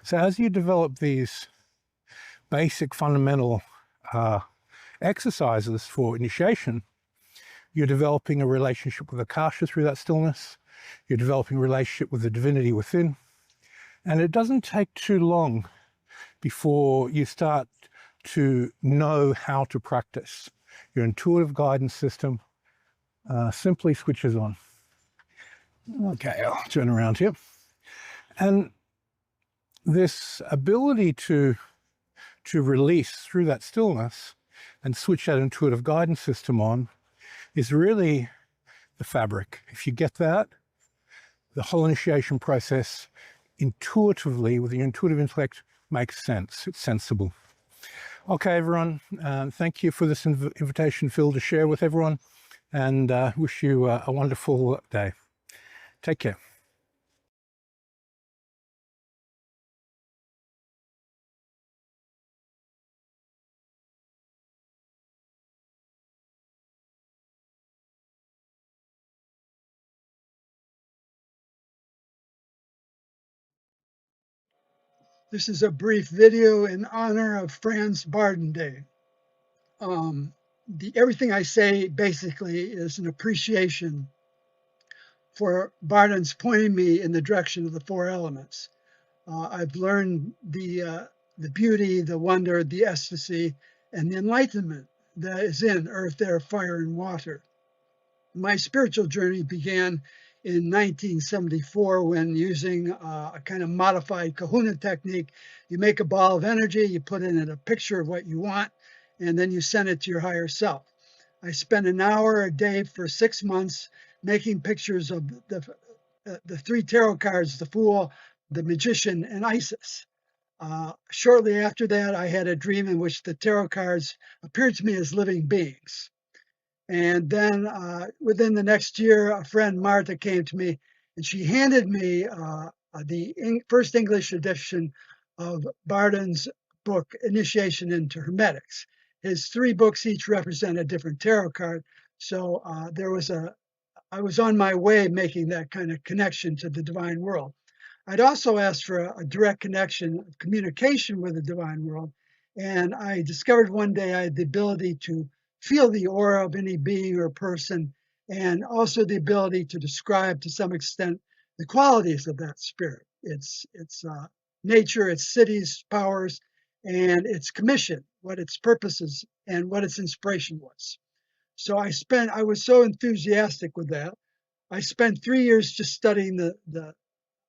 So as you develop these basic fundamental exercises for initiation, you're developing a relationship with Akasha through that stillness. You're developing a relationship with the divinity within. And it doesn't take too long before you start to know how to practice. Your intuitive guidance system simply switches on. Okay, I'll turn around here. And this ability to release through that stillness and switch that intuitive guidance system on is really the fabric. If you get that, the whole initiation process intuitively, with the intuitive intellect, makes sense. It's sensible. Okay, everyone, thank you for this invitation, Phil, to share with everyone, and wish you a wonderful day. Take care. This is a brief video in honor of Franz Bardon Day. Everything I say basically is an appreciation for Bardon's pointing me in the direction of the four elements. I've learned the beauty, the wonder, the ecstasy, and the enlightenment that is in earth, air, fire, and water. My spiritual journey began in 1974 when, using a kind of modified kahuna technique, you make a ball of energy, you put in it a picture of what you want, and then you send it to your higher self. I spent an hour a day for 6 months making pictures of the three tarot cards, the Fool, the Magician, and Isis. Shortly after that, I had a dream in which the tarot cards appeared to me as living beings. And then within the next year, a friend, Martha, came to me and she handed me the first English edition of Bardon's book, Initiation into Hermetics. His 3 books each represent a different tarot card. So I was on my way making that kind of connection to the divine world. I'd also asked for a direct connection, communication with the divine world. And I discovered one day I had the ability to feel the aura of any being or person, and also the ability to describe to some extent the qualities of that spirit, its nature, its cities, powers, and its commission, what its purposes and what its inspiration was. So I was so enthusiastic with that. I spent 3 years just studying the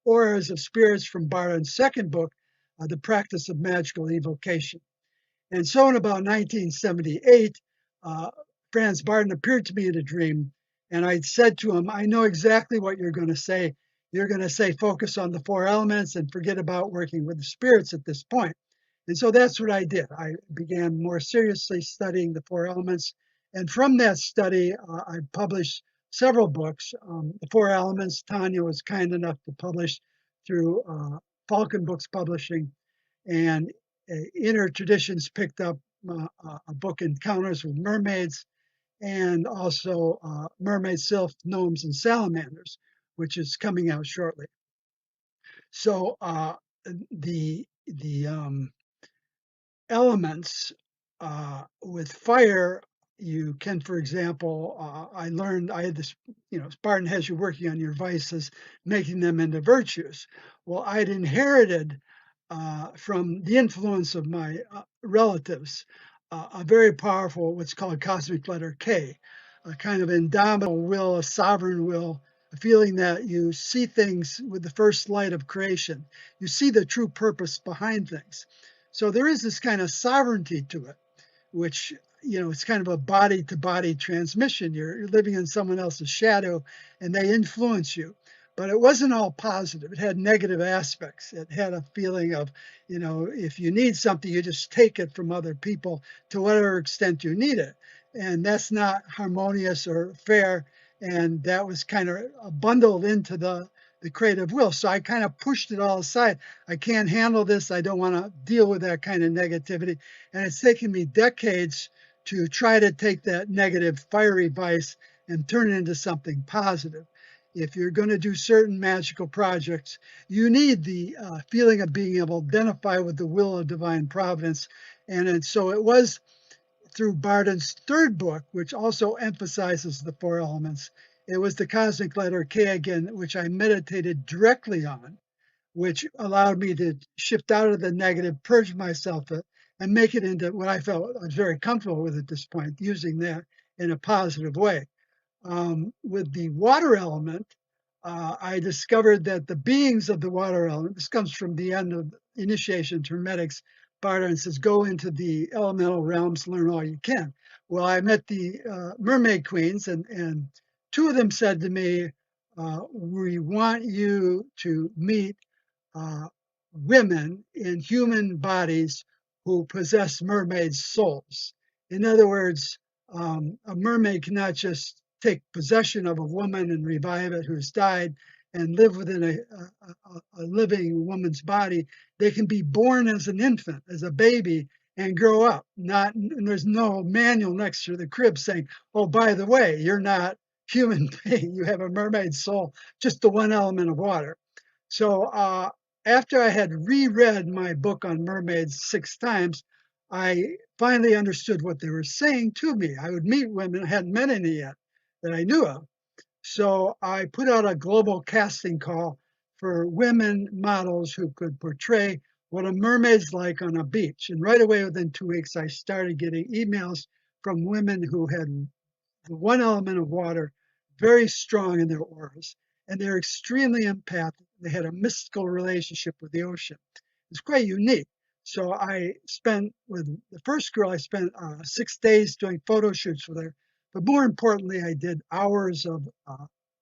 auras of spirits from Bardon's second book, The Practice of Magical Evocation. And so in about 1978, Franz Bardon appeared to me in a dream, and I said to him, I know exactly what you're going to say. You're going to say, focus on the 4 elements and forget about working with the spirits at this point. And so that's what I did. I began more seriously studying the 4 elements. And from that study, I published several books. The 4 Elements, Tanya was kind enough to publish through Falcon Books Publishing. And Inner Traditions picked up a book, Encounters with Mermaids, and also Mermaid Sylph, Gnomes, and Salamanders, which is coming out shortly. So the elements with fire, you can, for example, I learned, I had this, Bardon has you working on your vices, making them into virtues. Well, I'd inherited from the influence of my relatives a very powerful, what's called cosmic letter K, a kind of indomitable will, a sovereign will, a feeling that you see things with the first light of creation. You see the true purpose behind things. So there is this kind of sovereignty to it, which, it's kind of a body-to-body transmission. You're living in someone else's shadow and they influence you. But it wasn't all positive. It had negative aspects. It had a feeling of, if you need something, you just take it from other people to whatever extent you need it. And that's not harmonious or fair. And that was kind of bundled into the creative will. So I kind of pushed it all aside. I can't handle this. I don't want to deal with that kind of negativity. And it's taken me decades to try to take that negative, fiery vice and turn it into something positive. If you're going to do certain magical projects, you need the feeling of being able to identify with the will of divine providence. And so it was through Bardon's third book, which also emphasizes the 4 elements. It was the cosmic letter K again, which I meditated directly on, which allowed me to shift out of the negative, purge myself, and make it into what I felt I was very comfortable with at this point, using that in a positive way. With the water element, I discovered that the beings of the water element, this comes from the end of Initiation to Hermetics, Bardon says, go into the elemental realms, learn all you can. Well, I met the mermaid queens, and 2 of them said to me, we want you to meet women in human bodies who possess mermaid souls. In other words, a mermaid cannot just take possession of a woman and revive it who's died and live within a living woman's body. They can be born as an infant, as a baby, and grow up. And there's no manual next to the crib saying, oh, by the way, you're not human being. You have a mermaid soul, just the 1 element of water. So after I had reread my book on mermaids 6 times, I finally understood what they were saying to me. I would meet women, I hadn't met any yet that I knew of. So I put out a global casting call for women models who could portray what a mermaid's like on a beach. And right away, within 2 weeks, I started getting emails from women who had the 1 element of water very strong in their auras, and they're extremely empathic. They had a mystical relationship with the ocean. It's quite unique. So I spent with the first girl, I spent 6 days doing photo shoots with her. But more importantly, I did hours of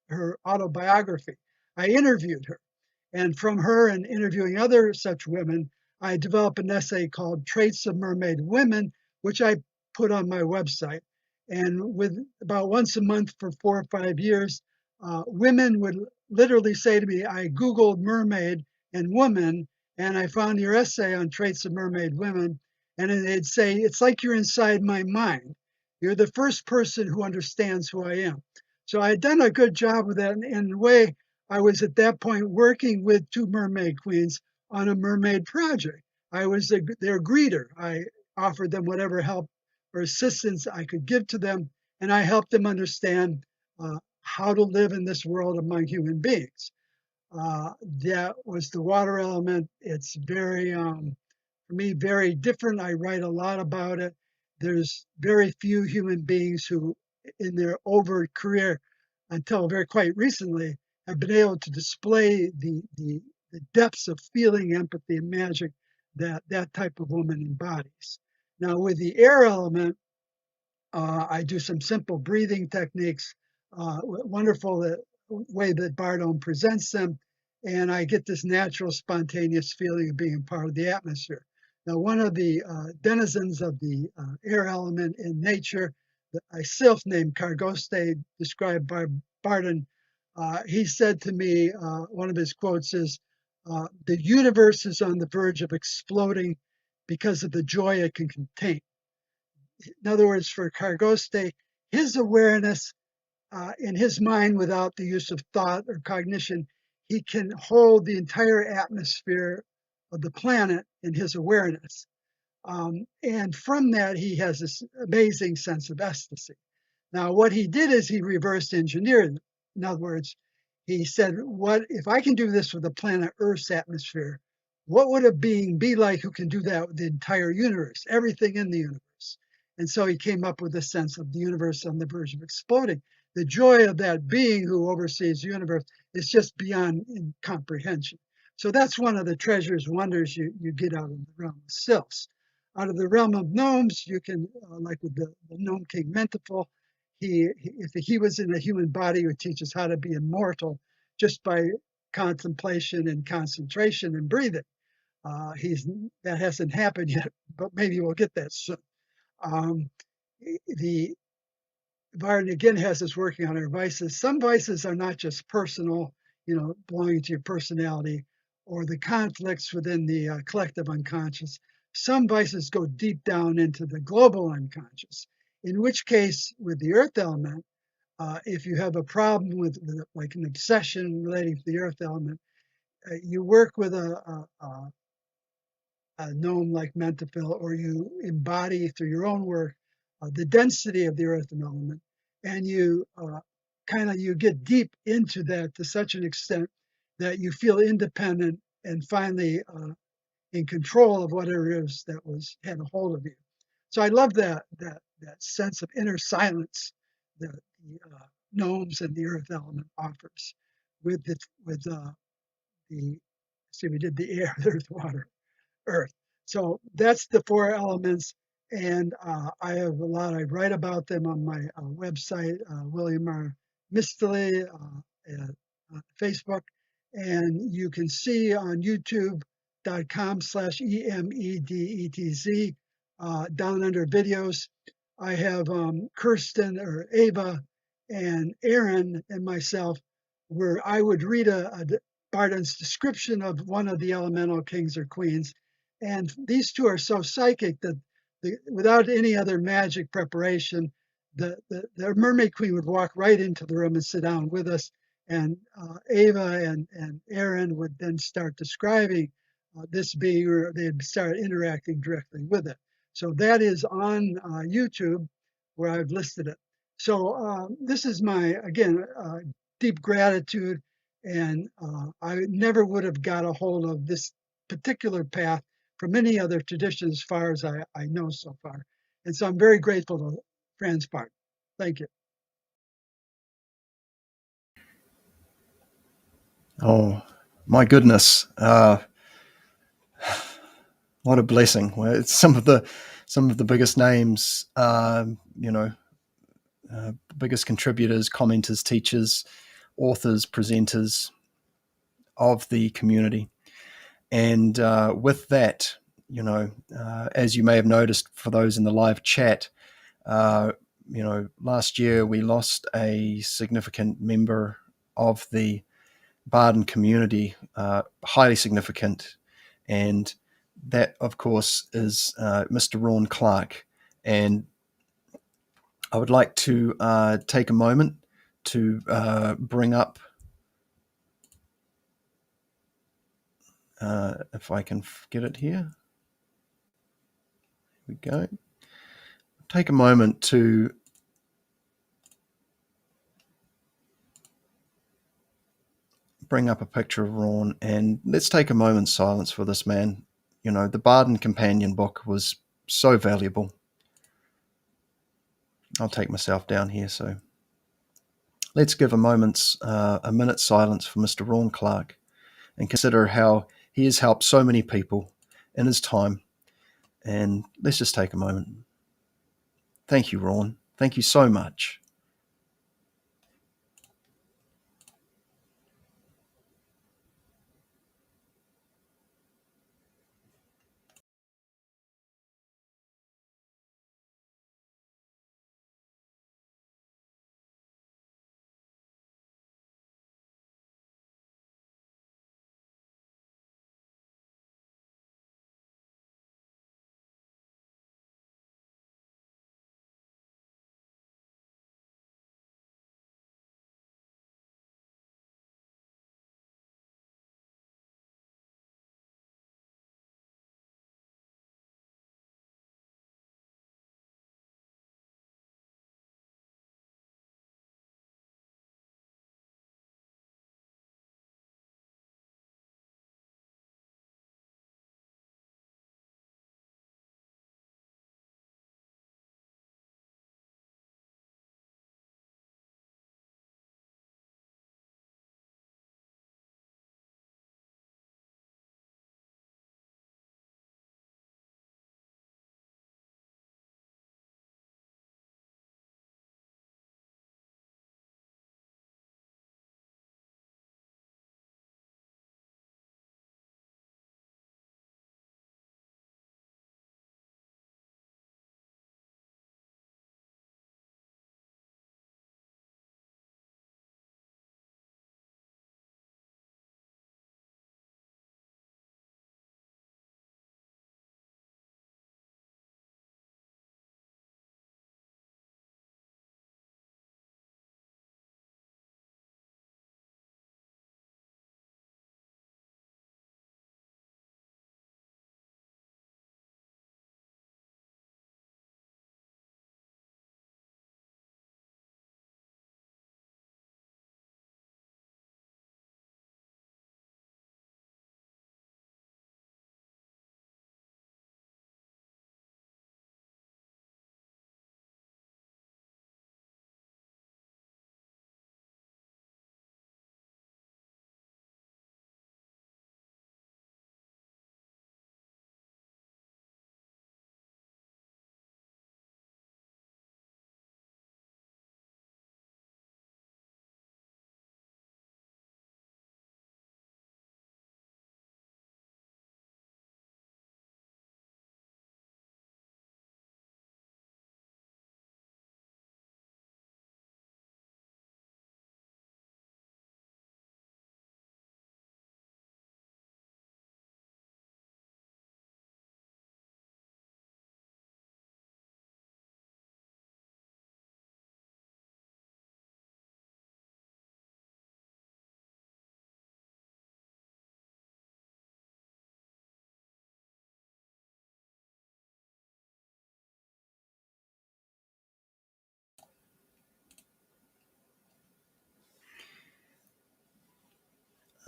her autobiography. I interviewed her. And from her and interviewing other such women, I developed an essay called Traits of Mermaid Women, which I put on my website. And with about once a month for 4 or 5 years, women would literally say to me, I Googled mermaid and woman, and I found your essay on Traits of Mermaid Women. And they'd say, it's like you're inside my mind. You're the first person who understands who I am. So I had done a good job with that. And in a way, I was at that point working with 2 mermaid queens on a mermaid project. I was their greeter. I offered them whatever help or assistance I could give to them, and I helped them understand how to live in this world among human beings. That was the water element. It's very, for me, very different. I write a lot about it. There's very few human beings who, in their overt career, until very quite recently, have been able to display the depths of feeling, empathy, and magic that that type of woman embodies. Now, with the air element, I do some simple breathing techniques, wonderful way that Bardon presents them, and I get this natural, spontaneous feeling of being part of the atmosphere. Now, one of the denizens of the air element in nature, a sylph named Cargoste, described by Bardon, he said to me, one of his quotes is, the universe is on the verge of exploding because of the joy it can contain. In other words, for Cargoste, his awareness in his mind without the use of thought or cognition, he can hold the entire atmosphere of the planet in his awareness. And from that, he has this amazing sense of ecstasy. Now, what he did is he reversed engineered. In other words, he said, what if I can do this with the planet Earth's atmosphere, what would a being be like who can do that with the entire universe, everything in the universe? And so he came up with a sense of the universe on the verge of exploding. The joy of that being who oversees the universe is just beyond comprehension. So that's one of the treasures, wonders you get out of the realm of sylphs. Out of the realm of gnomes, you can, like with the gnome king Mentiful, if he was in a human body, he would teach us how to be immortal just by contemplation and concentration and breathing. That hasn't happened yet, but maybe we'll get that soon. The Bardon again has us working on our vices. Some vices are not just personal, belonging to your personality, or the conflicts within the collective unconscious. Some vices go deep down into the global unconscious, in which case, with the earth element, if you have a problem with like an obsession relating to the earth element, you work with a gnome like Mentifil, or you embody through your own work the density of the earth element, and you you get deep into that to such an extent that you feel independent and finally in control of whatever it is that had a hold of you. So I love that sense of inner silence that the gnomes and the earth element offers with we did the air, the earth, water, earth. So that's the 4 elements, and I have a lot. I write about them on my website, William R. Mistele, Facebook, and you can see on youtube.com/EMEDETZ down under videos. I have Kirsten or Ava and Aaron and myself, where I would read Bardon's description of one of the elemental kings or queens. And these 2 are so psychic that without any other magic preparation, the mermaid queen would walk right into the room and sit down with us. And Ava and Aaron would then start describing this being, or they'd start interacting directly with it. So that is on YouTube, where I've listed it. So this is my, again, deep gratitude. And I never would have got a hold of this particular path from any other tradition as far as I know so far. And so I'm very grateful to Franz Bardon. Thank you. Oh, my goodness. What a blessing. Well, it's some of the biggest names, biggest contributors, commenters, teachers, authors, presenters of the community. And with that, as you may have noticed for those in the live chat, last year we lost a significant member of the Bardon community, highly significant. And that, of course, is Mr. Rawn Clark. And I would like to take a moment to bring up, if I can get it here. Here we go. Take a moment to bring up a picture of Rawn, and let's take a moment's silence for this man. The Bardon Companion book was so valuable. I'll take myself down here, so let's give a minute's silence for Mr. Rawn Clark and consider how he has helped so many people in his time. And let's just take a moment. Thank you, Rawn. Thank you so much.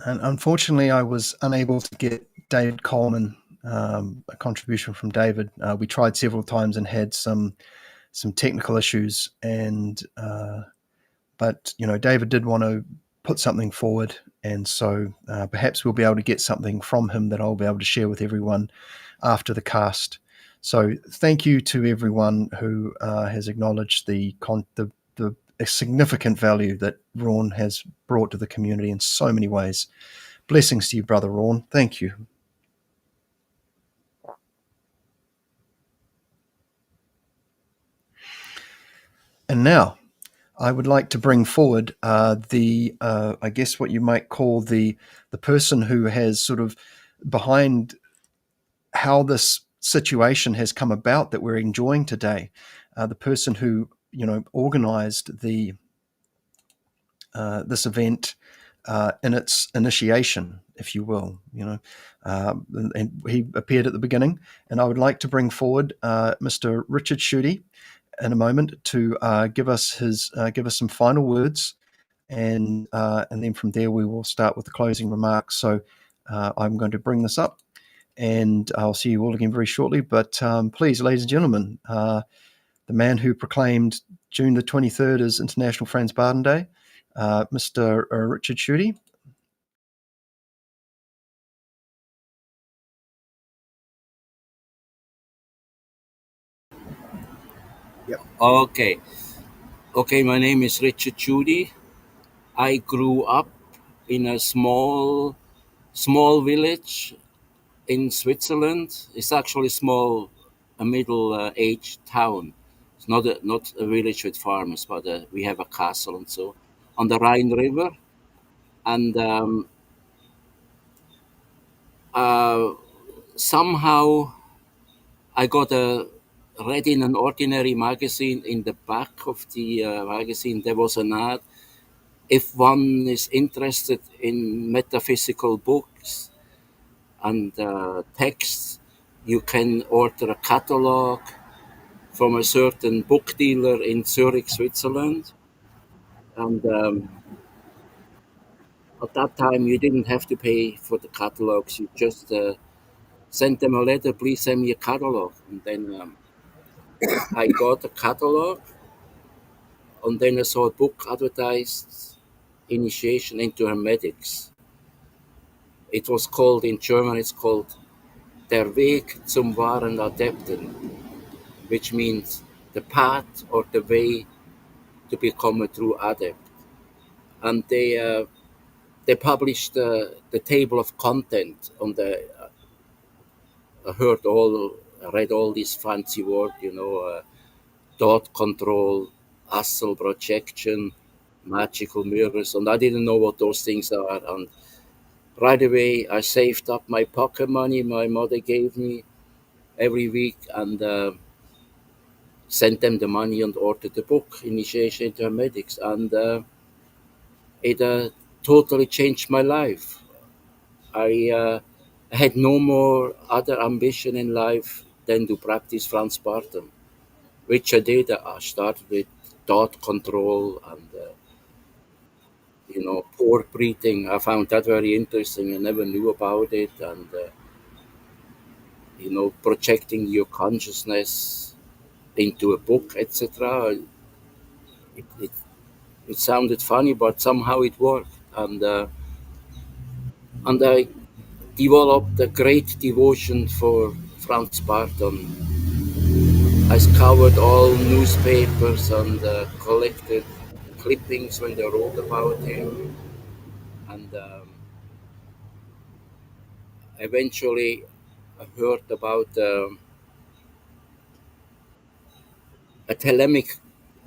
And unfortunately, I was unable to get David Coleman, a contribution from David. We tried several times and had some technical issues, and but David did want to put something forward, and so perhaps we'll be able to get something from him that I'll be able to share with everyone after the cast. So thank you to everyone who has acknowledged the significant value that Rawn has brought to the community in so many ways. Blessings to you, Brother Rawn. Thank you. And now I would like to bring forward I guess what you might call the person who has sort of behind how this situation has come about that we're enjoying today. The person who, organized this event in its initiation, if you will, and he appeared at the beginning. And I would like to bring forward Mr. Richard Tschudi in a moment to give us some final words, and then from there we will start with the closing remarks. So I'm going to bring this up, and I'll see you all again very shortly. But please, ladies and gentlemen, the man who proclaimed June the 23rd as International Franz Bardon Day, Mr. Richard Tschudi. Yep. Okay, my name is Richard Tschudi. I grew up in a small village in Switzerland. It's actually a middle-aged town. It's not a village with farmers, but we have a castle and so on the Rhine River. And somehow I got read in an ordinary magazine. In the back of the magazine, there was an ad. If one is interested in metaphysical books and texts, you can order a catalog from a certain book dealer in Zurich, Switzerland. And at that time, you didn't have to pay for the catalogs. You just sent them a letter, please send me a catalog. And then I got a catalog, and then I saw a book advertised, Initiation into Hermetics. It was called, in German, it's called Der Weg zum wahren Adepten, which means the path or the way to become a true adept. And they published the table of content on the. I read all these fancy words, thought control, astral projection, magical mirrors, and I didn't know what those things are. And right away, I saved up my pocket money my mother gave me every week and sent them the money and ordered the book, Initiation into Hermetics. And it totally changed my life. I had no more other ambition in life than to practice Franz Bardon, which I did. I started with thought control and pore breathing. I found that very interesting. I never knew about it. And projecting your consciousness into a book, etc. It sounded funny, but somehow it worked. And I developed a great devotion for Franz Bardon. I scoured all newspapers and collected clippings when they wrote about him. And eventually I heard about a Thelemic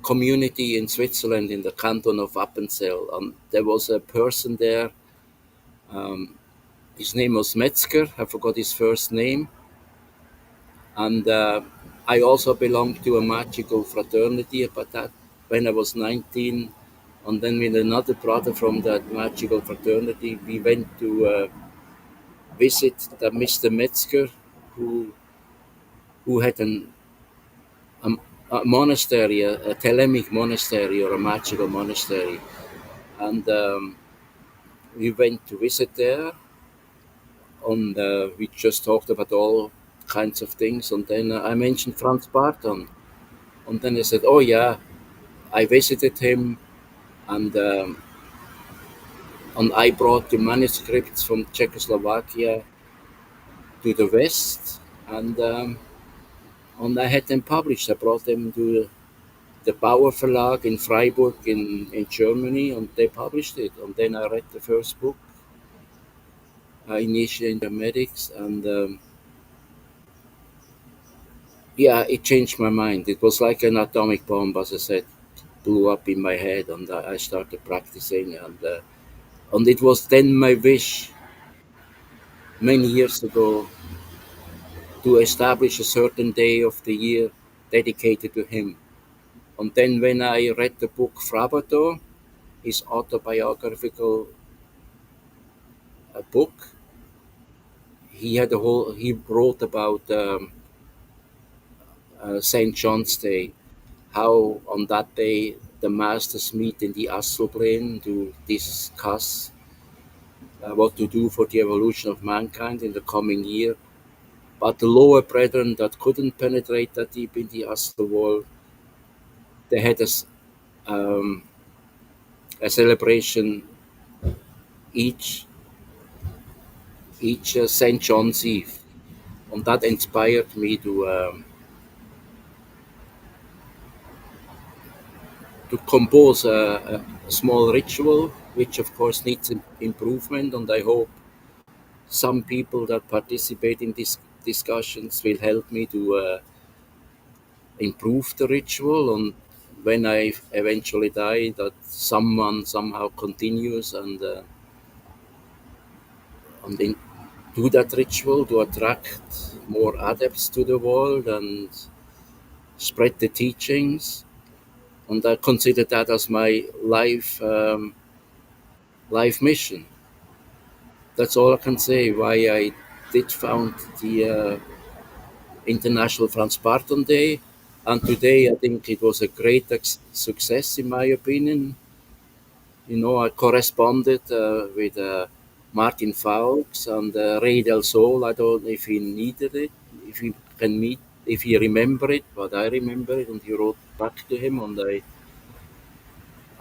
community in Switzerland in the canton of Appenzell. And there was a person there. His name was Metzger. I forgot his first name. And I also belonged to a magical fraternity about that when I was 19. And then with another brother from that magical fraternity, we went to visit the Mr. Metzger, who had a monastery, a Thelemic monastery or a magical monastery. And we went to visit there. And we just talked about all kinds of things. And then I mentioned Franz Bardon. And then they said, oh yeah, I visited him, and And I brought the manuscripts from Czechoslovakia to the West, and I had them published. I brought them to the Bauer Verlag in Freiburg in Germany, and they published it. And then I read the first book, Initiating the Medics, and yeah, it changed my mind. It was like an atomic bomb, as I said, blew up in my head, and I started practicing. And it was then my wish, many years ago, to establish a certain day of the year dedicated to him. And then when I read the book Frabato, his autobiographical book, he wrote about St. John's Day, how on that day the masters meet in the astral plane to discuss what to do for the evolution of mankind in the coming year. But the lower brethren that couldn't penetrate that deep in the astral world, they had a celebration each St. John's Eve, and that inspired me to compose a small ritual, which of course needs improvement, and I hope some people that participate in these discussions will help me to improve the ritual, and when I eventually die, that someone somehow continues and then do that ritual to attract more adepts to the world and spread the teachings. And I consider that as my life mission. That's all I can say. Why I did found the International Franz Bardon Day, and today I think it was a great success in my opinion. You know, I corresponded with Martin Faulks and Ray del Sol. I don't know if he needed it, if he can meet, if he remember it, but I remember it, and he wrote back to him, and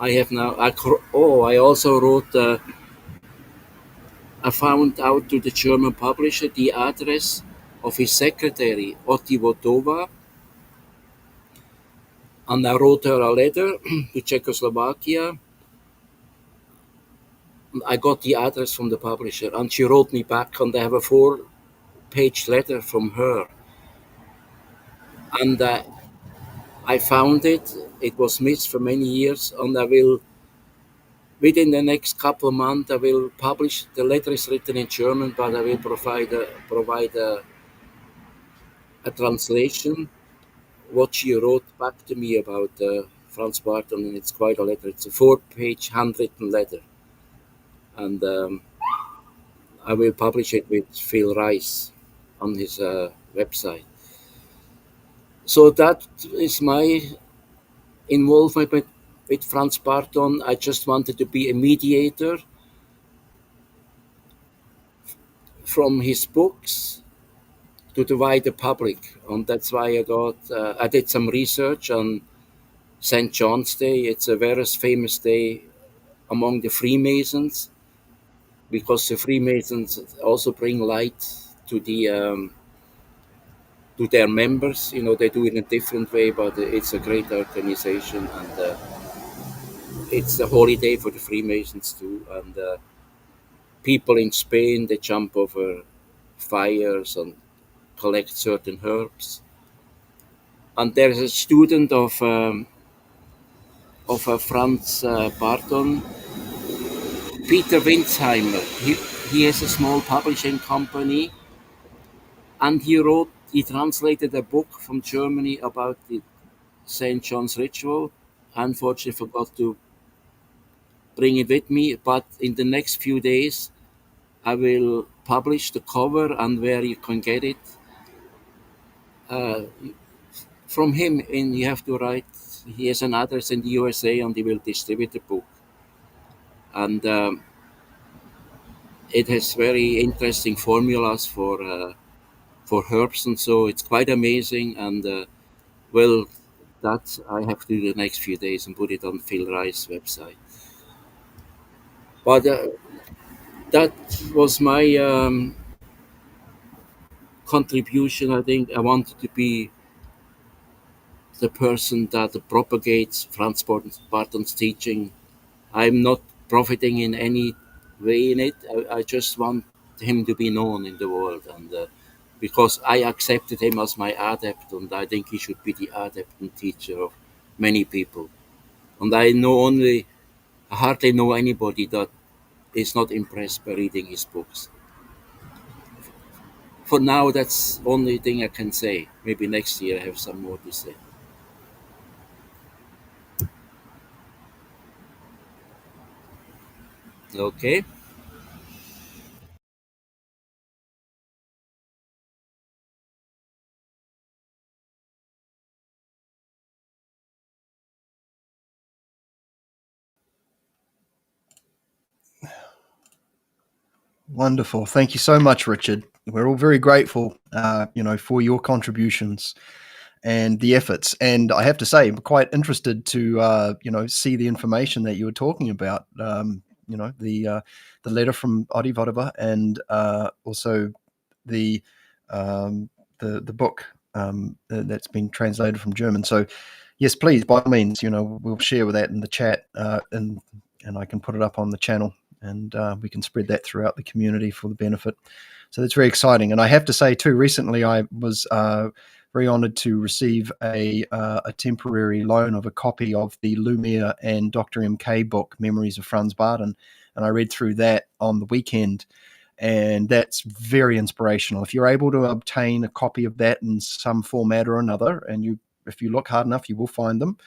I have now. I also wrote. I found out to the German publisher the address of his secretary, Otti Votova, and I wrote her a letter to Czechoslovakia. I got the address from the publisher, and she wrote me back, and I have a 4-page letter from her. And I found it. It was missed for many years, and I will, within the next couple of months, I will publish. The letter is written in German, but I will provide a translation. What she wrote back to me about Franz Bardon, and it's quite a letter. It's a 4-page handwritten letter, and I will publish it with Phil Rice on his website. So that is my involvement with Franz Bardon. I just wanted to be a mediator from his books to the wider public, and that's why I did some research on St. John's Day. It's a very famous day among the Freemasons, because the Freemasons also bring light to to their members. You know, they do it in a different way, but it's a great organization, and it's a holiday for the Freemasons too. And people in Spain, they jump over fires and collect certain herbs. And there's a student of Franz Bardon, Peter Winsheimer. He has a small publishing company, and he translated a book from Germany about the St. John's ritual. Unfortunately, forgot to bring it with me, but in the next few days, I will publish the cover and where you can get it. From him, and you have to write. He has an address in the USA, and he will distribute the book. And it has very interesting formulas for herbs, and so it's quite amazing. And well, that I have to do the next few days and put it on Phil Rice's website. But that was my contribution. I think I wanted to be the person that propagates Franz Bardon's teaching. I'm not profiting in any way in it. I just want him to be known in the world, and because I accepted him as my adept, and I think he should be the adept and teacher of many people. And I hardly know anybody that is not impressed by reading his books. For now, that's the only thing I can say. Maybe next year I have some more to say. Okay. Wonderful. Thank you so much, Richard. We're all very grateful, for your contributions and the efforts. And I have to say, I'm quite interested to, see the information that you were talking about. The letter from Adi Vodova and also the the book that's been translated from German. So, yes, please, by all means, we'll share with that in the chat, and I can put it up on the channel, and we can spread that throughout the community for the benefit. So that's very exciting. And I have to say too, recently I was very honoured to receive a temporary loan of a copy of the Lumiere and Dr. MK book, Memories of Franz Bardon, and I read through that on the weekend. And that's very inspirational. If you're able to obtain a copy of that in some format or another, and if you look hard enough, you will find them.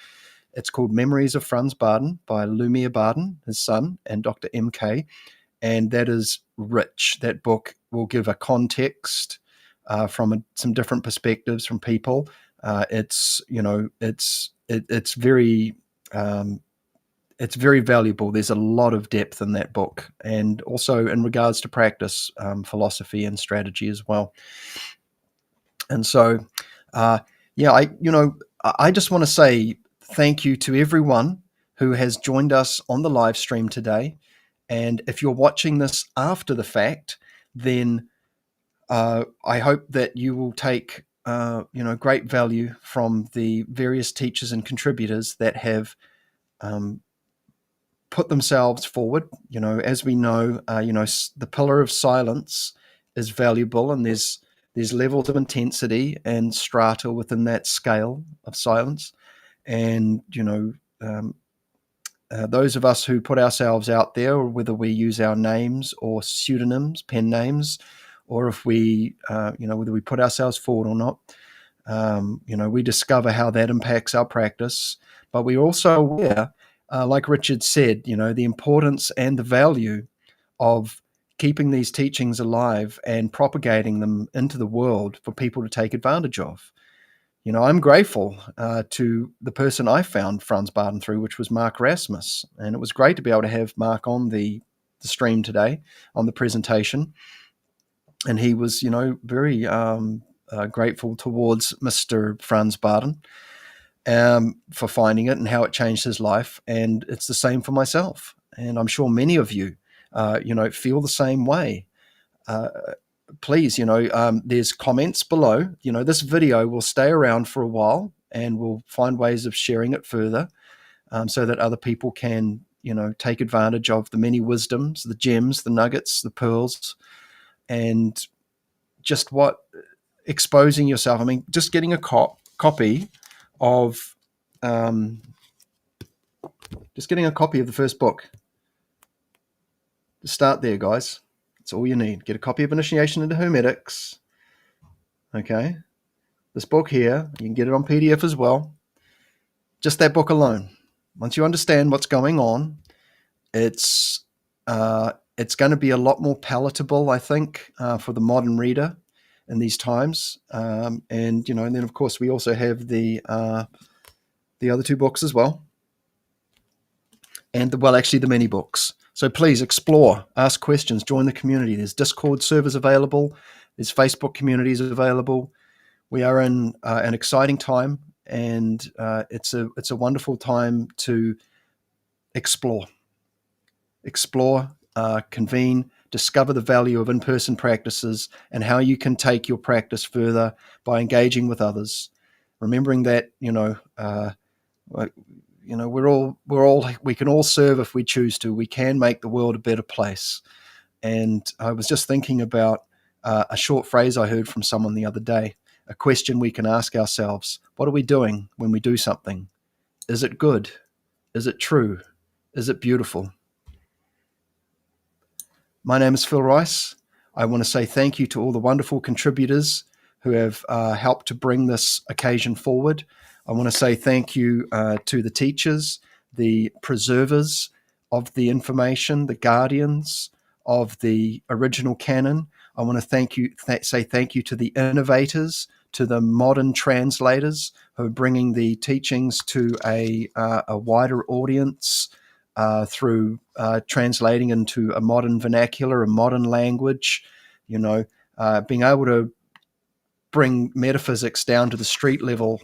It's called Memories of Franz Bardon by Lumiere Bardon, his son, and Dr. MK. And that is rich. That book will give a context from some different perspectives from people. It's very it's very valuable. There's a lot of depth in that book, and also in regards to practice, philosophy and strategy as well. And so, I just want to say thank you to everyone who has joined us on the live stream today. And if you're watching this after the fact, then I hope that you will take great value from the various teachers and contributors that have put themselves forward. As we know, the pillar of silence is valuable, and there's levels of intensity and strata within that scale of silence. And those of us who put ourselves out there, whether we use our names or pseudonyms, pen names, or if we, whether we put ourselves forward or not, we discover how that impacts our practice. But we're also aware, like Richard said, the importance and the value of keeping these teachings alive and propagating them into the world for people to take advantage of. I'm grateful to the person I found Franz Bardon through, which was Mark Rasmus. And it was great to be able to have Mark on the stream today, on the presentation. And he was, very grateful towards Mr. Franz Bardon for finding it and how it changed his life. And it's the same for myself. And I'm sure many of you, feel the same way. Please, there's comments below. This video will stay around for a while, and we'll find ways of sharing it further so that other people can, take advantage of the many wisdoms, the gems, the nuggets, the pearls, and just exposing yourself. I mean, just getting a copy of the first book. Start there, guys. That's all you need. Get a copy of Initiation into Hermetics. Okay. This book here, you can get it on PDF as well. Just that book alone. Once you understand what's going on, it's going to be a lot more palatable, I think, for the modern reader in these times. And then of course we also have the other two books as well, and the mini books. So please explore, ask questions, join the community. There's Discord servers available. There's Facebook communities available. We are in an exciting time, and it's a wonderful time to explore. explore, convene, discover the value of in-person practices and how you can take your practice further by engaging with others. Remembering that, we can all serve if we choose to. We can make the world a better place. And I was just thinking about a short phrase I heard from someone the other day, a question we can ask ourselves. What are we doing when we do something? Is it good? Is it true? Is it beautiful? My name is Phil Rice. I want to say thank you to all the wonderful contributors who have helped to bring this occasion forward. I want to say thank you to the teachers, the preservers of the information, the guardians of the original canon. I want to say thank you to the innovators, to the modern translators who are bringing the teachings to a wider audience through translating into a modern vernacular, a modern language. Being able to bring metaphysics down to the street level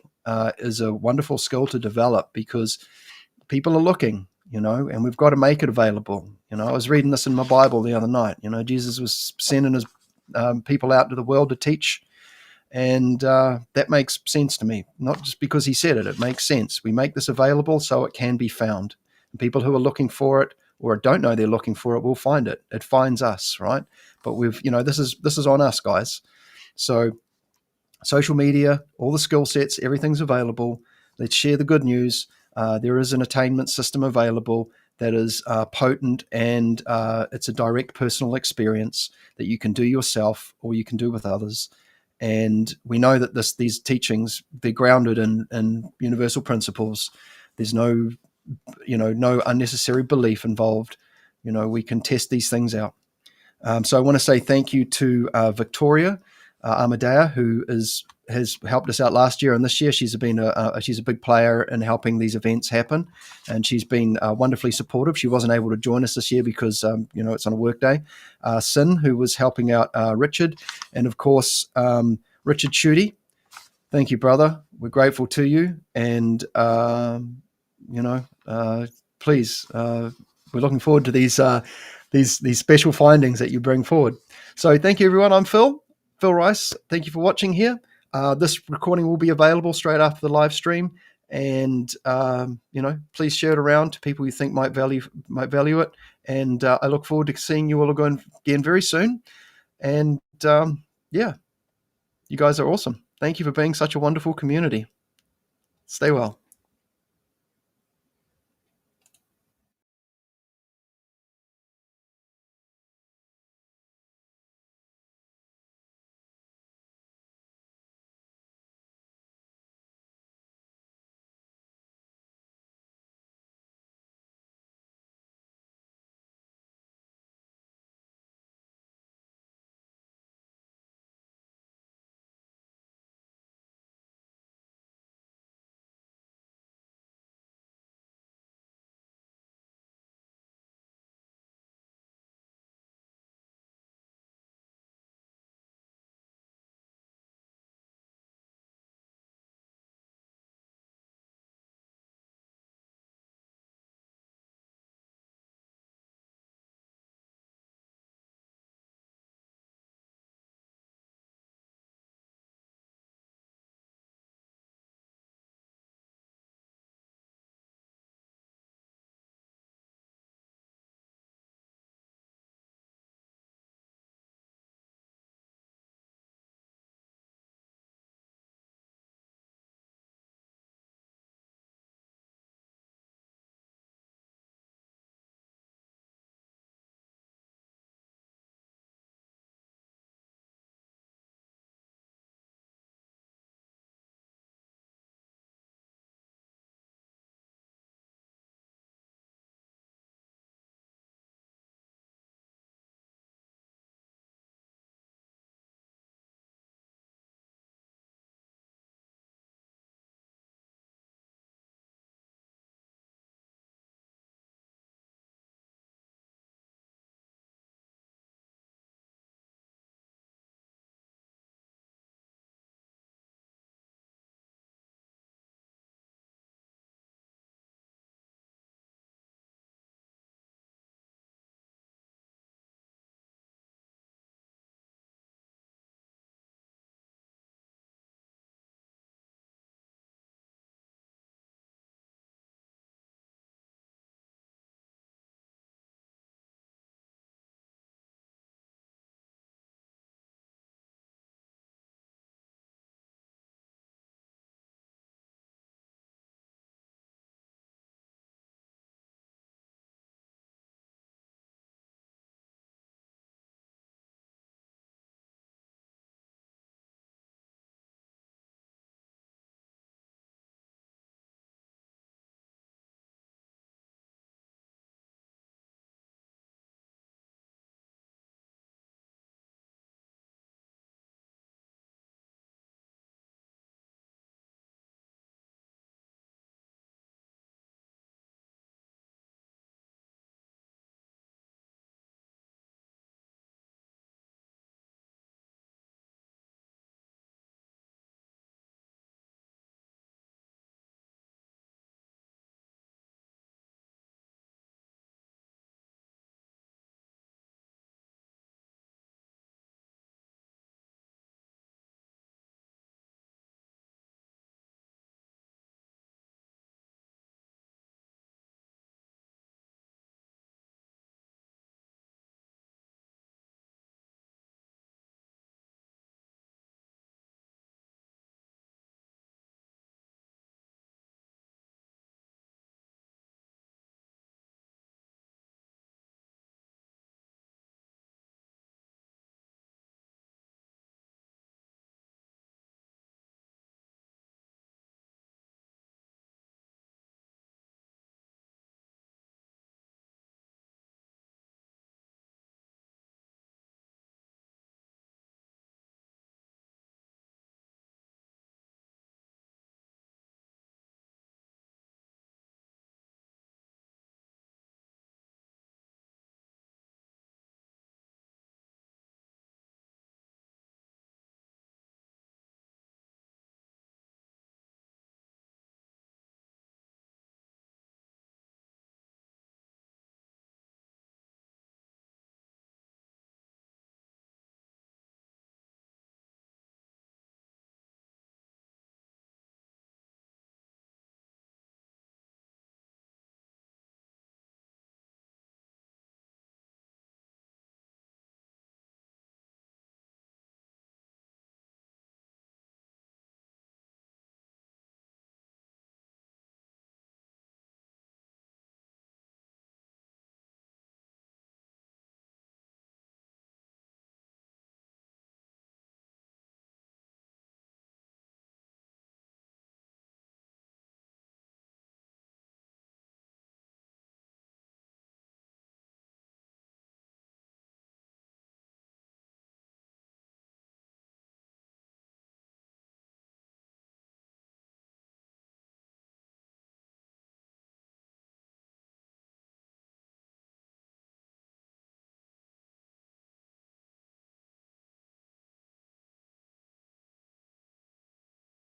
is a wonderful skill to develop because people are looking, and we've got to make it available. I was reading this in my Bible the other night. Jesus was sending his people out to the world to teach, and that makes sense to me. Not just because he said it; it makes sense. We make this available so it can be found. And people who are looking for it or don't know they're looking for it will find it. It finds us, right? But this is on us, guys. So social media, all the skill sets, everything's available. Let's share the good news. There is an attainment system available that is potent, and it's a direct personal experience that you can do yourself or you can do with others. And we know that these teachings, they're grounded in universal principles. There's no unnecessary belief involved. We can test these things out. So I want to say thank you to Victoria Amadea, who has helped us out last year and this year. She's been she's a big player in helping these events happen, and she's been wonderfully supportive. She wasn't able to join us this year because it's on a work day. Sin, who was helping out Richard, and of course Richard Tschudi. Thank you, brother. We're grateful to you, and please, we're looking forward to these special findings that you bring forward. So thank you, everyone. I'm Phil Rice. Thank you for watching here. This recording will be available straight after the live stream, and please share it around to people you think might value it. And I look forward to seeing you all again very soon. And you guys are awesome. Thank you for being such a wonderful community. Stay well.